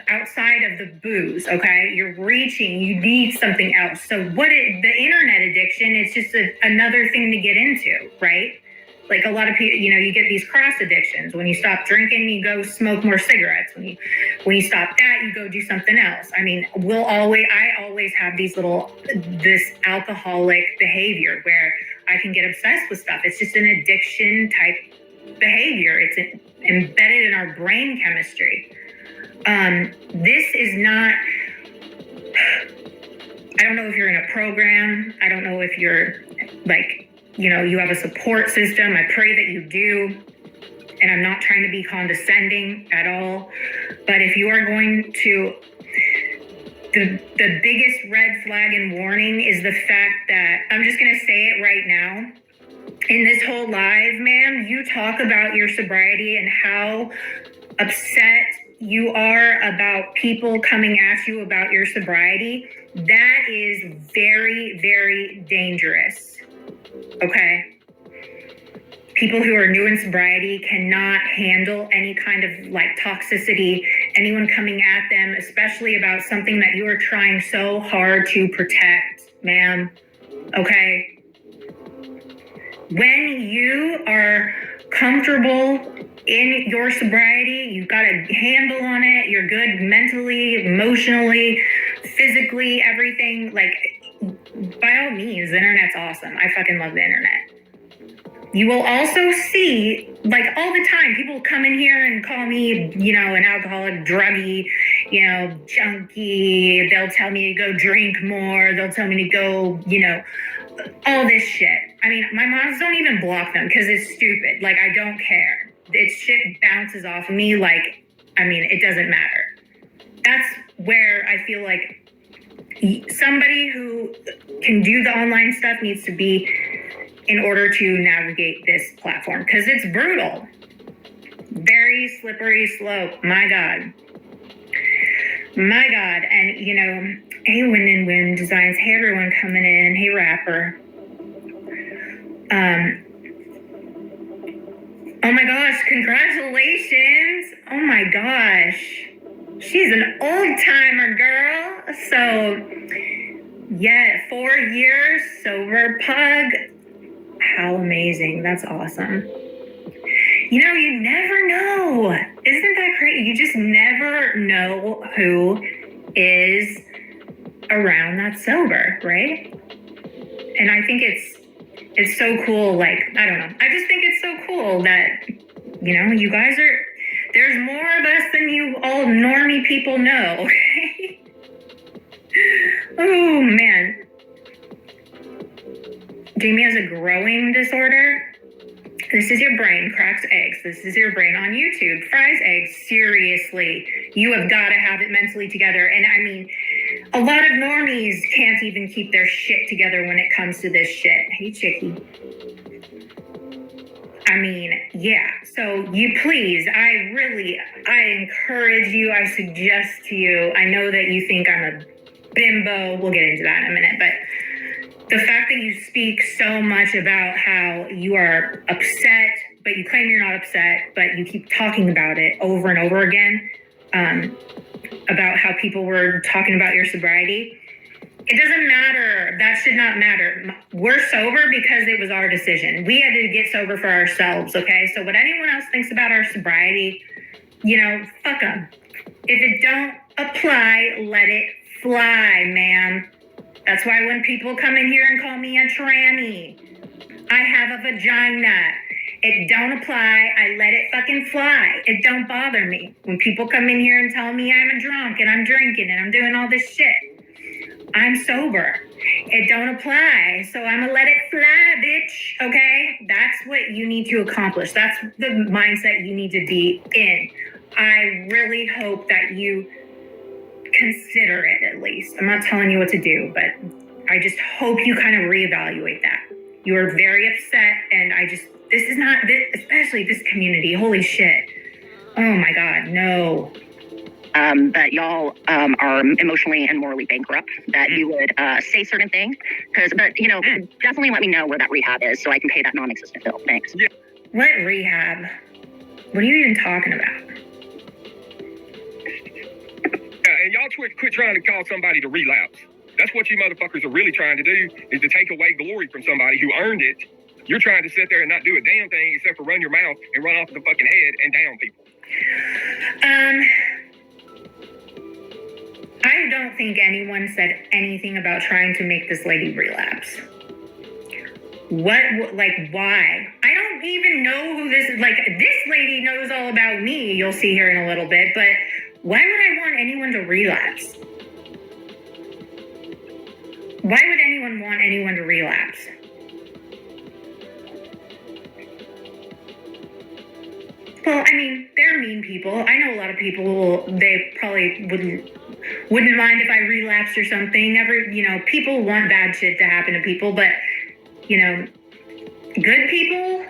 outside of the booze, okay? You're reaching, you need something else. So the internet addiction is just another thing to get into, right? Like a lot of people, you get these cross addictions. When you stop drinking, you go smoke more cigarettes. When you stop that, you go do something else. I mean, I always have this alcoholic behavior where I can get obsessed with stuff. It's just an addiction type behavior. It's embedded in our brain chemistry. This is not, I don't know if you're in a program. I don't know if you're you have a support system. I pray that you do. And I'm not trying to be condescending at all. But if you are going to, the biggest red flag and warning is the fact that, I'm just going to say it right now. In this whole live, ma'am, you talk about your sobriety and how upset you are about people coming at you about your sobriety. That is very, very dangerous. Okay? People who are new in sobriety cannot handle any kind of toxicity, anyone coming at them, especially about something that you are trying so hard to protect, ma'am. Okay? When you are comfortable in your sobriety, you've got a handle on it, you're good mentally, emotionally, physically, everything, by all means, the internet's awesome. I fucking love the internet. You will also see, all the time, people come in here and call me, an alcoholic, druggie, junkie. They'll tell me to go drink more. They'll tell me to go, all this shit. I mean, my moms don't even block them because it's stupid. I don't care. It's shit bounces off of me it doesn't matter. That's where I feel like somebody who can do the online stuff needs to be in order to navigate this platform, because it's brutal. Very slippery slope. My God. And, hey, Wind and Wind Designs. Hey, everyone coming in. Hey, Rapper. Oh, my gosh. Congratulations. Oh, my gosh. She's an old-timer, girl. So, yeah, 4 years, sober pug. How amazing. That's awesome. You never know. Isn't that crazy? You just never know who is around that's sober, right? And I think it's so cool. I don't know. I just think it's so cool that, you guys there's more of us than you all normie people know, okay? Oh, man. Jamie has a growing disorder. This is your brain, cracks eggs. This is your brain on YouTube, fries eggs. Seriously, you have got to have it mentally together. And I mean, a lot of normies can't even keep their shit together when it comes to this shit. Hey, Chicky. I mean, yeah. So you please, I encourage you, I suggest to you, I know that you think I'm a bimbo. We'll get into that in a minute, but the fact that you speak so much about how you are upset, but you claim you're not upset, but you keep talking about it over and over again, about how people were talking about your sobriety. It doesn't matter. That should not matter. We're sober because it was our decision. We had to get sober for ourselves, okay? So what anyone else thinks about our sobriety, fuck them. If it don't apply, let it fly, ma'am. That's why when people come in here and call me a tranny, I have a vagina. It don't apply. I let it fucking fly. It don't bother me. When people come in here and tell me I'm a drunk and I'm drinking and I'm doing all this shit, I'm sober. It don't apply. So I'm gonna let it fly, bitch. Okay? That's what you need to accomplish. That's the mindset you need to be in. I really hope that you consider it, at least. I'm not telling you what to do, but I just hope you kind of reevaluate that. You are very upset, and this is not, especially this community, holy shit. Oh my God, no. that y'all are emotionally and morally bankrupt, that you would say certain things. But definitely let me know where that rehab is so I can pay that non-existent bill. Thanks. Yeah. What rehab? What are you even talking about? And y'all quit trying to call somebody to relapse. That's what you motherfuckers are really trying to do, is to take away glory from somebody who earned it. You're trying to sit there and not do a damn thing except for run your mouth and run off the fucking head and down people. I don't think anyone said anything about trying to make this lady relapse. Why? I don't even know who this is. This lady knows all about me. You'll see her in a little bit, but why would I want anyone to relapse? Why would anyone want anyone to relapse? Well, I mean, they're mean people. I know a lot of people, they probably wouldn't mind if I relapsed or something. People want bad shit to happen to people, but, good people,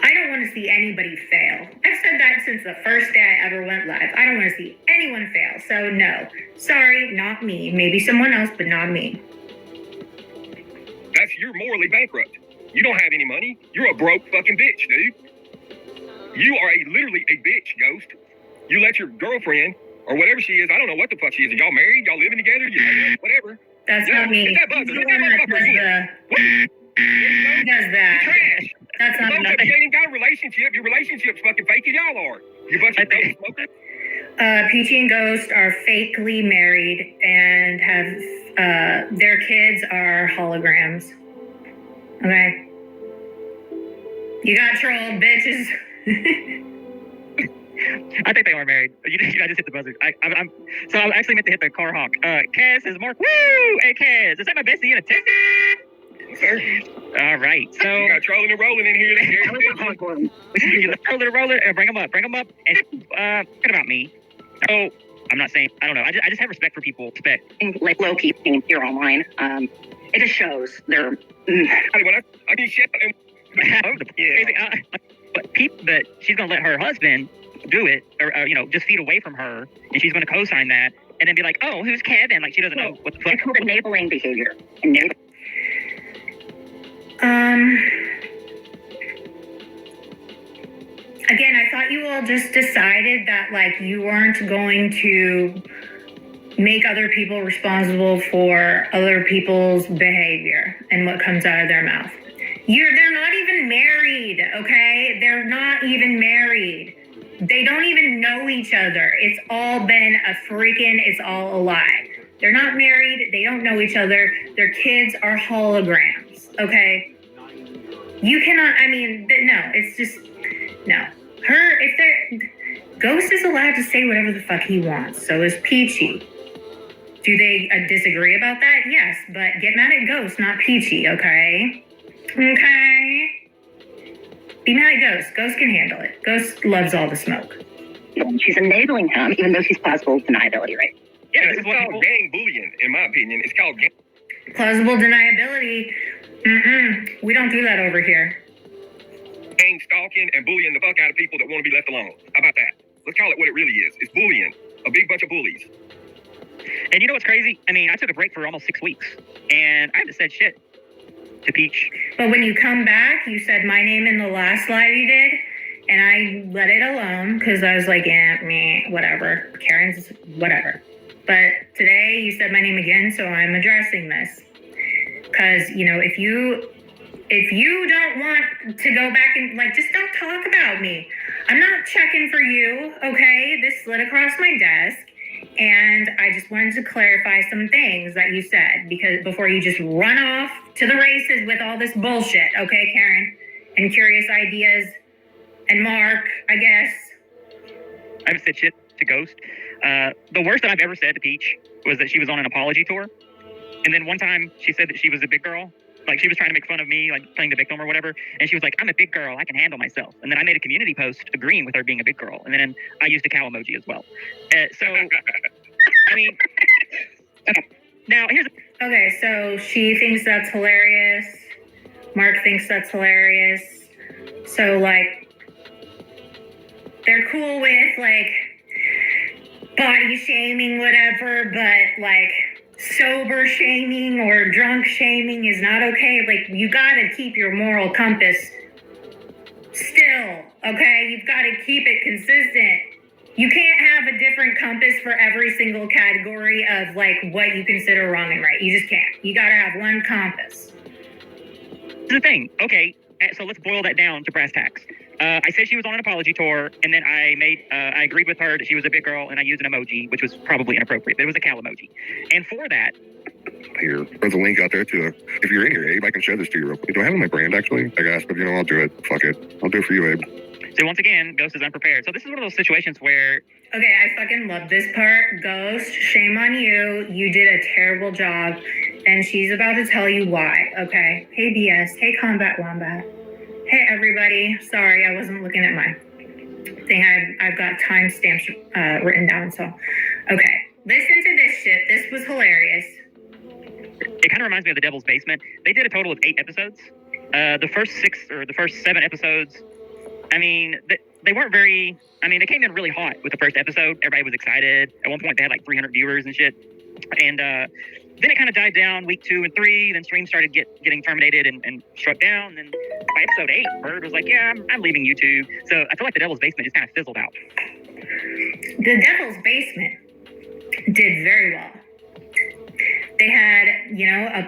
I don't want to see anybody fail. I've said that since the first day I ever went live. I don't want to see anyone fail. So no, sorry, not me. Maybe someone else, but not me. You're morally bankrupt. You don't have any money. You're a broke fucking bitch, dude. You are literally a bitch, Ghost. You let your girlfriend, or whatever she is, I don't know what the fuck she is. Are y'all married? Y'all living together? Whatever. That's not me. Hit that buzzer. Hit that motherfucker again. Who does that? You're trash. That's not You ain't even got a relationship. Your relationship's fucking fake as y'all are. You bunch of dope smokers. Peachy and Ghost are fakely married and have their kids are holograms. Okay. You got trolled, bitches. I think they are married. I just hit the buzzer. I actually meant to hit the car honk. Cass is Mark. Woo! Hey, Cass, is that my bestie in a text? Sir. All right. So you got trolling and rolling in here. Rolling. Bring them up. And what about me? Oh, I'm not saying. I don't know. I just have respect for people. Like low key here online. It just shows they're. When I do shit. But people that she's gonna let her husband do it, or just feed away from her, and she's gonna co-sign that, and then be like, "Oh, who's Kevin?" Like she doesn't know what the fuck. It's called enabling behavior. Again, I thought you all just decided that you weren't going to make other people responsible for other people's behavior and what comes out of their mouth. They're not even married, okay? They're not even married. They don't even know each other. It's all been it's all a lie. They're not married. They don't know each other. Their kids are holograms, okay? You cannot, no, it's just, no. Ghost is allowed to say whatever the fuck he wants. So is Peachy. Do they disagree about that? Yes, but get mad at Ghost, not Peachy, okay? Okay. Be mad at Ghost. Ghost can handle it. Ghost loves all the smoke. She's enabling him, even though she's plausible deniability, right? Yeah, it's called gang bullying, in my opinion. It's called gang. Plausible deniability. We don't do that over here. Gang stalking and bullying the fuck out of people that want to be left alone. How about that? Let's call it what it really is. It's bullying. A big bunch of bullies. And you know what's crazy? I took a break for almost 6 weeks, and I haven't said shit to Peach. But when you come back, you said my name in the last live you did, and I let it alone because I was like, yeah, whatever. Karen's whatever. But today you said my name again, so I'm addressing this. Because, if you don't want to go back and just don't talk about me. I'm not checking for you, okay? This slid across my desk. And I just wanted to clarify some things that you said, because before you just run off to the races with all this bullshit, okay, Karen? And Curious Ideas and Mark, I guess. I haven't said shit to Ghost. The worst that I've ever said to Peach was that she was on an apology tour. And then one time she said that she was a big girl. She was trying to make fun of me, playing the victim or whatever. And she was like, I'm a big girl. I can handle myself. And then I made a community post agreeing with her being a big girl. And then I used a cow emoji as well. Now here's... Okay, so she thinks that's hilarious. Mark thinks that's hilarious. So, they're cool with, body shaming, whatever, but like sober shaming or drunk shaming is not okay. Like, you gotta keep your moral compass still, okay? You've got to keep it consistent. You can't have a different compass for every single category of like what you consider wrong and right. You just can't. You gotta have one compass. Here's the thing. Okay, so let's boil that down to brass tacks. I said she was on an apology tour, and then I agreed with her that she was a big girl, and I used an emoji, which was probably inappropriate. It was a cow emoji. And for that... Here, there's a link out there to if you're in here, Abe, I can share this to you real quick. Do I have it on my brand, actually? I guess, but I'll do it. Fuck it. I'll do it for you, Abe. So once again, Ghost is unprepared. So this is one of those situations where... Okay, I fucking love this part. Ghost, shame on you. You did a terrible job. And she's about to tell you why, okay? Hey, BS. Hey, Combat Wombat. Hey, everybody. Sorry, I wasn't looking at my thing. I've got timestamps written down, so... Okay, listen to this shit. This was hilarious. It kind of reminds me of The Devil's Basement. They did a total of 8 episodes. The first 7 episodes, I mean, they weren't very... I mean, they came in really hot with the first episode. Everybody was excited. At one point, they had like 300 viewers and shit. And then it kind of died down week 2 and 3. Then streams started getting terminated and shut down. And by episode 8, Bird was like, yeah, I'm leaving YouTube. So I feel like The Devil's Basement just kind of fizzled out. The Devil's Basement did very well. They had,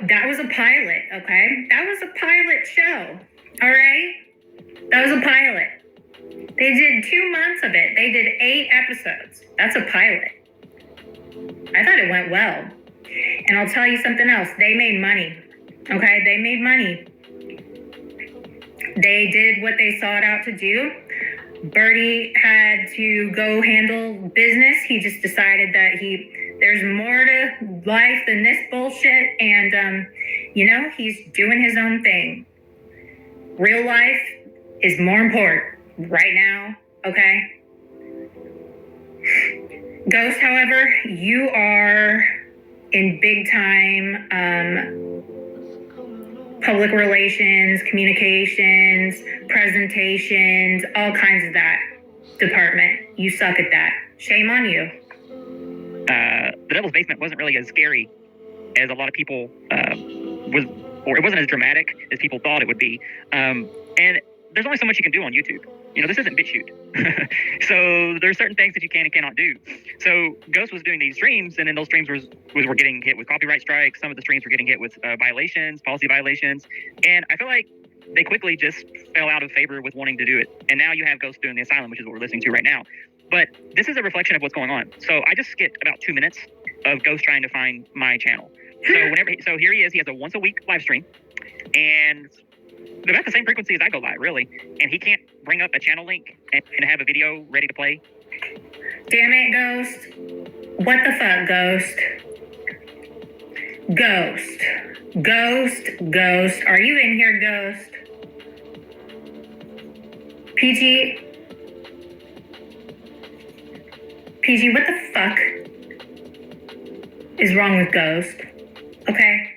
that was a pilot, okay? That was a pilot show, all right? That was a pilot. They did 2 months of it. They did 8 episodes. That's a pilot. I thought it went well. And I'll tell you something else. They made money, okay? They made money. They did what they sought out to do. Birdie had to go handle business. He just decided that there's more to life than this bullshit. And, he's doing his own thing. Real life is more important right now, okay? Ghost, however, you are in big time public relations, communications, presentations, all kinds of that department. You suck at that. Shame on you. The Devil's Basement wasn't really as scary as a lot of people or it wasn't as dramatic as people thought it would be. And there's only so much you can do on YouTube. This isn't BitChute. So there's certain things that you can and cannot do. So Ghost was doing these streams, and then those streams were getting hit with copyright strikes. Some of the streams were getting hit with violations, policy violations. And I feel like they quickly just fell out of favor with wanting to do it. And now you have Ghost doing The Asylum, which is what we're listening to right now. But this is a reflection of what's going on. So I just skipped about 2 minutes of Ghost trying to find my channel. So here he is. He has a once a week live stream, and they're about the same frequency as I go live, really. And he can't bring up a channel link and have a video ready to play. Damn it, Ghost. What the fuck, Ghost? Ghost. Are you in here, Ghost? PG, what the fuck is wrong with Ghost? Okay?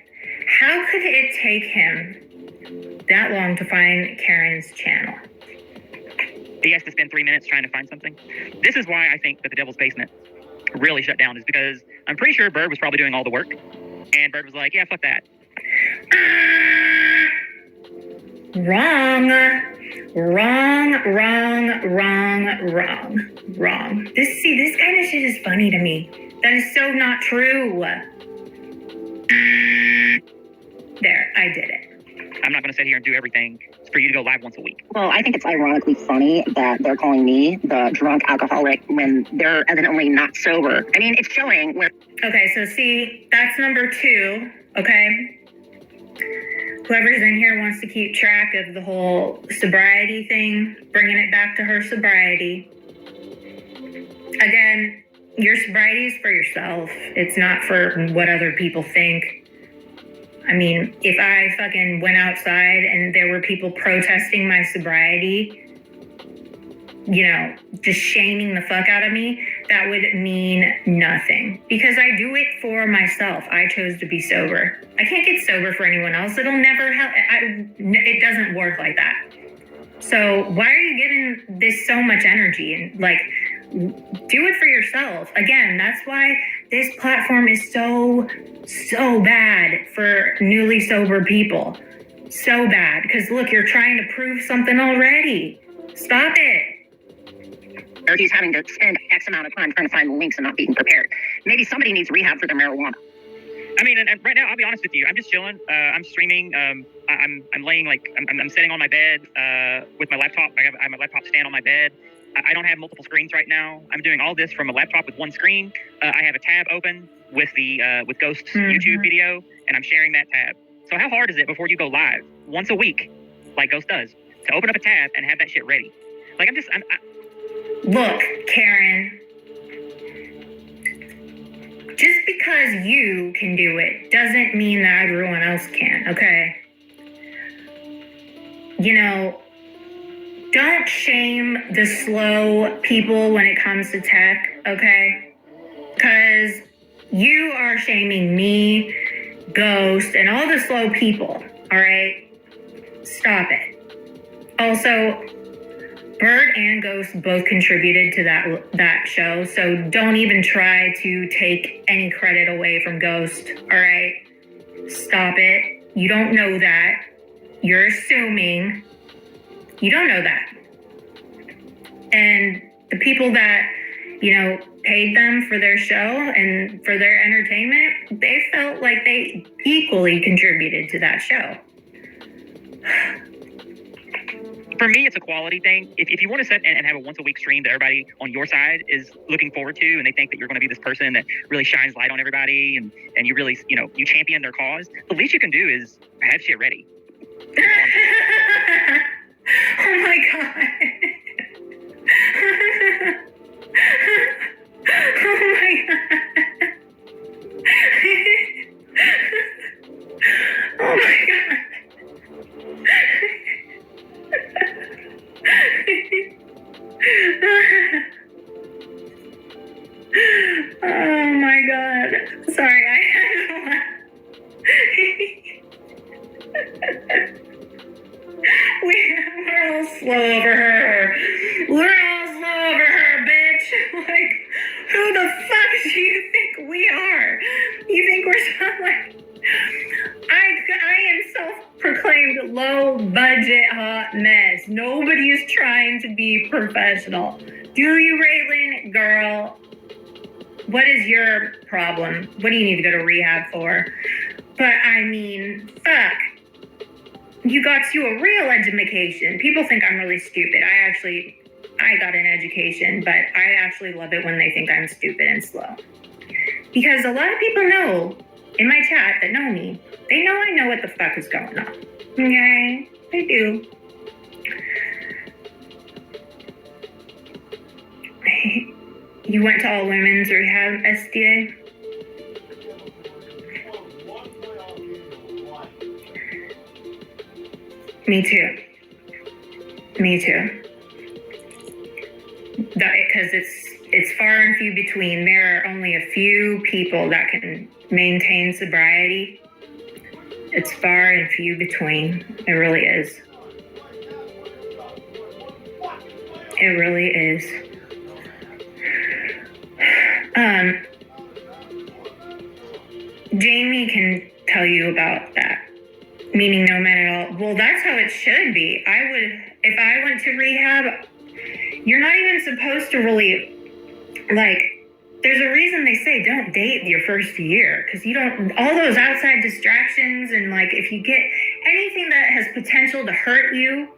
How could it take him that long to find Karen's channel? He has to spend 3 minutes trying to find something. This is why I think that The Devil's Basement really shut down, is because I'm pretty sure Bird was probably doing all the work. And Bird was like, yeah, fuck that. Wrong. This kind of shit is funny to me. That is so not true. There, I did it. I'm not going to sit here and do everything for you to go live once a week. Well, I think it's ironically funny that they're calling me the drunk alcoholic when they're evidently not sober. I mean, it's showing where... Okay, so see, that's number 2, okay? Whoever's in here wants to keep track of the whole sobriety thing, bringing it back to her sobriety. Again, your sobriety is for yourself. It's not for what other people think. I mean, if I fucking went outside and there were people protesting my sobriety, just shaming the fuck out of me, that would mean nothing. Because I do it for myself. I chose to be sober. I can't get sober for anyone else. It'll never help. It doesn't work like that. So why are you giving this so much energy? And do it for yourself. Again, that's why this platform is so bad for newly sober people. So bad. Because look, you're trying to prove something already. Stop it. He's having to spend X amount of time trying to find links and not being prepared. Maybe somebody needs rehab for their marijuana. I mean, and right now, I'll be honest with you. I'm just chilling. I'm streaming. I'm laying I'm sitting on my bed with my laptop. I have my laptop stand on my bed. I don't have multiple screens right now. I'm doing all this from a laptop with one screen. I have a tab open with with Ghost's YouTube video, and I'm sharing that tab. So how hard is it before you go live once a week, like Ghost does, to open up a tab and have that shit ready? Like Look, Karen. Just because you can do it doesn't mean that everyone else can, okay? You know, don't shame the slow people when it comes to tech, okay? Because you are shaming me, Ghost, and all the slow people, all right? Stop it. Also, Bird and Ghost both contributed to that show, so don't even try to take any credit away from Ghost, all right? Stop it. You don't know that. You're assuming. You don't know that. And the people that, you know, paid them for their show and for their entertainment, they felt like they equally contributed to that show. For me, it's a quality thing. If you want to set and have a once a week stream that everybody on your side is looking forward to, and they think that you're going to be this person that really shines light on everybody, and you really, you know, you champion their cause, the least you can do is have shit ready. Oh my God. Oh my God. Oh my God. Oh my God. Sorry, I had to laugh. We're all slow over her. We're all slow over her, bitch. Like, who the fuck do you think we are? You think we're so like... I am self-proclaimed low-budget hot mess. Nobody is trying to be professional. Do you, Raylan? Girl, what is your problem? What do you need to go to rehab for? But I mean, fuck. You got you a real education. People think I'm really stupid. I got an education, but I actually love it when they think I'm stupid and slow. Because a lot of people know in my chat that know me, they know I know what the fuck is going on. Okay? They do. You went to all women's rehab, SDA? Me too. Because it's far and few between. There are only a few people that can maintain sobriety. It's far and few between. It really is. It really is. Jamie can tell you about that. Meaning no men at all. Well, that's how it should be. If I went to rehab, you're not even supposed to really, like, there's a reason they say don't date your first year, because you don't, all those outside distractions, and like if you get anything that has potential to hurt you,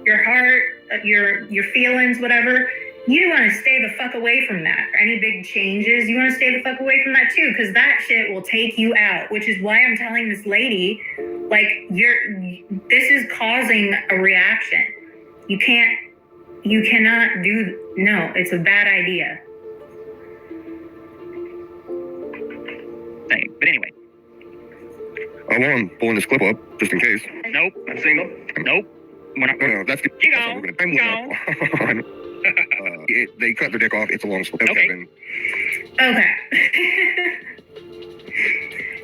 your heart, your feelings, whatever, you want to stay the fuck away from that. Any big changes, you want to stay the fuck away from that too, because that shit will take you out, which is why I'm telling this lady, like, this is causing a reaction. You cannot no, it's a bad idea. But anyway. I'm pulling this clip up just in case. Nope. I'm single. Nope. We're not. No, that's You go. They cut their dick off. It's a long story. Okay. Okay.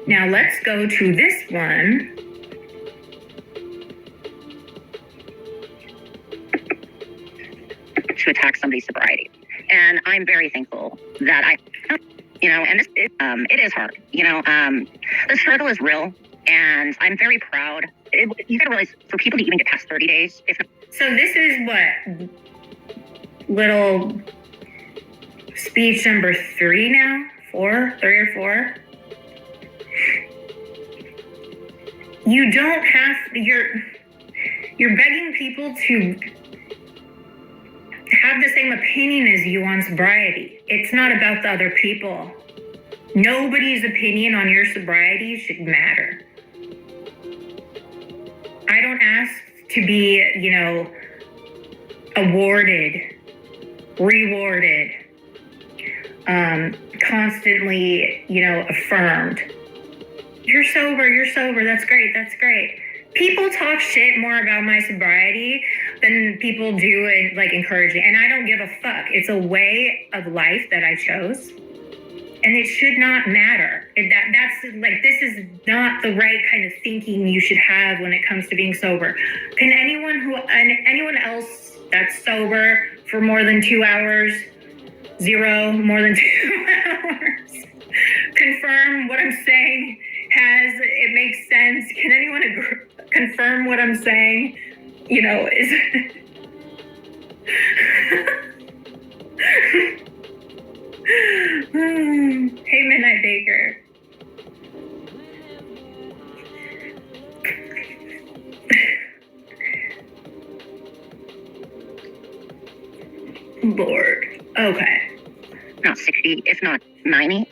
Now let's go to this one. To attack somebody's sobriety. And I'm very thankful that and this, it is hard. The struggle is real, and I'm very proud. You gotta realize, for people to even get past 30 days, So this is what? Little speech number 3 now? 4? 3 or 4? You don't have, you're begging people to have the same opinion as you on sobriety. It's not about the other people. Nobody's opinion on your sobriety should matter. I don't ask to be, awarded, rewarded, constantly, affirmed. You're sober, that's great. People talk shit more about my sobriety than people do encouraging. And I don't give a fuck. It's a way of life that I chose. And it should not matter. This is not the right kind of thinking you should have when it comes to being sober. Can anyone else that's sober for more than 2 hours, 0, more than 2 hours, confirm what I'm saying it makes sense? Can anyone confirm what I'm saying? Is Hey, Midnight Baker. Lord. Okay. Not 60, if not 90,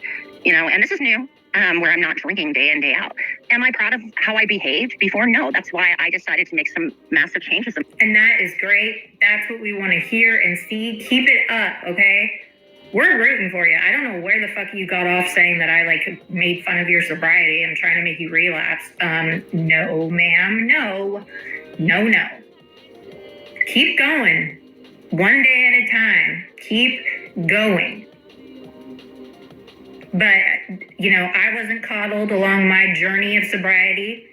and this is new, where I'm not drinking day in, day out. Am I proud of how I behaved before? No, that's why I decided to make some massive changes. And that is great. That's what we want to hear and see. Keep it up, okay? We're rooting for you. I don't know where the fuck you got off saying that I made fun of your sobriety and trying to make you relapse. No, ma'am. No. Keep going. One day at a time. Keep going. But, I wasn't coddled along my journey of sobriety.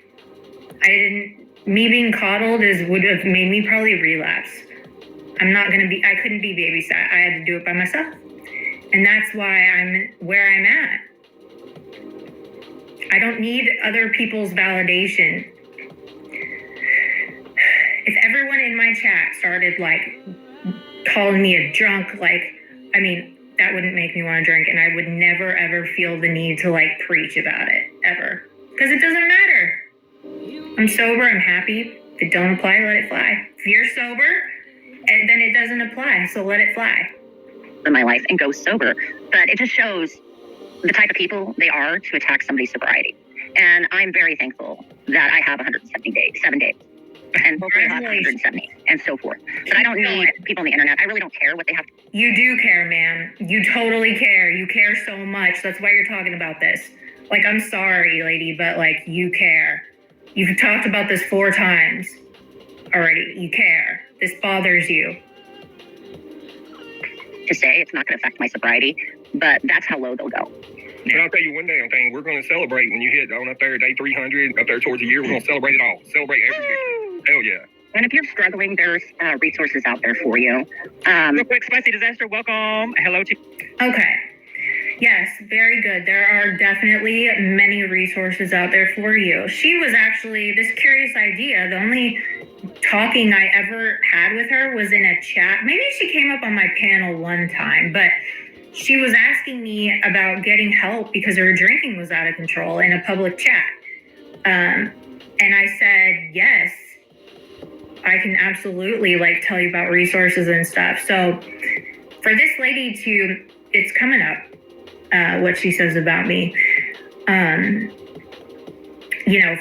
Me being coddled would have made me probably relapse. I couldn't be babysat. I had to do it by myself. And that's why I'm where I'm at. I don't need other people's validation. If everyone in my chat started calling me a drunk, that wouldn't make me want to drink, and I would never ever feel the need to preach about it ever, because it doesn't matter. I'm sober, I'm happy. If it don't apply, let it fly. If you're sober, then it doesn't apply, so let it fly. In my life and go sober, but it just shows the type of people they are to attack somebody's sobriety. And I'm very thankful that I have 170 days, 7 days, and hopefully I'll have 170 and so forth. But I don't need people on the internet. I really don't care what they have. You do care, man. You totally care. You care so much. That's why you're talking about this. I'm sorry, lady, but you care. You've talked about this 4 times already. You care. This bothers you. To say it's not going to affect my sobriety, but that's how low they'll go. But I'll tell you one damn thing, we're going to celebrate when you hit on up there day 300, up there towards the year. We're going to celebrate it all. Celebrate every victory. Hell yeah. And if you're struggling, there's resources out there for you. Real quick, Spicy Disaster, welcome. Hello to Okay. Yes, very good. There are definitely many resources out there for you. She was actually, this curious idea, the only talking I ever had with her was in a chat. Maybe she came up on my panel one time, but she was asking me about getting help because her drinking was out of control in a public chat. And I said, yes, I can absolutely tell you about resources and stuff. So for this lady it's coming up, what she says about me.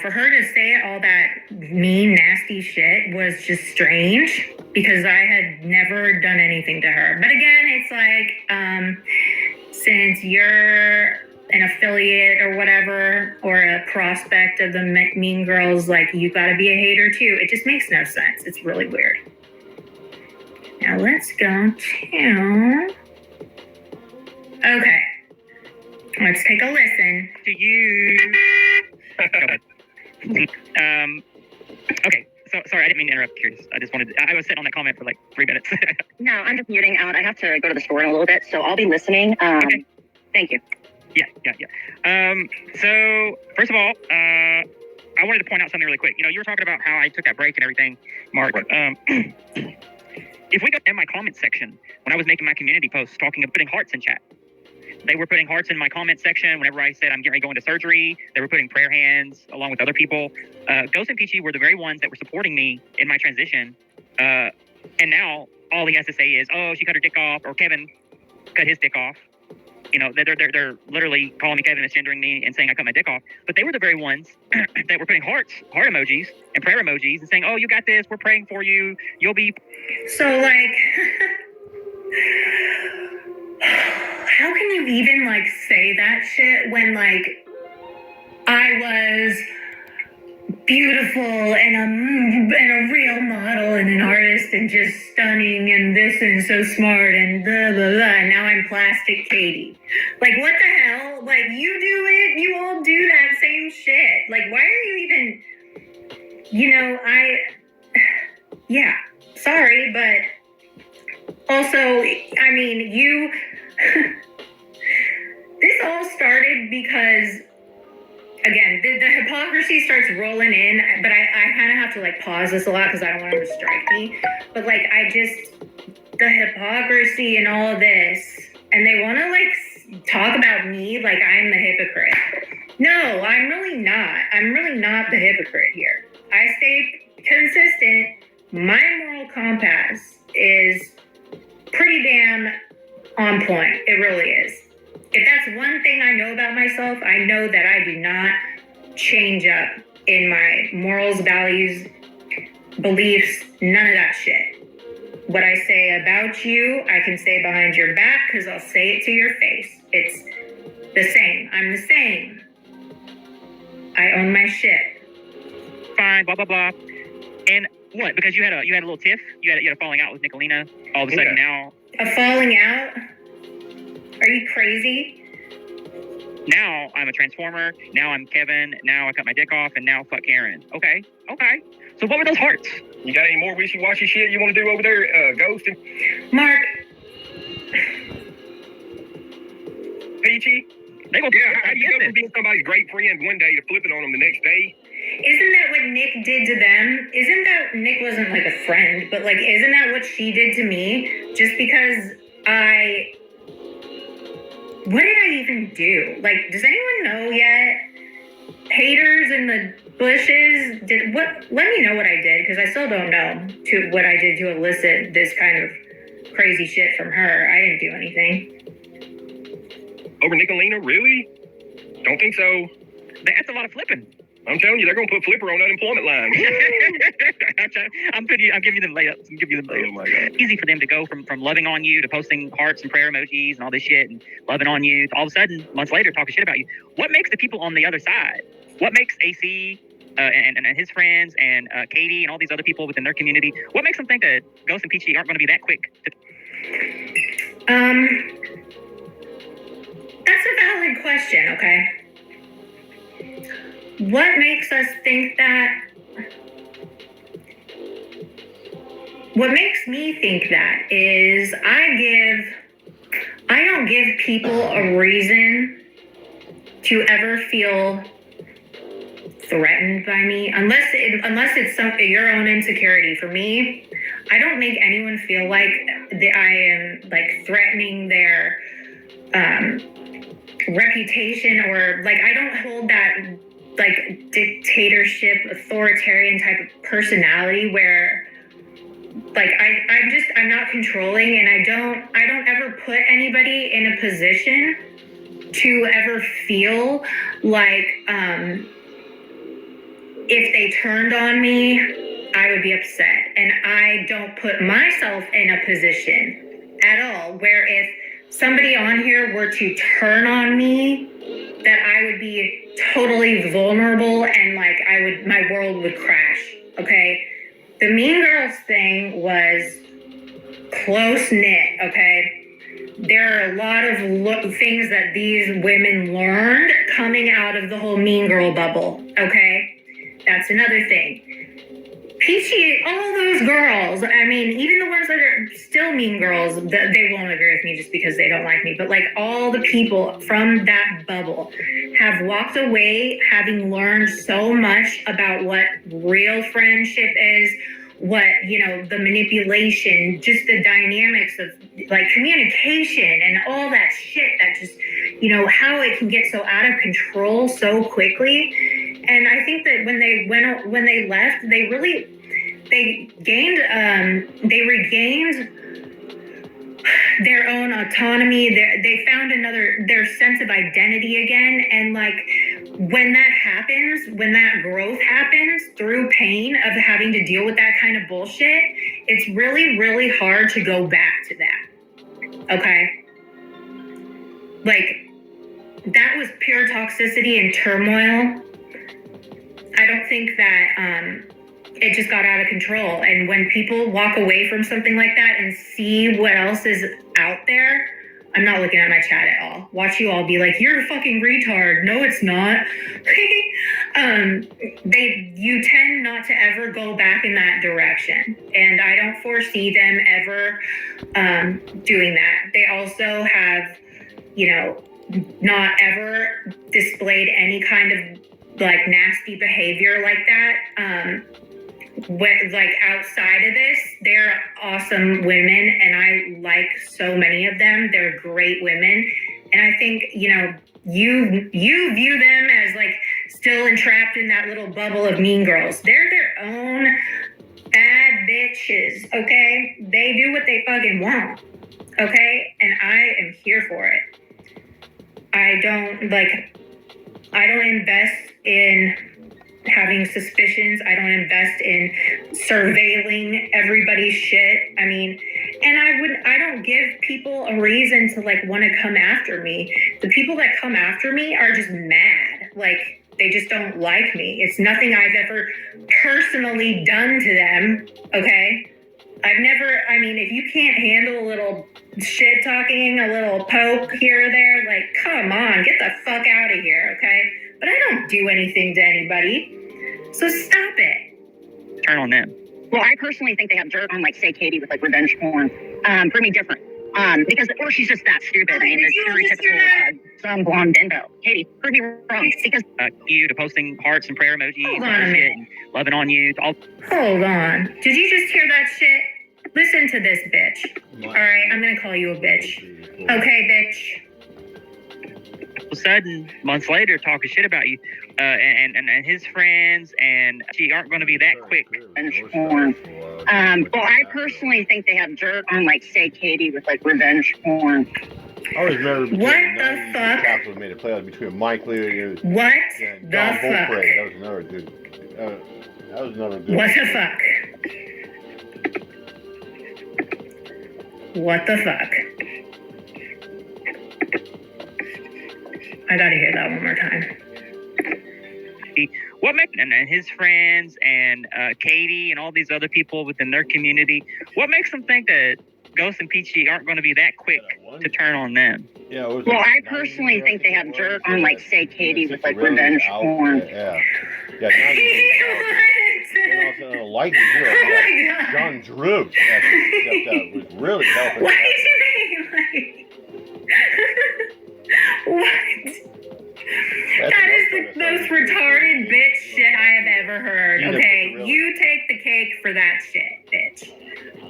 For her to say all that mean, nasty shit was just strange because I had never done anything to her. But again, it's since you're an affiliate or whatever, or a prospect of the Mean Girls, you gotta be a hater too. It just makes no sense. It's really weird. Now let's go to... Okay. Let's take a listen. To you. Okay, So sorry, I didn't mean to interrupt. Curious. I just wanted. I was sitting on that comment for like 3 minutes. No, I'm just muting out. I have to go to the store in a little bit, so I'll be listening. Okay. Thank you. Yeah. So first of all, I wanted to point out something really quick. You know, you were talking about how I took that break and everything, Mark. If we go in my comment section, when I was making my community posts talking of putting hearts in chat, they were putting hearts in my comment section. Whenever I said I'm getting ready to go into surgery, they were putting prayer hands along with other people. Ghost and Peachy were the very ones that were supporting me in my transition. And now all he has to say is, oh, she cut her dick off, or Kevin cut his dick off. You know, they're literally calling me Kevin and misgendering me and saying I cut my dick off. But they were the very ones that were putting heart emojis and prayer emojis and saying, oh, you got this. We're praying for you. You'll be. So, like, how can you even, like, say that shit when, like, I was beautiful and a real model and an artist and just stunning and this and so smart and blah, blah, blah. And now I'm Plastic Katie. Like, what the hell? Like, you do it. You all do that same shit. Like, why are you even, you know, yeah, sorry, but also, I mean, this all started because, again, the hypocrisy starts rolling in, but I kind of have to, like, pause this a lot because I don't want them to strike me. But, like, the hypocrisy and all of this, and they want to, like, talk about me like I'm the hypocrite. No, I'm really not. I'm really not the hypocrite here. I stay consistent. My moral compass is pretty damn on point. It really is. If that's one thing I know about myself, I know that I do not change up in my morals, values, beliefs, none of that shit. What I say about you, I can say behind your back because I'll say it to your face. It's the same. I'm the same. I own my shit. Fine, blah, blah, blah. And what? Because you had a little tiff? You had a falling out with Nicolina all of a sudden now. A falling out? Are you crazy? Now I'm a transformer. Now I'm Kevin. Now I cut my dick off, and now fuck Karen. Okay. So what were those hearts? You got any more wishy-washy shit you want to do over there, Ghost? Mark. Peachy? How do you go from being somebody's great friend one day to flipping on them the next day? Isn't that what Nick did to them? Isn't that Nick wasn't like a friend, but like, isn't that what she did to me? Just because what did I even do? Like, does anyone know yet? Haters in the bushes, let me know what I did, because I still don't know what I did to elicit this kind of crazy shit from her. I didn't do anything. Over Nicolina, really? Don't think so. That's a lot of flipping. I'm telling you, they're gonna put Flipper on unemployment line. I'm giving you them layups. Oh my God. Easy for them to go from loving on you to posting hearts and prayer emojis and all this shit and loving on you to all of a sudden months later talking shit about you. What makes the people on the other side? What makes AC and his friends and Katie and all these other people within their community? What makes them think that Ghost and Peachy aren't going to be that quick? That's a valid question. Okay. What makes us think that? What makes me think that is I don't give people a reason to ever feel threatened by me unless it's your own insecurity. For me, I don't make anyone feel like I am like threatening their reputation, or like I don't hold that like dictatorship, authoritarian type of personality where like I'm not controlling, and I don't ever put anybody in a position to ever feel like if they turned on me, I would be upset. And I don't put myself in a position at all where if somebody on here were to turn on me, that I would be totally vulnerable and like my world would crash. Okay. The Mean Girls thing was close knit. Okay. There are a lot of things that these women learned coming out of the whole Mean Girl bubble. Okay. That's another thing. Peachy, all those girls, I mean, even the ones that are still mean girls, they won't agree with me just because they don't like me, but like all the people from that bubble have walked away having learned so much about what real friendship is, what, you know, the manipulation, just the dynamics of like communication and all that shit that just, you know, how it can get so out of control so quickly. And I think that when they left, they regained their own autonomy. They found their sense of identity again. And like, when that happens, when that growth happens through pain of having to deal with that kind of bullshit, it's really, really hard to go back to that. Okay? Like, that was pure toxicity and turmoil. I don't think that it just got out of control. And when people walk away from something like that and see what else is out there, I'm not looking at my chat at all. Watch you all be like, you're a fucking retard. No, it's not. You tend not to ever go back in that direction. And I don't foresee them ever doing that. They also have, you know, not ever displayed any kind of like nasty behavior like that. Like outside of this, they're awesome women, and I like so many of them. They're great women, and I think, you know, you view them as like still entrapped in that little bubble of mean girls. They're their own bad bitches, okay? They do what they fucking want, okay? And I am here for it. I don't invest in having suspicions. I don't invest in surveilling everybody's shit. I mean, and I don't give people a reason to like want to come after me. The people that come after me are just mad. Like, they just don't like me. It's nothing I've ever personally done to them, okay? I mean, if you can't handle a little shit talking, a little poke here or there, like, come on, get the fuck out of here, okay? But I don't do anything to anybody, so stop it. Turn on them. Well, I personally think they have dirt on, like, say, Katie with, like, revenge porn. For me, different. Because, or she's just that stupid. I mean, the stereotypical some blonde bimbo. Katie, prove me wrong. Because you to posting hearts and prayer emojis and shit and loving on you. Hold on. Did you just hear that shit? Listen to this, bitch. All right, I'm gonna call you a bitch. Okay, bitch. All of a sudden, months later, talking shit about you, and his friends, and she aren't going to be that quick. Revenge porn. Well, I personally think they have dirt on, like, say, Katie with, like, revenge porn. I always remember What the fuck? Capital made a play between Mike Lee and What John the fuck? Beaupre. That was another good. That was another good. What the fuck? What the fuck? I gotta hear that one more time. What makes and his friends and Katie and all these other people within their community? What makes them think that Ghost and Peachy aren't going to be that quick to turn on them? Yeah. Well, I personally think they have dirt on, like, say, Katie with, like, revenge porn. Yeah. Yeah. Now you like it. John Drew that was really helping. What did you mean? What? That is the most retarded bitch shit I have ever heard. Okay, you take the cake for that shit, bitch.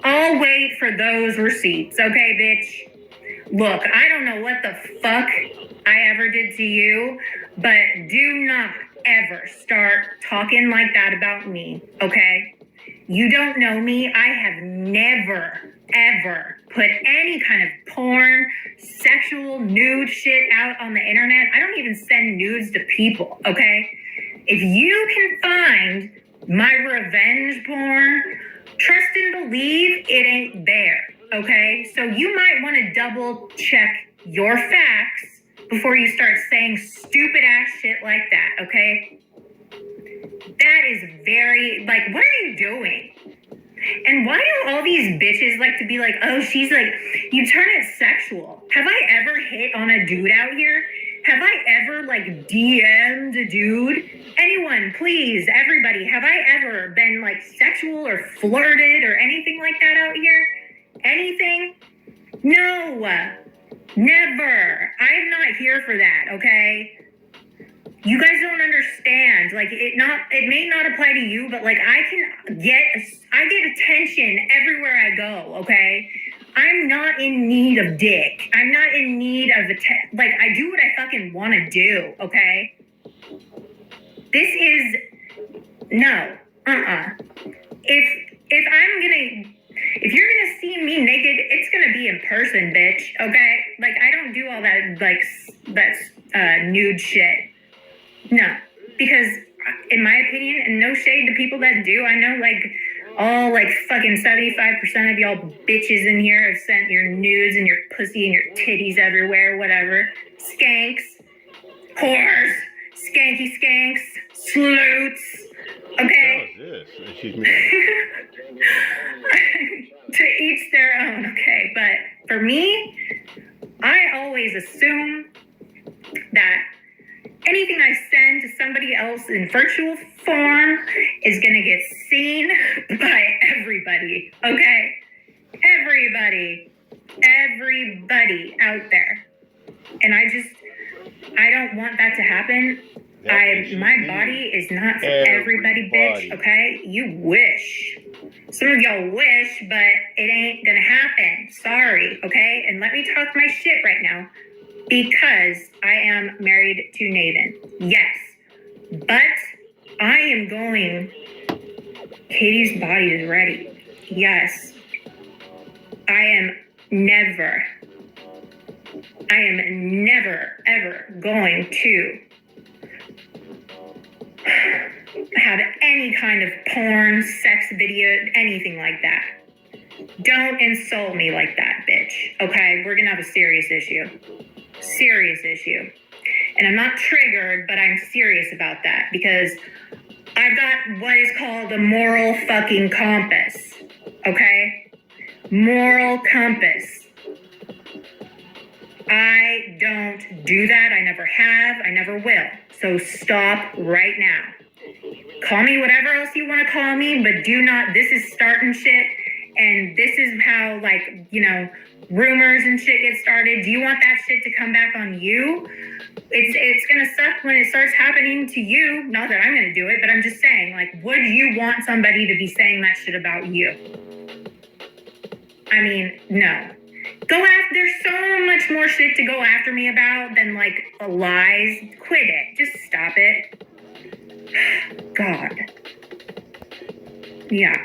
I'll wait for those receipts, okay, bitch? Look, I don't know what the fuck I ever did to you, but do not ever start talking like that about me, okay? You don't know me. I have never, ever put any kind of porn, sexual, nude shit out on the internet. I don't even send nudes to people, okay? If you can find my revenge porn, trust and believe it ain't there, okay? So you might want to double check your facts before you start saying stupid ass shit like that, okay? That is very, like, what are you doing? And why do all these bitches like to be like, oh, she's like, you turn it sexual. Have I ever hit on a dude out here? Have I ever like DM'd a dude? Anyone, please, everybody, have I ever been like sexual or flirted or anything like that out here? Anything? No, never. I'm not here for that, okay? You guys don't understand. Like it may not apply to you, but like I get attention everywhere I go, okay? I'm not in need of dick. I'm not in need of like I do what I fucking want to do, okay? This is no. If you're gonna see me naked, it's gonna be in person, bitch. Okay? Like I don't do all that that's nude shit. No, because in my opinion, and no shade to people that do, I know like all like fucking 75% of y'all bitches in here have sent your nudes and your pussy and your titties everywhere, whatever. Skanks, whores, skanky skanks, sleuts. Okay. What is this? She's mean. To each their own, okay. But for me, I always assume that anything I send to somebody else in virtual form is gonna get seen by everybody, okay? Everybody out there. And I don't want that to happen. My body is not for everybody, bitch, okay? You wish. Some of y'all wish, but it ain't gonna happen. Sorry, okay? And let me talk my shit right now. Because I am married to Nathan. Yes. But I am going. Katie's body is ready. Yes. I am never, ever going to have any kind of porn, sex video, anything like that. Don't insult me like that, bitch. Okay? We're gonna have a serious issue. Serious issue. And I'm not triggered, but I'm serious about that because I've got what is called a moral fucking compass. Okay? Moral compass. I don't do that. I never have. I never will. So stop right now. Call me whatever else you want to call me, but do not. This is starting shit. And this is how, like, you know, rumors and shit get started. Do you want that shit to come back on you? It's gonna suck when it starts happening to you. Not that I'm gonna do it, but I'm just saying, like, would you want somebody to be saying that shit about you? I mean, no. Go after. There's so much more shit to go after me about than like lies. Quit it. Just stop it. God. Yeah.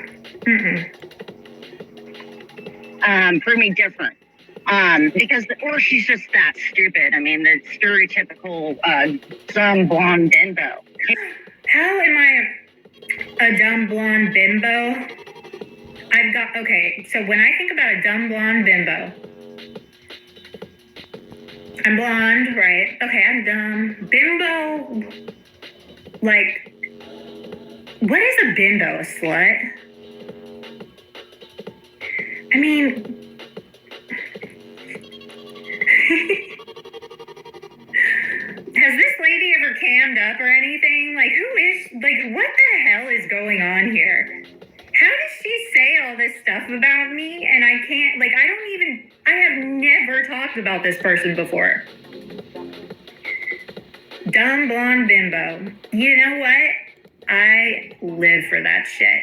Prove me different. Because or she's just that stupid. I mean, the stereotypical dumb blonde bimbo. How am I a dumb blonde bimbo? Okay, so when I think about a dumb blonde bimbo, I'm blonde, right? Okay, I'm dumb. Bimbo, like, what is a bimbo? A slut? I mean, has this lady ever cammed up or anything? Like, what the hell is going on here? How does she say all this stuff about me and I can't, like, I have never talked about this person before. Dumb blonde bimbo. You know what? I live for that shit.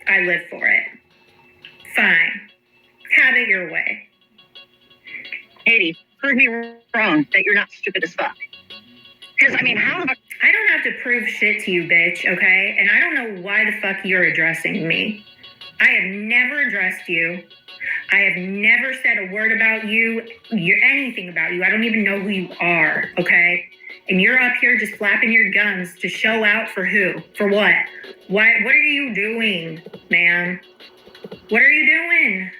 I live for it. Fine. Have it your way. Katie, prove me wrong that you're not stupid as fuck. Because, I mean, I don't have to prove shit to you, bitch, okay? And I don't know why the fuck you're addressing me. I have never addressed you. I have never said a word about you, anything about you. I don't even know who you are, okay? And you're up here just flapping your gums to show out for who? For what? What are you doing, ma'am? What are you doing?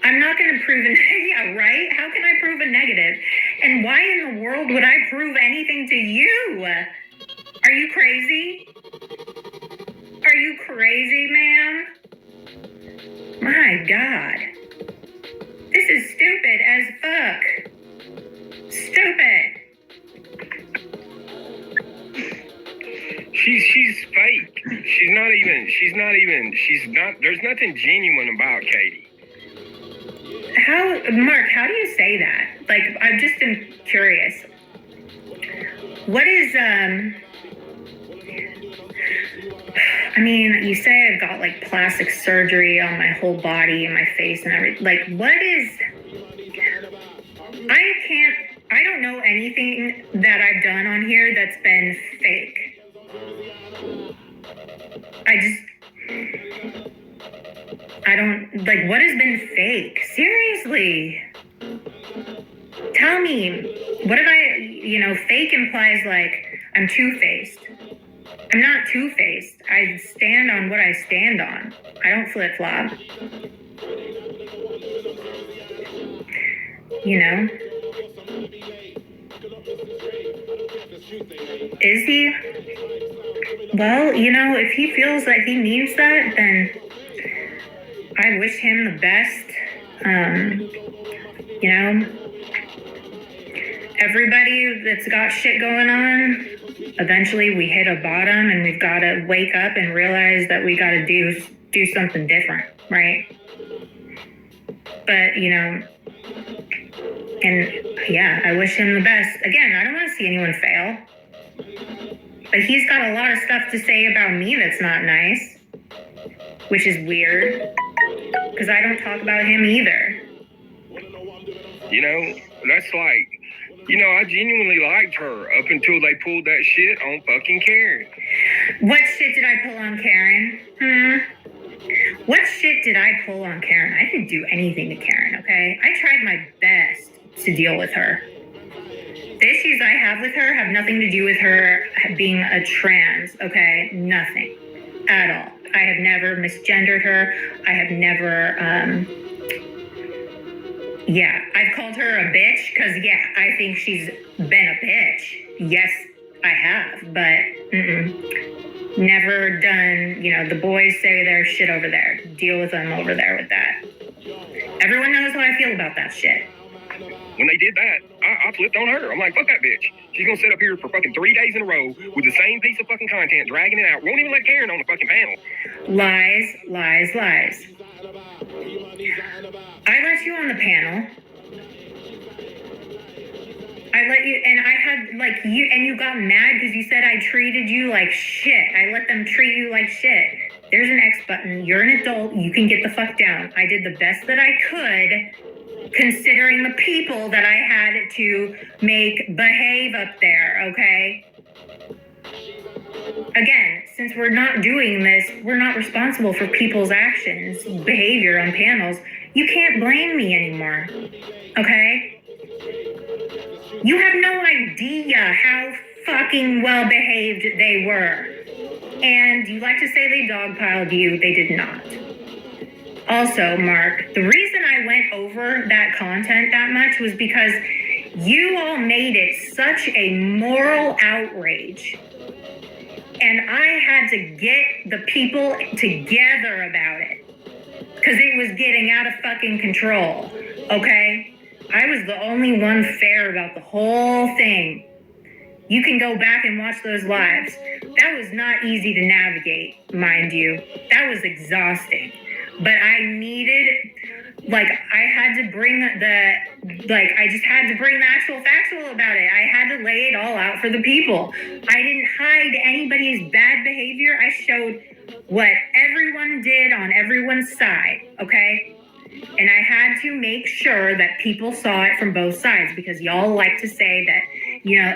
I'm not going to prove yeah, right? How can I prove a negative? And why in the world would I prove anything to you? Are you crazy? Are you crazy, ma'am? My God. This is stupid as fuck. Stupid. She's fake. She's not. There's nothing genuine about Katie. Mark, how do you say that? Like, I'm just curious. What is, I mean, you say I've got like plastic surgery on my whole body and my face and everything. Like, what is, I don't know anything that I've done on here that's been fake. I don't, like, what has been fake? Seriously. Tell me, what if fake implies like I'm two-faced. I'm not two-faced. I stand on what I stand on. I don't flip-flop. You know? Is he? Well, if he feels like he needs that, then I wish him the best. Everybody that's got shit going on, eventually we hit a bottom and we've got to wake up and realize that we got to do something different, right? But, and yeah, I wish him the best. Again, I don't want to see anyone fail. But he's got a lot of stuff to say about me that's not nice, which is weird, because I don't talk about him either. That's like, I genuinely liked her up until they pulled that shit on fucking Karen. What shit did I pull on Karen? What shit did I pull on Karen? I didn't do anything to Karen, okay? I tried my best to deal with her. The issues I have with her have nothing to do with her being a trans, okay? Nothing at all. I have never misgendered her. I have never, I've called her a bitch because, I think she's been a bitch. Yes, I have, but never done, the boys say their shit over there. Deal with them over there with that. Everyone knows how I feel about that shit. When they did that, I flipped on her. I'm like, fuck that bitch. She's gonna sit up here for fucking 3 days in a row with the same piece of fucking content, dragging it out. Won't even let Karen on the fucking panel. Lies, lies, lies. I let you on the panel. I let you, and I had, like, you got mad because you said I treated you like shit. I let them treat you like shit. There's an X button. You're an adult. You can get the fuck down. I did the best that I could, considering the people that I had to make behave up there, okay? Again, since we're not doing this, we're not responsible for people's actions, behavior on panels. You can't blame me anymore, okay? You have no idea how fucking well behaved they were. And you like to say they dogpiled you, they did not. Also, Mark, the reason I went over that content that much was because you all made it such a moral outrage. And I had to get the people together about it. Because it was getting out of fucking control, okay? I was the only one fair about the whole thing. You can go back and watch those lives. That was not easy to navigate, mind you. That was exhausting. But I needed, I had to bring I just had to bring the actual factual about it. I had to lay it all out for the people. I didn't hide anybody's bad behavior. I showed what everyone did on everyone's side, okay? And I had to make sure that people saw it from both sides, because y'all like to say that,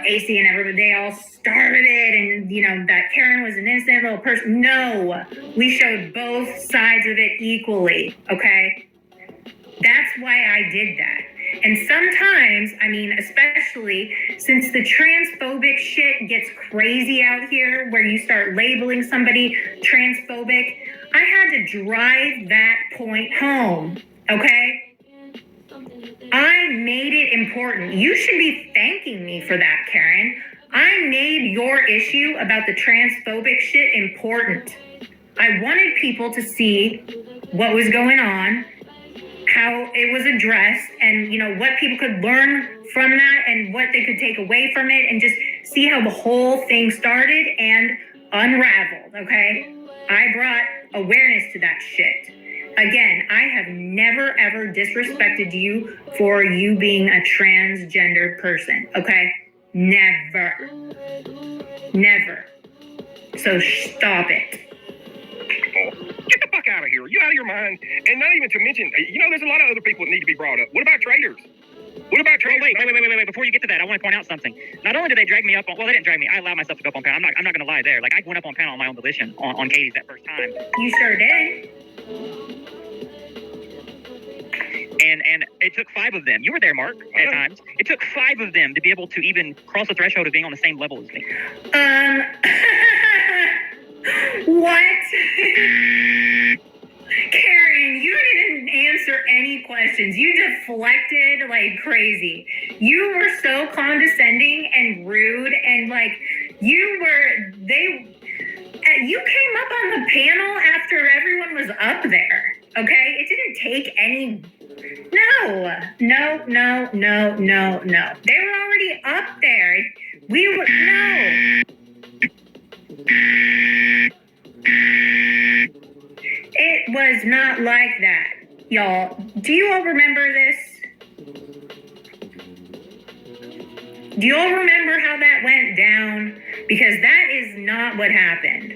AC and everybody, they all started it, and, that Karen was an innocent little person. No, we showed both sides of it equally, okay? That's why I did that. And sometimes, especially since the transphobic shit gets crazy out here, where you start labeling somebody transphobic, I had to drive that point home, okay? I made it important. You should be thanking me for that, Karen. I made your issue about the transphobic shit important. I wanted people to see what was going on, how it was addressed, and, what people could learn from that and what they could take away from it, and just see how the whole thing started and unraveled, okay? I brought awareness to that shit. Again, I have never ever disrespected you for you being a transgender person, okay? Never. Never. So stop it. Get the fuck out of here. You out of your mind. And not even to mention, there's a lot of other people that need to be brought up. What about traitors? What about traitors? Wait. Before you get to that, I want to point out something. Not only did they drag me up on, well, they didn't drag me. I allowed myself to go up on panel. I'm not going to lie there. Like, I went up on panel on my own volition on Katie's that first time. You sure did. And it took 5 of them. You were there, Mark, at times. It took 5 of them to be able to even cross the threshold of being on the same level as me. What? Karen, you didn't answer any questions. You deflected like crazy. You were so condescending and rude, and like you came up on the panel after everyone was up there. Okay? It didn't take any. No. They were already up there. No. It was not like that, y'all. Do you all remember this? Do you all remember how that went down? Because that is not what happened.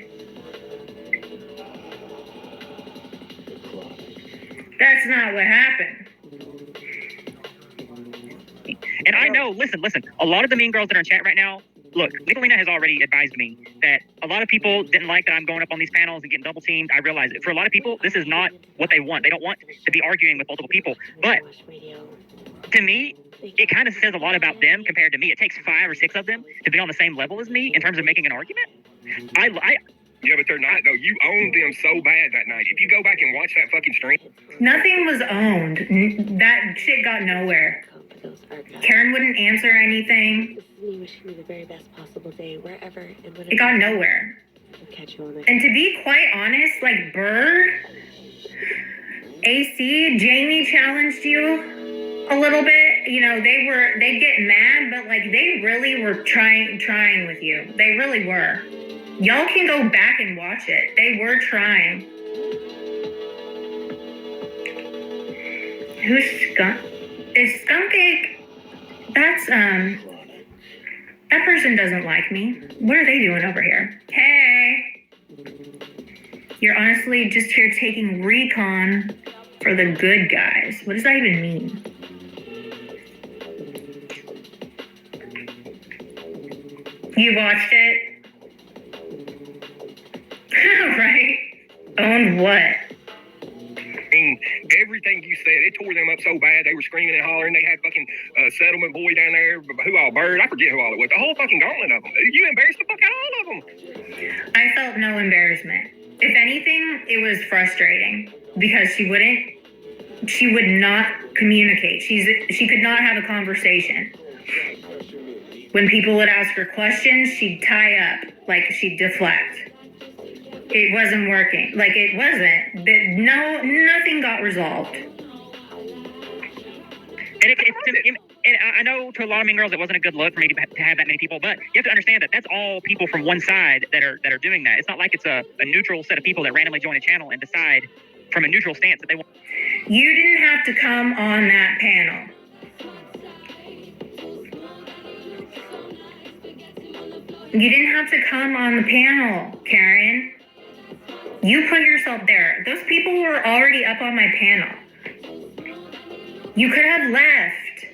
That's not what happened. And I know, listen, a lot of the mean girls that are in chat right now, look, Nicolina has already advised me that a lot of people didn't like that I'm going up on these panels and getting double teamed. I realize it. For a lot of people, this is not what they want. They don't want to be arguing with multiple people. But to me, it kind of says a lot about them compared to me. It takes 5 or 6 of them to be on the same level as me in terms of making an argument. Yeah, but they're not, though. You owned them so bad that night. If you go back and watch that fucking stream. Nothing was owned. That shit got nowhere. Karen wouldn't answer anything. It got nowhere. And to be quite honest, like Bird, AC, Jamie challenged you a little bit. They get mad, but like they really were trying with you. They really were. Y'all can go back and watch it. They were trying. Who's Skunk? Is Skunk Egg? That's that person doesn't like me. What are they doing over here? Hey. You're honestly just here taking recon for the good guys. What does that even mean? You watched it? Right? On what? Everything you said, it tore them up so bad. They were screaming and hollering. They had fucking settlement boy down there. Who all? Bird? I forget who all it was. The whole fucking gauntlet of them. You embarrassed the fuck out of all of them. I felt no embarrassment. If anything, it was frustrating because she would not communicate. She could not have a conversation. When people would ask her questions, she'd tie up, like she'd deflect. It wasn't working. Like it wasn't. Nothing got resolved. And I know to a lot of mean girls it wasn't a good look for me to have that many people, but you have to understand that that's all people from one side that are doing that. It's not like it's a neutral set of people that randomly join a channel and decide from a neutral stance that they want. You didn't have to come on that panel. You didn't have to come on the panel, Karen. You put yourself there. Those people were already up on my panel. You could have left.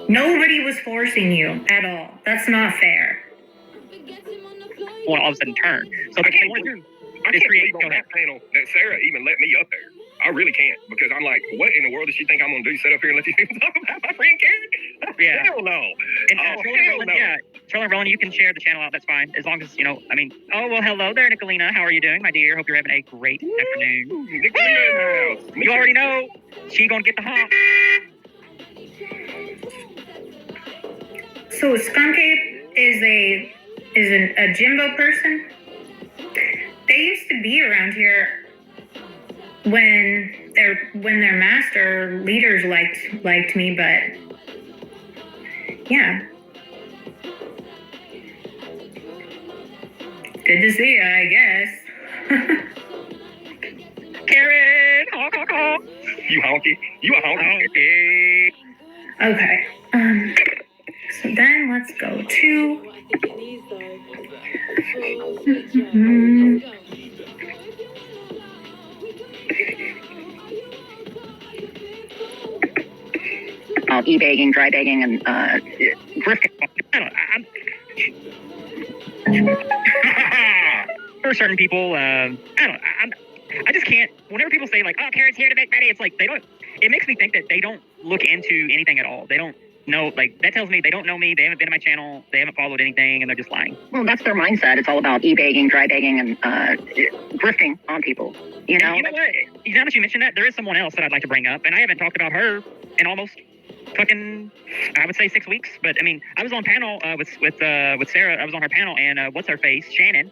Nobody was forcing you at all. That's not fair. Well, all of a sudden turn. So I can't believe on that panel that Sarah even let me up there. I really can't, because I'm like, what in the world does she think I'm going to do? Sit up here and let these people talk about my friend Karen? Yeah. Hell no. And Charlie Roland, you can share the channel out. That's fine. As long as, oh, well, hello there, Nicolina. How are you doing, my dear? Hope you're having a great afternoon. Nicolina. You already know. She going to get the hump. So Skunk Ape is a Jimbo person. They used to be around here when their master leaders liked me, but yeah. Good to see you, I guess. Karen! Honk, honk, honk. You honky. You a honky. Okay. So then let's go to. E-bagging, dry bagging, and grifting. I don't know. For certain people, I just can't. Whenever people say like, "Oh, Karen's here to make money," it's like they don't. It makes me think that they don't look into anything at all. They don't know. Like that tells me they don't know me. They haven't been to my channel. They haven't followed anything, and they're just lying. Well, that's their mindset. It's all about e-bagging, dry bagging, and grifting on people. You know. And you know what? Now that you mentioned that, there is someone else that I'd like to bring up, and I haven't talked about her in almost fucking, I would say 6 weeks. But I mean, I was on panel with Sarah. I was on her panel, and what's her face, Shannon.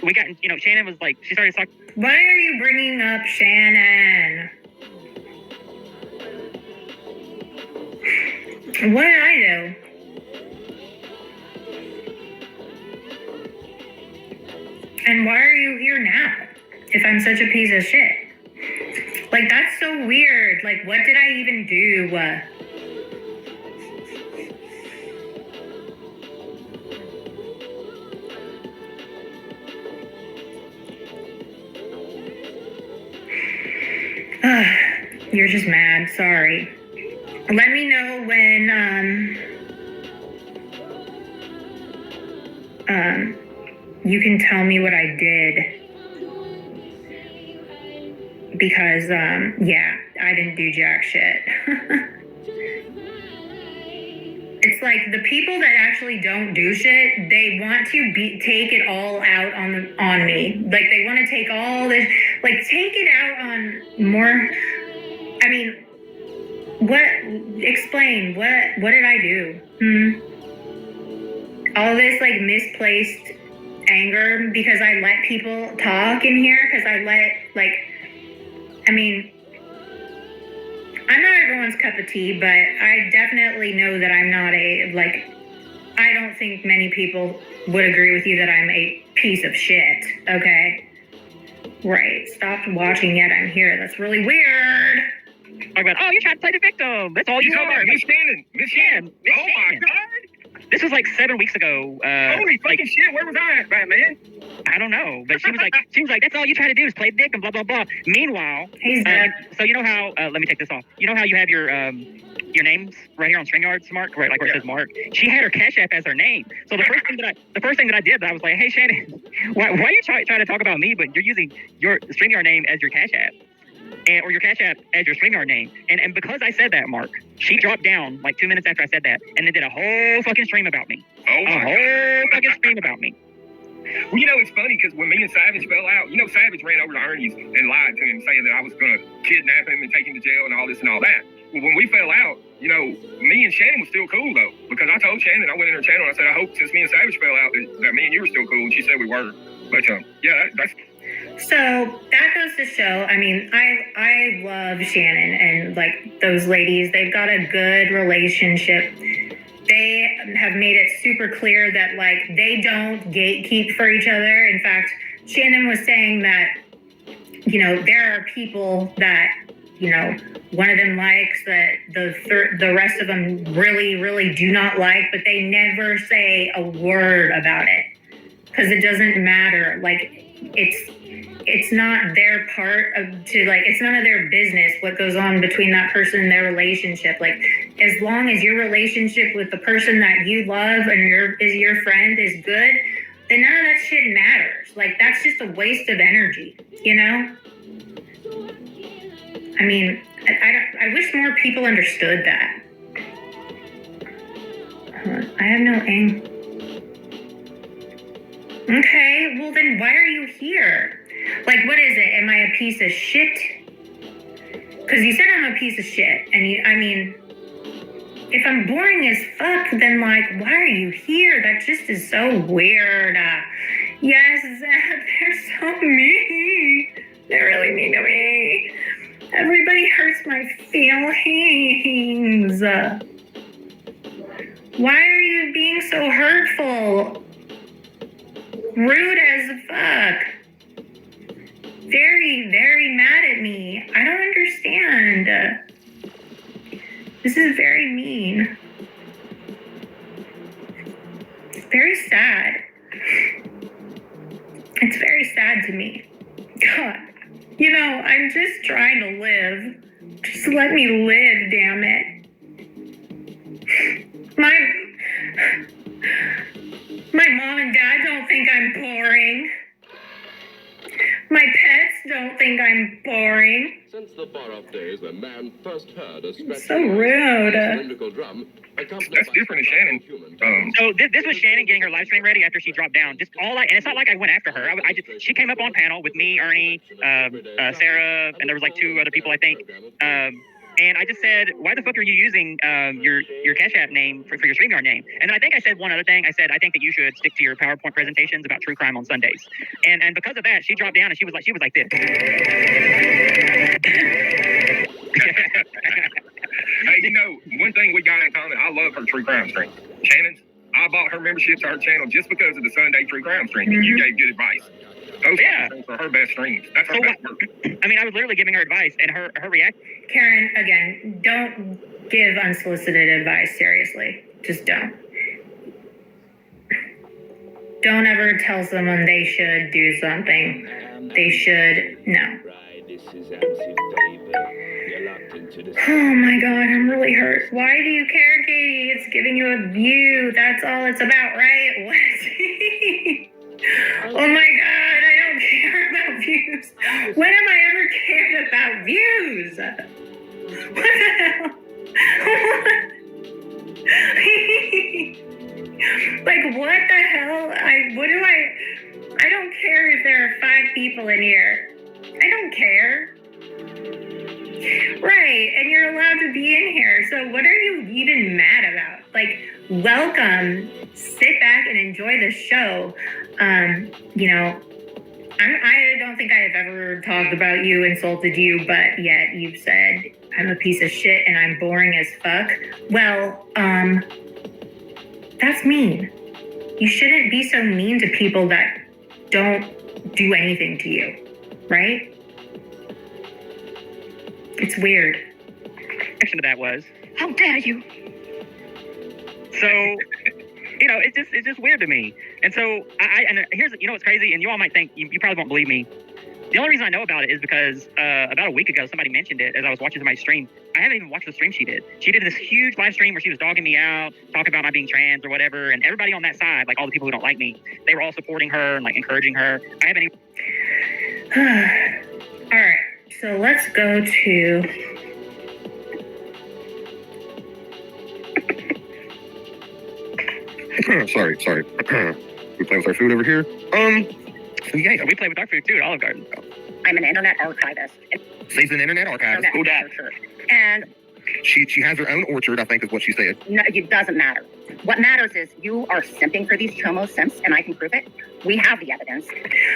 We got, Shannon was like, she started talking. Why are you bringing up Shannon? What did I do? And why are you here now? If I'm such a piece of shit. Like, that's so weird. Like, what did I even do? You're just mad. Sorry. Let me know when, you can tell me what I did. Because, yeah, I didn't do jack shit. It's like the people that actually don't do shit, they want to take it all out on me. Like they want to take all this, like take it out on more. I mean, explain, what did I do? All this like misplaced anger because I let people talk in here, because I let I mean, I'm not everyone's cup of tea, but I definitely know that I'm not I don't think many people would agree with you that I'm a piece of shit, okay? Right, stopped watching yet I'm here. That's really weird. I went, oh, you tried to play the victim. That's all you are. Miss Shannon. Miss Shannon. Oh my God. This was like 7 weeks ago. Holy fucking shit, where was I at, man? I don't know, but she was like, that's all you try to do is play victim, blah blah blah. Meanwhile, so you know how? Let me take this off. You know how you have your names right here on StreamYard, Mark, right, like where it says Mark. She had her Cash App as her name. So the first thing that I did, I was like, hey Shannon, why are you trying to talk about me, but you're using your StreamYard name as your Cash App? Or your Cash App as your StreamYard name. And because I said that, Mark, she dropped down like 2 minutes after I said that and then did a whole fucking stream about me. Fucking stream about me. Well, it's funny because when me and Savage fell out, Savage ran over to Ernie's and lied to him saying that I was going to kidnap him and take him to jail and all this and all that. Well, when we fell out, me and Shannon was still cool though, because I told Shannon, I went in her channel and I said, I hope since me and Savage fell out that me and you were still cool. And she said we were. But yeah, that's... So that goes to show, I mean, I love Shannon and like those ladies, they've got a good relationship. They have made it super clear that like they don't gatekeep for each other. In fact, Shannon was saying that, there are people that, one of them likes that the rest of them really, really do not like, but they never say a word about it because it doesn't matter. Like it's not their part it's none of their business what goes on between that person and their relationship. Like, as long as your relationship with the person that you love and is your friend is good, then none of that shit matters. Like, that's just a waste of energy, I mean, I wish more people understood that. I have no aim. Okay, well then why are you here? Like, what is it? Am I a piece of shit? Because you said I'm a piece of shit. And if I'm boring as fuck, then like, why are you here? That just is so weird. Yes, Zach, they're so mean. They're really mean to me. Everybody hurts my feelings. Why are you being so hurtful? Rude as fuck. Very, very mad at me. I don't understand. This is very mean. It's very sad. It's very sad to me. God. You know, I'm just trying to live. Just let me live, damn it. My mom and dad don't think I'm boring. My pets don't think I'm boring. Since the far-off days when man first heard a So rude. cylindrical drum, That's different than Shannon. So this was Shannon getting her live stream ready after she dropped down. Just all and it's not like I went after her. She came up on panel with me, Ernie, Sarah, and there was like 2 other people, I think. And I just said, why the fuck are you using your Cash App name for your StreamYard name? And then I think I said one other thing. I said, I think that you should stick to your PowerPoint presentations about true crime on Sundays. And because of that, she dropped down and she was like this. Hey, you know, one thing we got in common, I love her true crime stream. Shannon's, I bought her membership to her channel just because of the Sunday true crime stream. And you gave good advice. Those are her best streams. That's her best work. I mean, I was literally giving her advice, and her reaction. Karen, again, don't give unsolicited advice, seriously. Just don't. Don't ever tell someone they should do something. They should, no. Oh my God, I'm really hurt. Why do you care, Katie? It's giving you a view. That's all it's about, right? What? Oh my God, I don't care about views. When have I ever cared about views? What the hell? Like, what the hell? I don't care if there are 5 people in here. I don't care. Right, and you're allowed to be in here. So what are you even mad about? Like, welcome. Sit back and enjoy the show. You know, I don't think I have ever talked about you, insulted you, but yet you've said I'm a piece of shit and I'm boring as fuck. Well, that's mean. You shouldn't be so mean to people that don't do anything to you, right? It's weird. Reaction to that was, How dare you? so, you know, it's just weird to me. And so and here's, you know, what's crazy, and you all might think you probably won't believe me. The only reason I know about it is because about a week ago somebody mentioned it as I was watching somebody's stream. I haven't even watched the stream she did. She did this huge live stream where she was dogging me out, talking about not being trans or whatever, and everybody on that side, like all the people who don't like me, they were all supporting her and like encouraging her. I haven't even. All right, so let's go to. Sorry. We play with our food over here. Yeah, we play with our food too at Olive Garden. I'm an internet archivist. She's an internet archivist. Cool that. And She has her own orchard, I think is what she said. no, it doesn't matter. What matters is you are simping for these chomo simps, and I can prove it. We have the evidence.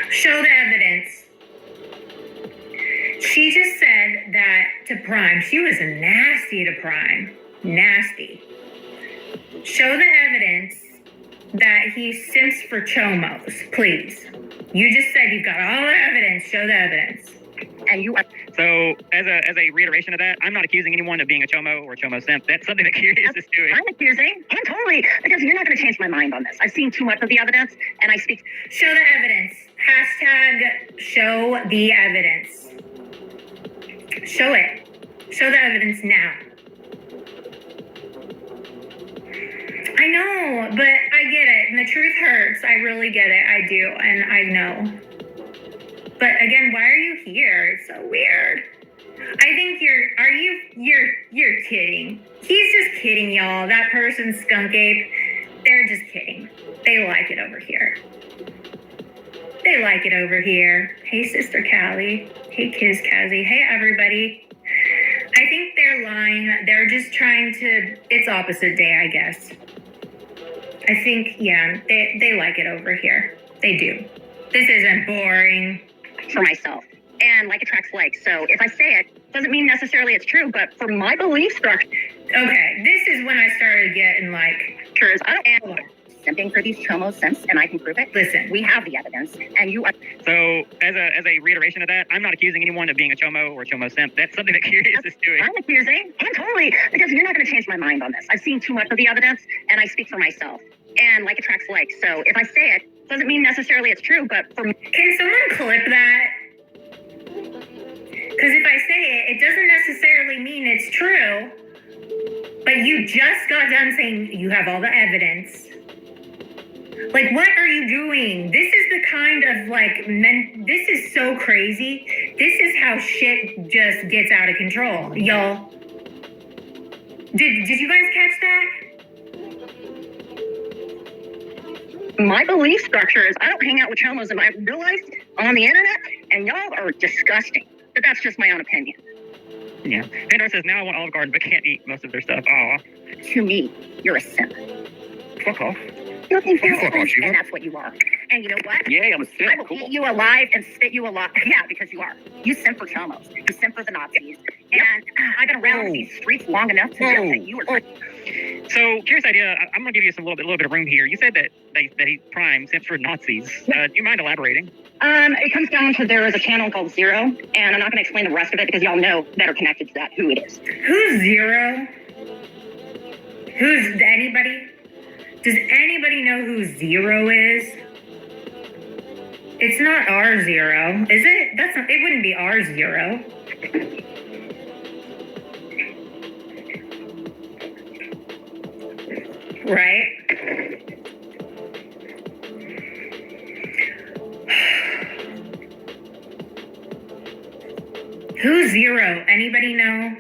Show the evidence. She just said that to Prime. She was nasty to Prime. Nasty. Show the evidence that he simps for chomos, please. You just said you've got all the evidence. Show the evidence. And you are. So as a reiteration of that, I'm not accusing anyone of being a chomo or a chomo simp. That's something that Curious is doing. I'm accusing. I'm totally. Because you're not going to change my mind on this. I've seen too much of the evidence, and I speak. Show the evidence. Hashtag show the evidence. Show it. Show the evidence now. I know, but I get it. And the truth hurts. I really get it. I do. And I know. But again, why are you here? It's so weird. I think you're kidding. He's just kidding, y'all. That person's skunk ape. They're just kidding. They like it over here. They like it over here. Hey, Sister Callie. Hey, Kiz Kazzy. Hey, everybody. I think they're lying. They're just trying to, it's opposite day, I guess. I think, yeah, they like it over here. They do. This isn't boring. For myself. And like attracts like. So if I say it, doesn't mean necessarily it's true, but for my belief structure. Okay, this is when I started getting like, I don't. simping for these chomos since, and I can prove it. Listen, we have the evidence, and you are. So, as a reiteration of that, I'm not accusing anyone of being a chomo or a chomo simp. That's something that Curious is doing. I'm accusing. I'm totally, because you're not going to change my mind on this. I've seen too much of the evidence, and I speak for myself. And like attracts like. So if I say it, doesn't mean necessarily it's true, but for me. Can someone clip that? Because if I say it, it doesn't necessarily mean it's true. But you just got done saying you have all the evidence. Like, what are you doing? This is the kind of, like, this is so crazy. This is how shit just gets out of control, y'all. Did you guys catch that? My belief structure is I don't hang out with chomos, and I've realized on the internet, and y'all are disgusting. But that's just my own opinion. Yeah. Pandora says, now I want Olive Garden, but can't eat most of their stuff. Aw. To me, you're a simp. Fuck off. You're a simp, Fuck off, Sheila. and that's what you are. And you know what? Yeah, I'm a simp. I will eat you alive and spit you alive. Yeah, because you are. You simp for chomos. You simp for the Nazis. And I've been around these streets long enough to know that you are. So, curious idea. I'm gonna give you a little bit of room here. You said that he's prime simps for Nazis. Do you mind elaborating? It comes down to there is a channel called Zero, and I'm not going to explain the rest of it because y'all know that are connected to that who it is. Who's Zero? Who's anybody? Does anybody know who Zero is? It's not our Zero, is it? That's not, it wouldn't be our Zero. Right? Who's Zero? Anybody know?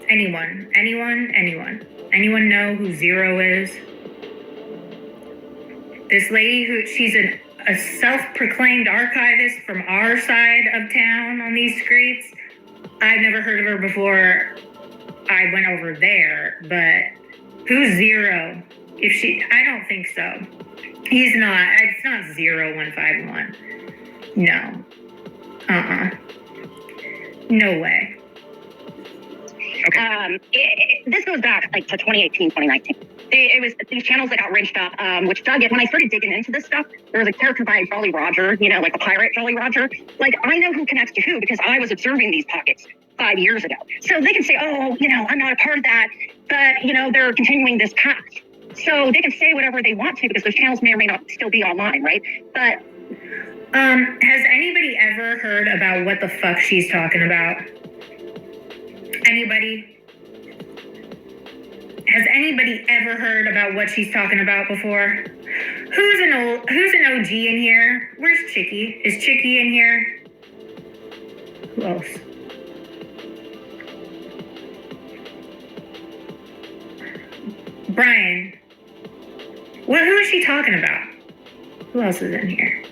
Anyone? Anyone know who Zero is? This lady she's a self-proclaimed archivist from our side of town on these streets. I've never heard of her before I went over there, but who's Zero? I don't think so. He's not. It's not 0151. No. No way. Okay. This goes back like to 2018, 2019. It was these channels that got rinsed up, which dug it. When I started digging into this stuff, there was a character by Jolly Roger, like the pirate Jolly Roger. Like, I know who connects to who because I was observing these pockets 5 years ago. So they can say, oh, I'm not a part of that, but, they're continuing this path. So they can say whatever they want to because those channels may or may not still be online, right? But has anybody ever heard about what the fuck she's talking about? Anybody? Has anybody ever heard about what she's talking about before? Who's an OG in here? Where's Chicky? Is Chicky in here? Who else? Brian. Who is she talking about? Who else is in here?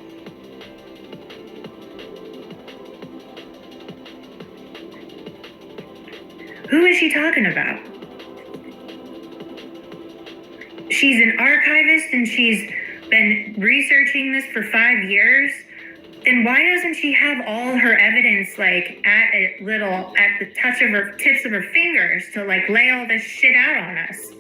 Who is she talking about? She's an archivist and she's been researching this for 5 years. Then why doesn't she have all her evidence like at the touch of her tips of her fingers to like lay all this shit out on us?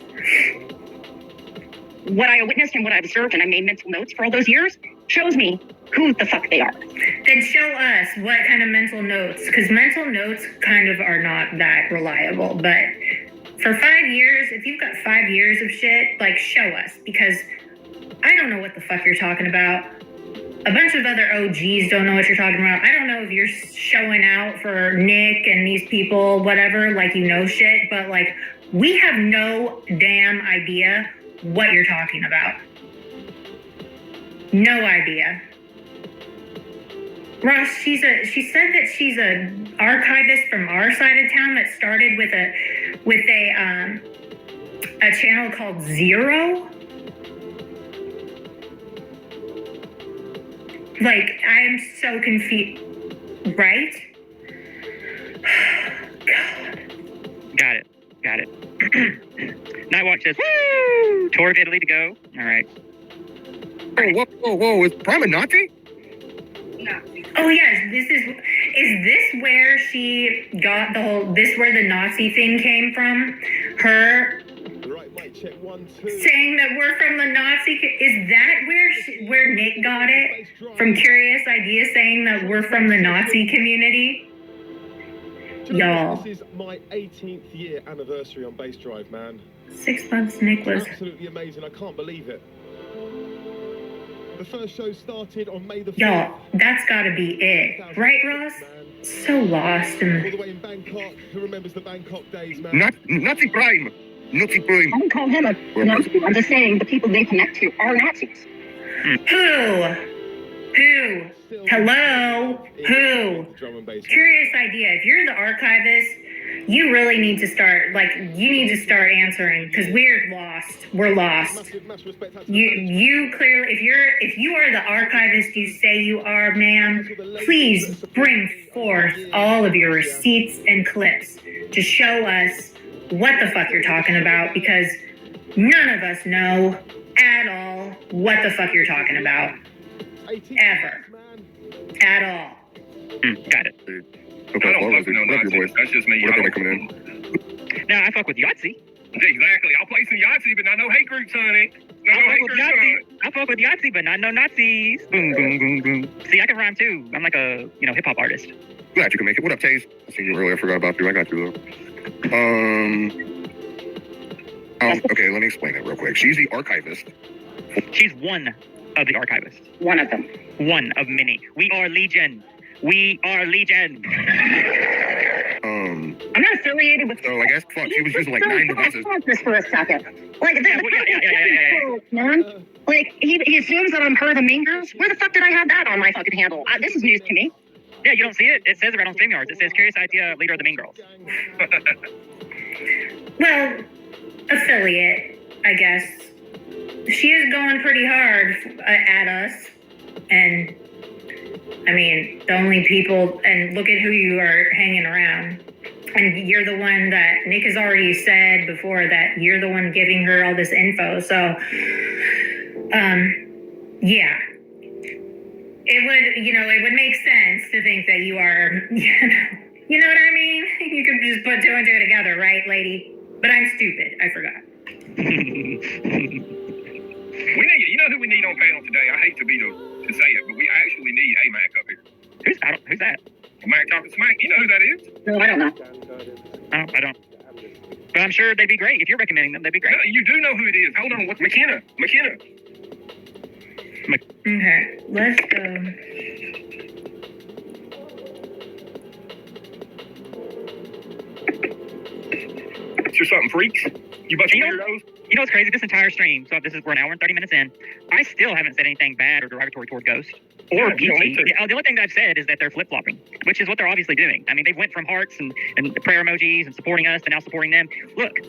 What I witnessed and what I observed, and I made mental notes for all those years, shows me who the fuck they are. Then show us what kind of mental notes, because mental notes kind of are not that reliable. But for 5 years, if you've got 5 years of shit, like show us, because I don't know what the fuck you're talking about. A bunch of other OGs don't know what you're talking about. I don't know if you're showing out for Nick and these people, whatever, like shit, but like we have no damn idea what you're talking about. No idea. Ross, she said that she's an archivist from our side of town that started with a channel called Zero. Like, I'm so confused. Right? God. Got it. Nightwatch says, woo! Tour of Italy to go. All right. Whoa. Is Prime a Nazi? No. Oh, yes. Is this where she got where the Nazi thing came from? Her saying that we're from the Nazi. Is that where Nick got it from? Curious Idea saying that we're from the Nazi community. Y'all. This is my 18th year anniversary on Bass Drive, man. 6 months Nick was Absolutely amazing. I can't believe it. The first show started on May the 4th. Y'all, that's gotta be it. Right, Ross? So lost in All the way in Bangkok. Who remembers the Bangkok days, man? Nazi prime. Nazi prime. I don't call him a Nazi. I'm just saying the people they connect to are Nazis. Who? Hello? Who? Curious Idea. If you're the archivist, you really need to start, you need to start answering, because we're lost. We're lost. You clearly, if you are the archivist you say you are, ma'am, please bring forth all of your receipts and clips to show us what the fuck you're talking about, because none of us know at all what the fuck you're talking about. Ever. At all. Got it. Okay, I don't fuck with no Nazis. That's just me. What are they coming in? Now, I fuck with Yahtzee. Exactly. I'll play some Yahtzee, but not no hate groups, honey. I fuck with Yahtzee, but not no Nazis. Boom, boom, boom, boom. See, I can rhyme too. I'm like a, hip hop artist. Glad you can make it. What up, Taze? I seen you earlier. I forgot about you. I got you, though. Okay, let me explain it real quick. She's the archivist. She's one of the archivists. One of them. One of many. We are Legion. We are Legion. I'm not affiliated with. So I guess she was using like 9 devices. This for a second. Man. Like he assumes that I'm her, the Mean Girls. Where the fuck did I have that on my fucking handle? This is news to me. Yeah, you don't see it. It says it right on StreamYards. It says Curious Idea, leader of the Mean Girls. Well, affiliate, I guess. She is going pretty hard at us, and I mean, the only people, and look at who you are hanging around. And you're the one that Nick has already said before that you're the one giving her all this info. So, yeah. It would make sense to think that you are, you know what I mean? You could just put 2 and 2 together, right, lady? But I'm stupid. I forgot. You know who we need on panel today? I hate to say it, but we actually need AMAC up here. Who's that? Mac talking smack. You know who that is? No, I don't know. Oh, I don't. But I'm sure they'd be great. If you're recommending them, they'd be great. No, you do know who it is. Hold on. What's McKenna? Okay, let's go. It's just something freaks. You bunch of weirdos. You know what's crazy? This entire stream, so we're an hour and 30 minutes in, I still haven't said anything bad or derogatory toward Ghost. Or BT. The only thing that I've said is that they're flip-flopping, which is what they're obviously doing. I mean, they went from hearts and prayer emojis and supporting us to now supporting them. Look,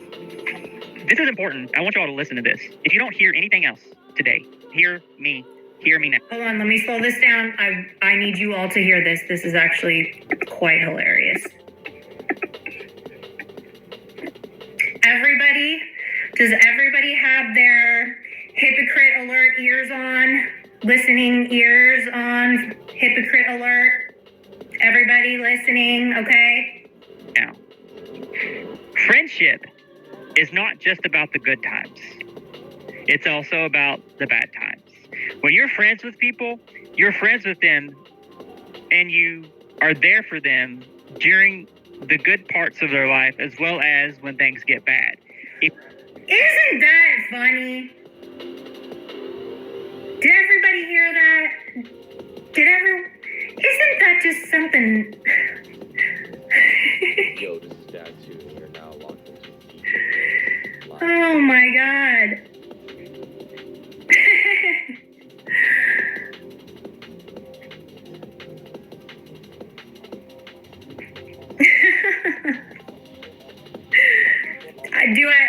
this is important. I want you all to listen to this. If you don't hear anything else today, hear me now. Hold on, let me slow this down. I need you all to hear this. This is actually quite hilarious. Does everybody have their hypocrite alert ears on? Listening ears on? Hypocrite alert? Everybody listening, okay? Now, friendship is not just about the good times. It's also about the bad times. When you're friends with people, you're friends with them, and you are there for them during the good parts of their life as well as when things get bad. Isn't that funny? Did everybody hear that? Isn't that just something? Yo, this is Dad too. You're now locked into Oh my god.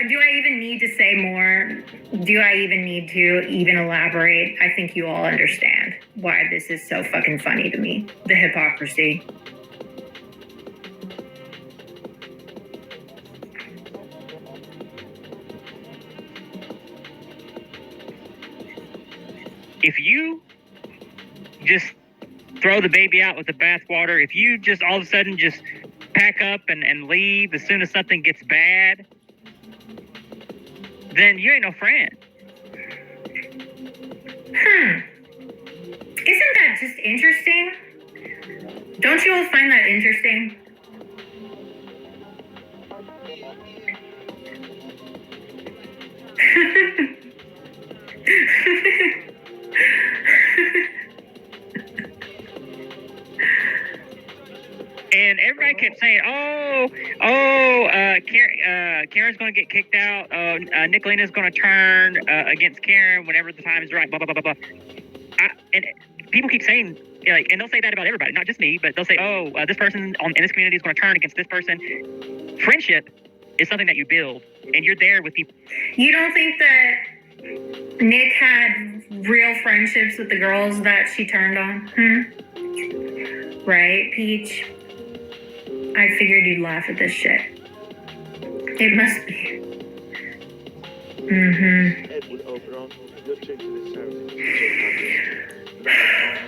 Do I even need to say more? Do I even need to even elaborate? I think you all understand why this is so fucking funny to me. The hypocrisy. If you just throw the baby out with the bathwater, if you just all of a sudden just pack up and leave as soon as something gets bad, then you ain't no friend. Isn't that just interesting? Don't you all find that interesting? And everybody kept saying, Karen's going to get kicked out. Nicolina's going to turn against Karen whenever the time is right, blah, blah, blah, blah, blah. And people keep saying, like, and they'll say that about everybody, not just me, but they'll say, this person in this community is going to turn against this person. Friendship is something that you build, and you're there with people. You don't think that Nick had real friendships with the girls that she turned on? Right, Peach? I figured you'd laugh at this shit. It must be. Edward Oberon, you're tuned to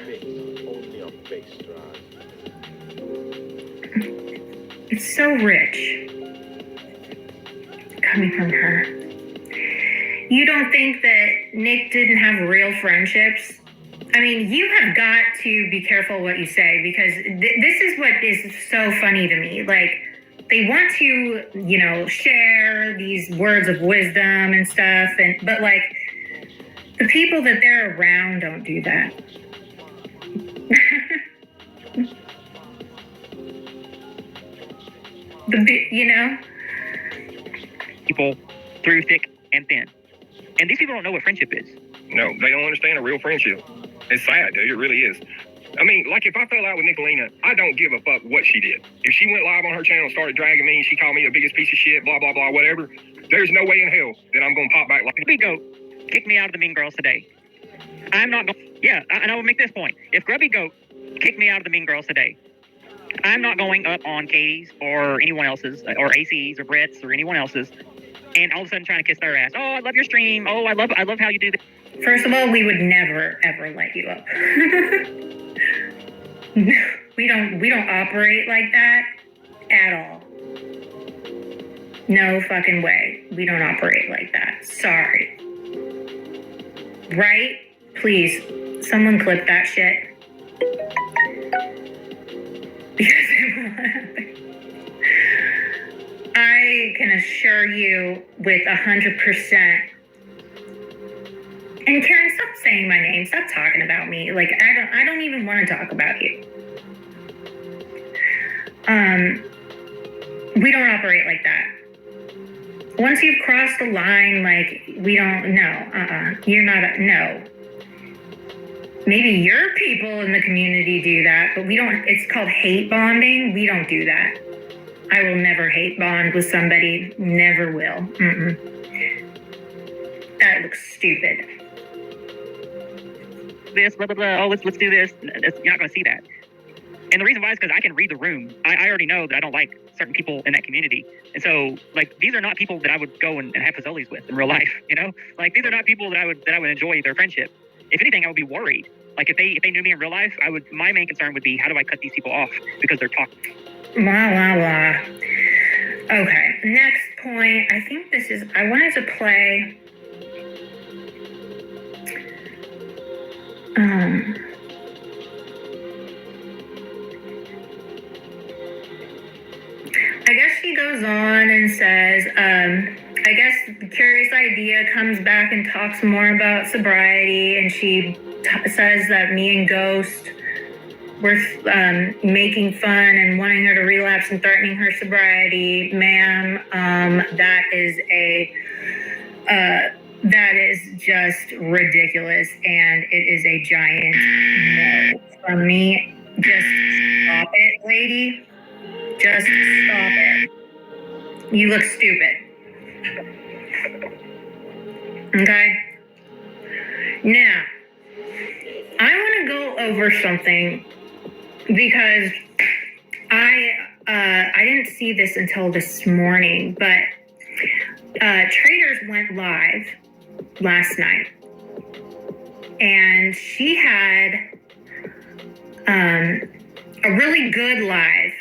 this only on bass drive. It's so rich. Coming from her. You don't think that Nick didn't have real friendships? I mean, you have got to be careful what you say, because this is what is so funny to me. Like, they want to, share these words of wisdom and stuff, but like, the people that they're around don't do that. People through thick and thin. And these people don't know what friendship is. No, they don't understand a real friendship. It's sad, dude. It really is. I mean, like, if I fell out with Nicolina, I don't give a fuck what she did. If she went live on her channel and started dragging me, she called me the biggest piece of shit, blah, blah, blah, whatever, there's no way in hell that I'm going to pop back like Grubby Goat kicked me out of the Mean Girls today. I'm not going... Yeah, and I will make this point. If Grubby Goat kicked me out of the Mean Girls today, I'm not going up on Katie's or anyone else's, or AC's or Brett's or anyone else's, and all of a sudden trying to kiss their ass. Oh, I love your stream. Oh, I love how you do this. First of all, we would never, ever let you up. We don't operate like that at all. No fucking way. We don't operate like that. Sorry. Right? Please, someone clip that shit. Because it will happen. I can assure you with 100%. And Karen, stop saying my name. Stop talking about me. Like, I don't even want to talk about you. We don't operate like that. Once you've crossed the line, like, we don't, no, you're not, no. Maybe your people in the community do that, but we don't, it's called hate bonding. We don't do that. I will never hate bond with somebody. Never will. That looks stupid. This, blah, blah, blah. Oh, let's do this. You're not going to see that. And the reason why is because I can read the room. I already know that I don't like certain people in that community. And so, like, these are not people that I would go and have Fazoli's with in real life, Like, these are not people that I would enjoy their friendship. If anything, I would be worried. Like, if they knew me in real life, my main concern would be, how do I cut these people off because they're talking? Blah. Okay, next point. I think I wanted to play I guess she goes on and says, I guess the Curious Idea comes back and talks more about sobriety, and she says that me and Ghost were making fun and wanting her to relapse and threatening her sobriety. Ma'am, that is just ridiculous, and it is a giant no from me. Just stop it, lady. Just stop it. You look stupid. Okay? Now, I want to go over something because I didn't see this until this morning, but Traders went live last night, and she had a really good live.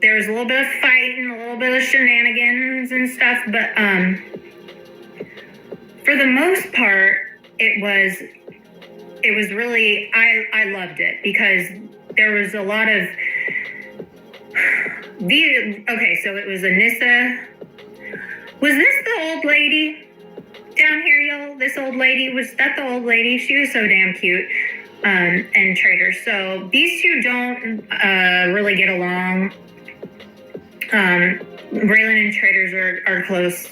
There was a little bit of fighting, a little bit of shenanigans and stuff, but for the most part, it was really, I loved it because there was a lot of okay, so it was Anissa. Was this the old lady down here, y'all? This old lady, was that the old lady? She was so damn cute. And Trader. So these two don't really get along. Raylan and Traders are close.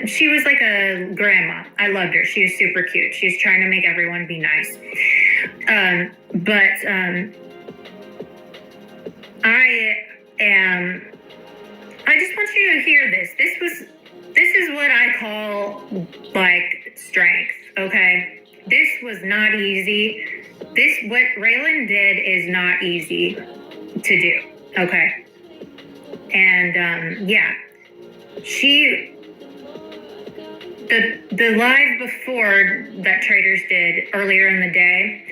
She was like a grandma. I loved her. She was super cute. She was trying to make everyone be nice. I just want you to hear this. This is what I call like strength, okay? This was not easy. What Raylan did is not easy to do, okay? And yeah, the live before that Traders did earlier in the day,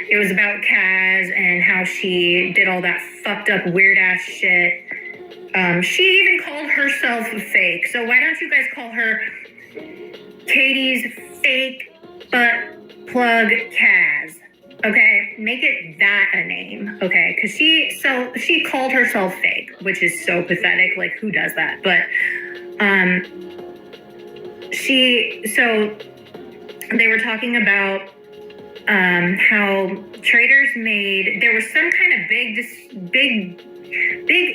it was about Kaz and how she did all that fucked up weird ass shit. She even called herself fake. So why don't you guys call her Katie's fake butt plug Kaz? Okay, make it that a name. Okay, because she called herself fake, which is so pathetic. Like, who does that? But so they were talking about how Traders made, there was some kind of big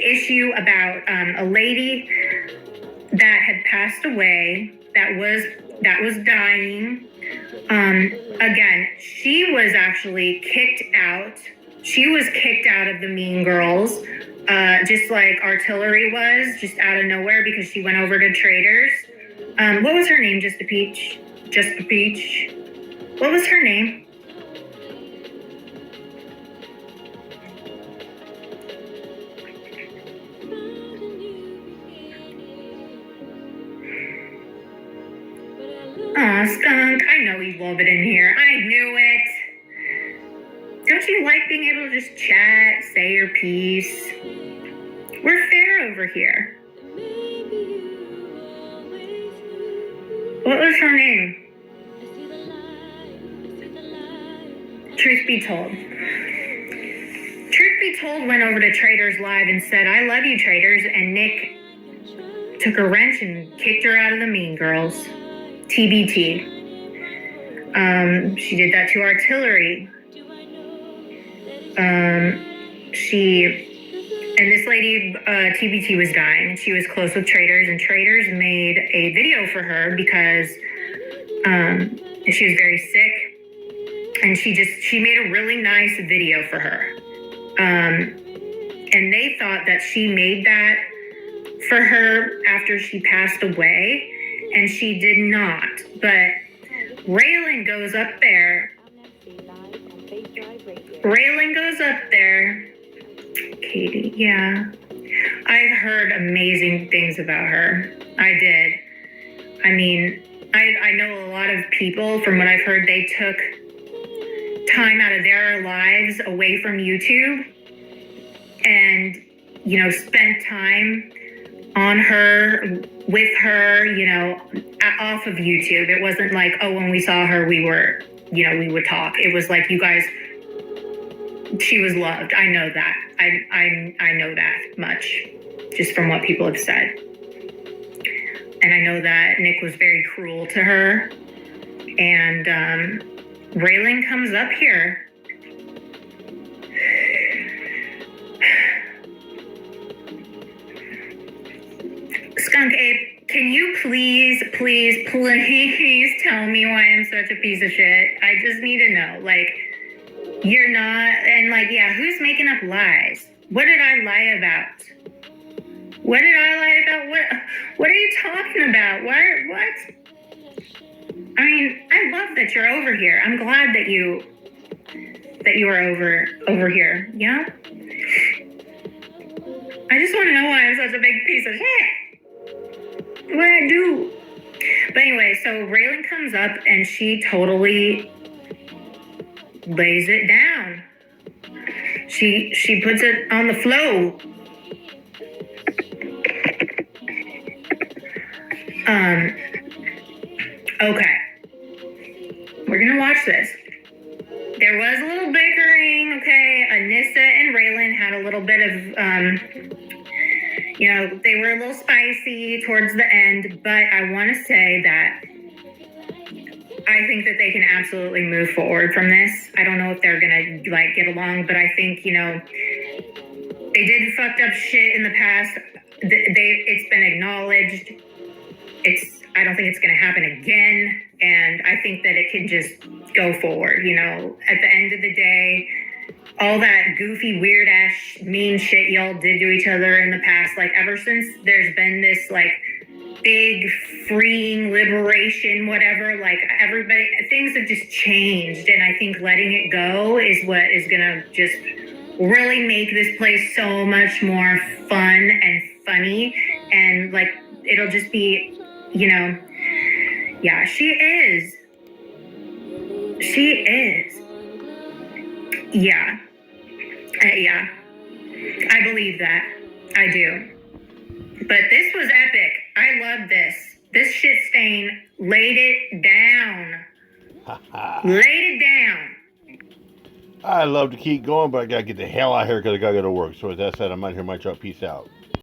issue about a lady that had passed away that was dying. Again, she was actually kicked out. She was kicked out of the Mean Girls, just like Artillery was, just out of nowhere because she went over to Traders. What was her name? Just a Peach? Just a Peach? What was her name? Aw, Skunk, I know you love it in here. I knew it. Don't you like being able to just chat, say your piece? We're fair over here. What was her name? Truth be told. Truth be told went over to Traders Live and said, I love you, Traders, and Nick took a wrench and kicked her out of the Mean Girls. TBT. She did that to Artillery. And this lady, TBT, was dying. She was close with Traders, and Traders made a video for her because she was very sick, and she made a really nice video for her. And they thought that she made that for her after she passed away, and she did not. But Raylan goes up there. Katie, yeah. I've heard amazing things about her. I did. I mean, I know a lot of people, from what I've heard, they took time out of their lives away from YouTube and, spent time on her, with her, off of YouTube. It wasn't like, oh, when we saw her, we would talk. It was like, you guys, she was loved. I know that. I know that much just from what people have said. And I know that Nick was very cruel to her. And Raylan comes up here. Skunk Ape, can you please tell me why I'm such a piece of shit? I just need to know. Like, you're not, and like, yeah, who's making up lies? What did I lie about? What did I lie about? What are you talking about? What? I mean, I love that you're over here. I'm glad that you are over here, you know? I just want to know why I'm such a big piece of shit. What I do? But anyway, so Raylan comes up and she totally lays it down. She puts it on the floor. Okay. We're gonna watch this. There was a little bickering, okay? Anissa and Raylan had a little bit of, they were a little spicy towards the end, but I want to say that I think that they can absolutely move forward from this. I don't know if they're gonna, get along, but I think, they did fucked up shit in the past. It's been acknowledged. I don't think it's going to happen again. And I think that it can just go forward. At the end of the day, all that goofy, weird ass, mean shit y'all did to each other in the past, ever since there's been this, big freeing liberation, whatever, everybody, things have just changed. And I think letting it go is what is going to just really make this place so much more fun and funny. And, it'll just be, yeah, she is. She is. Yeah. Yeah. I believe that. I do. But this was epic. I love this. This shit stain laid it down. Laid it down. I'd love to keep going, but I gotta get the hell out of here because I gotta go to work. So with that said, I'm out here, my truck. Peace out.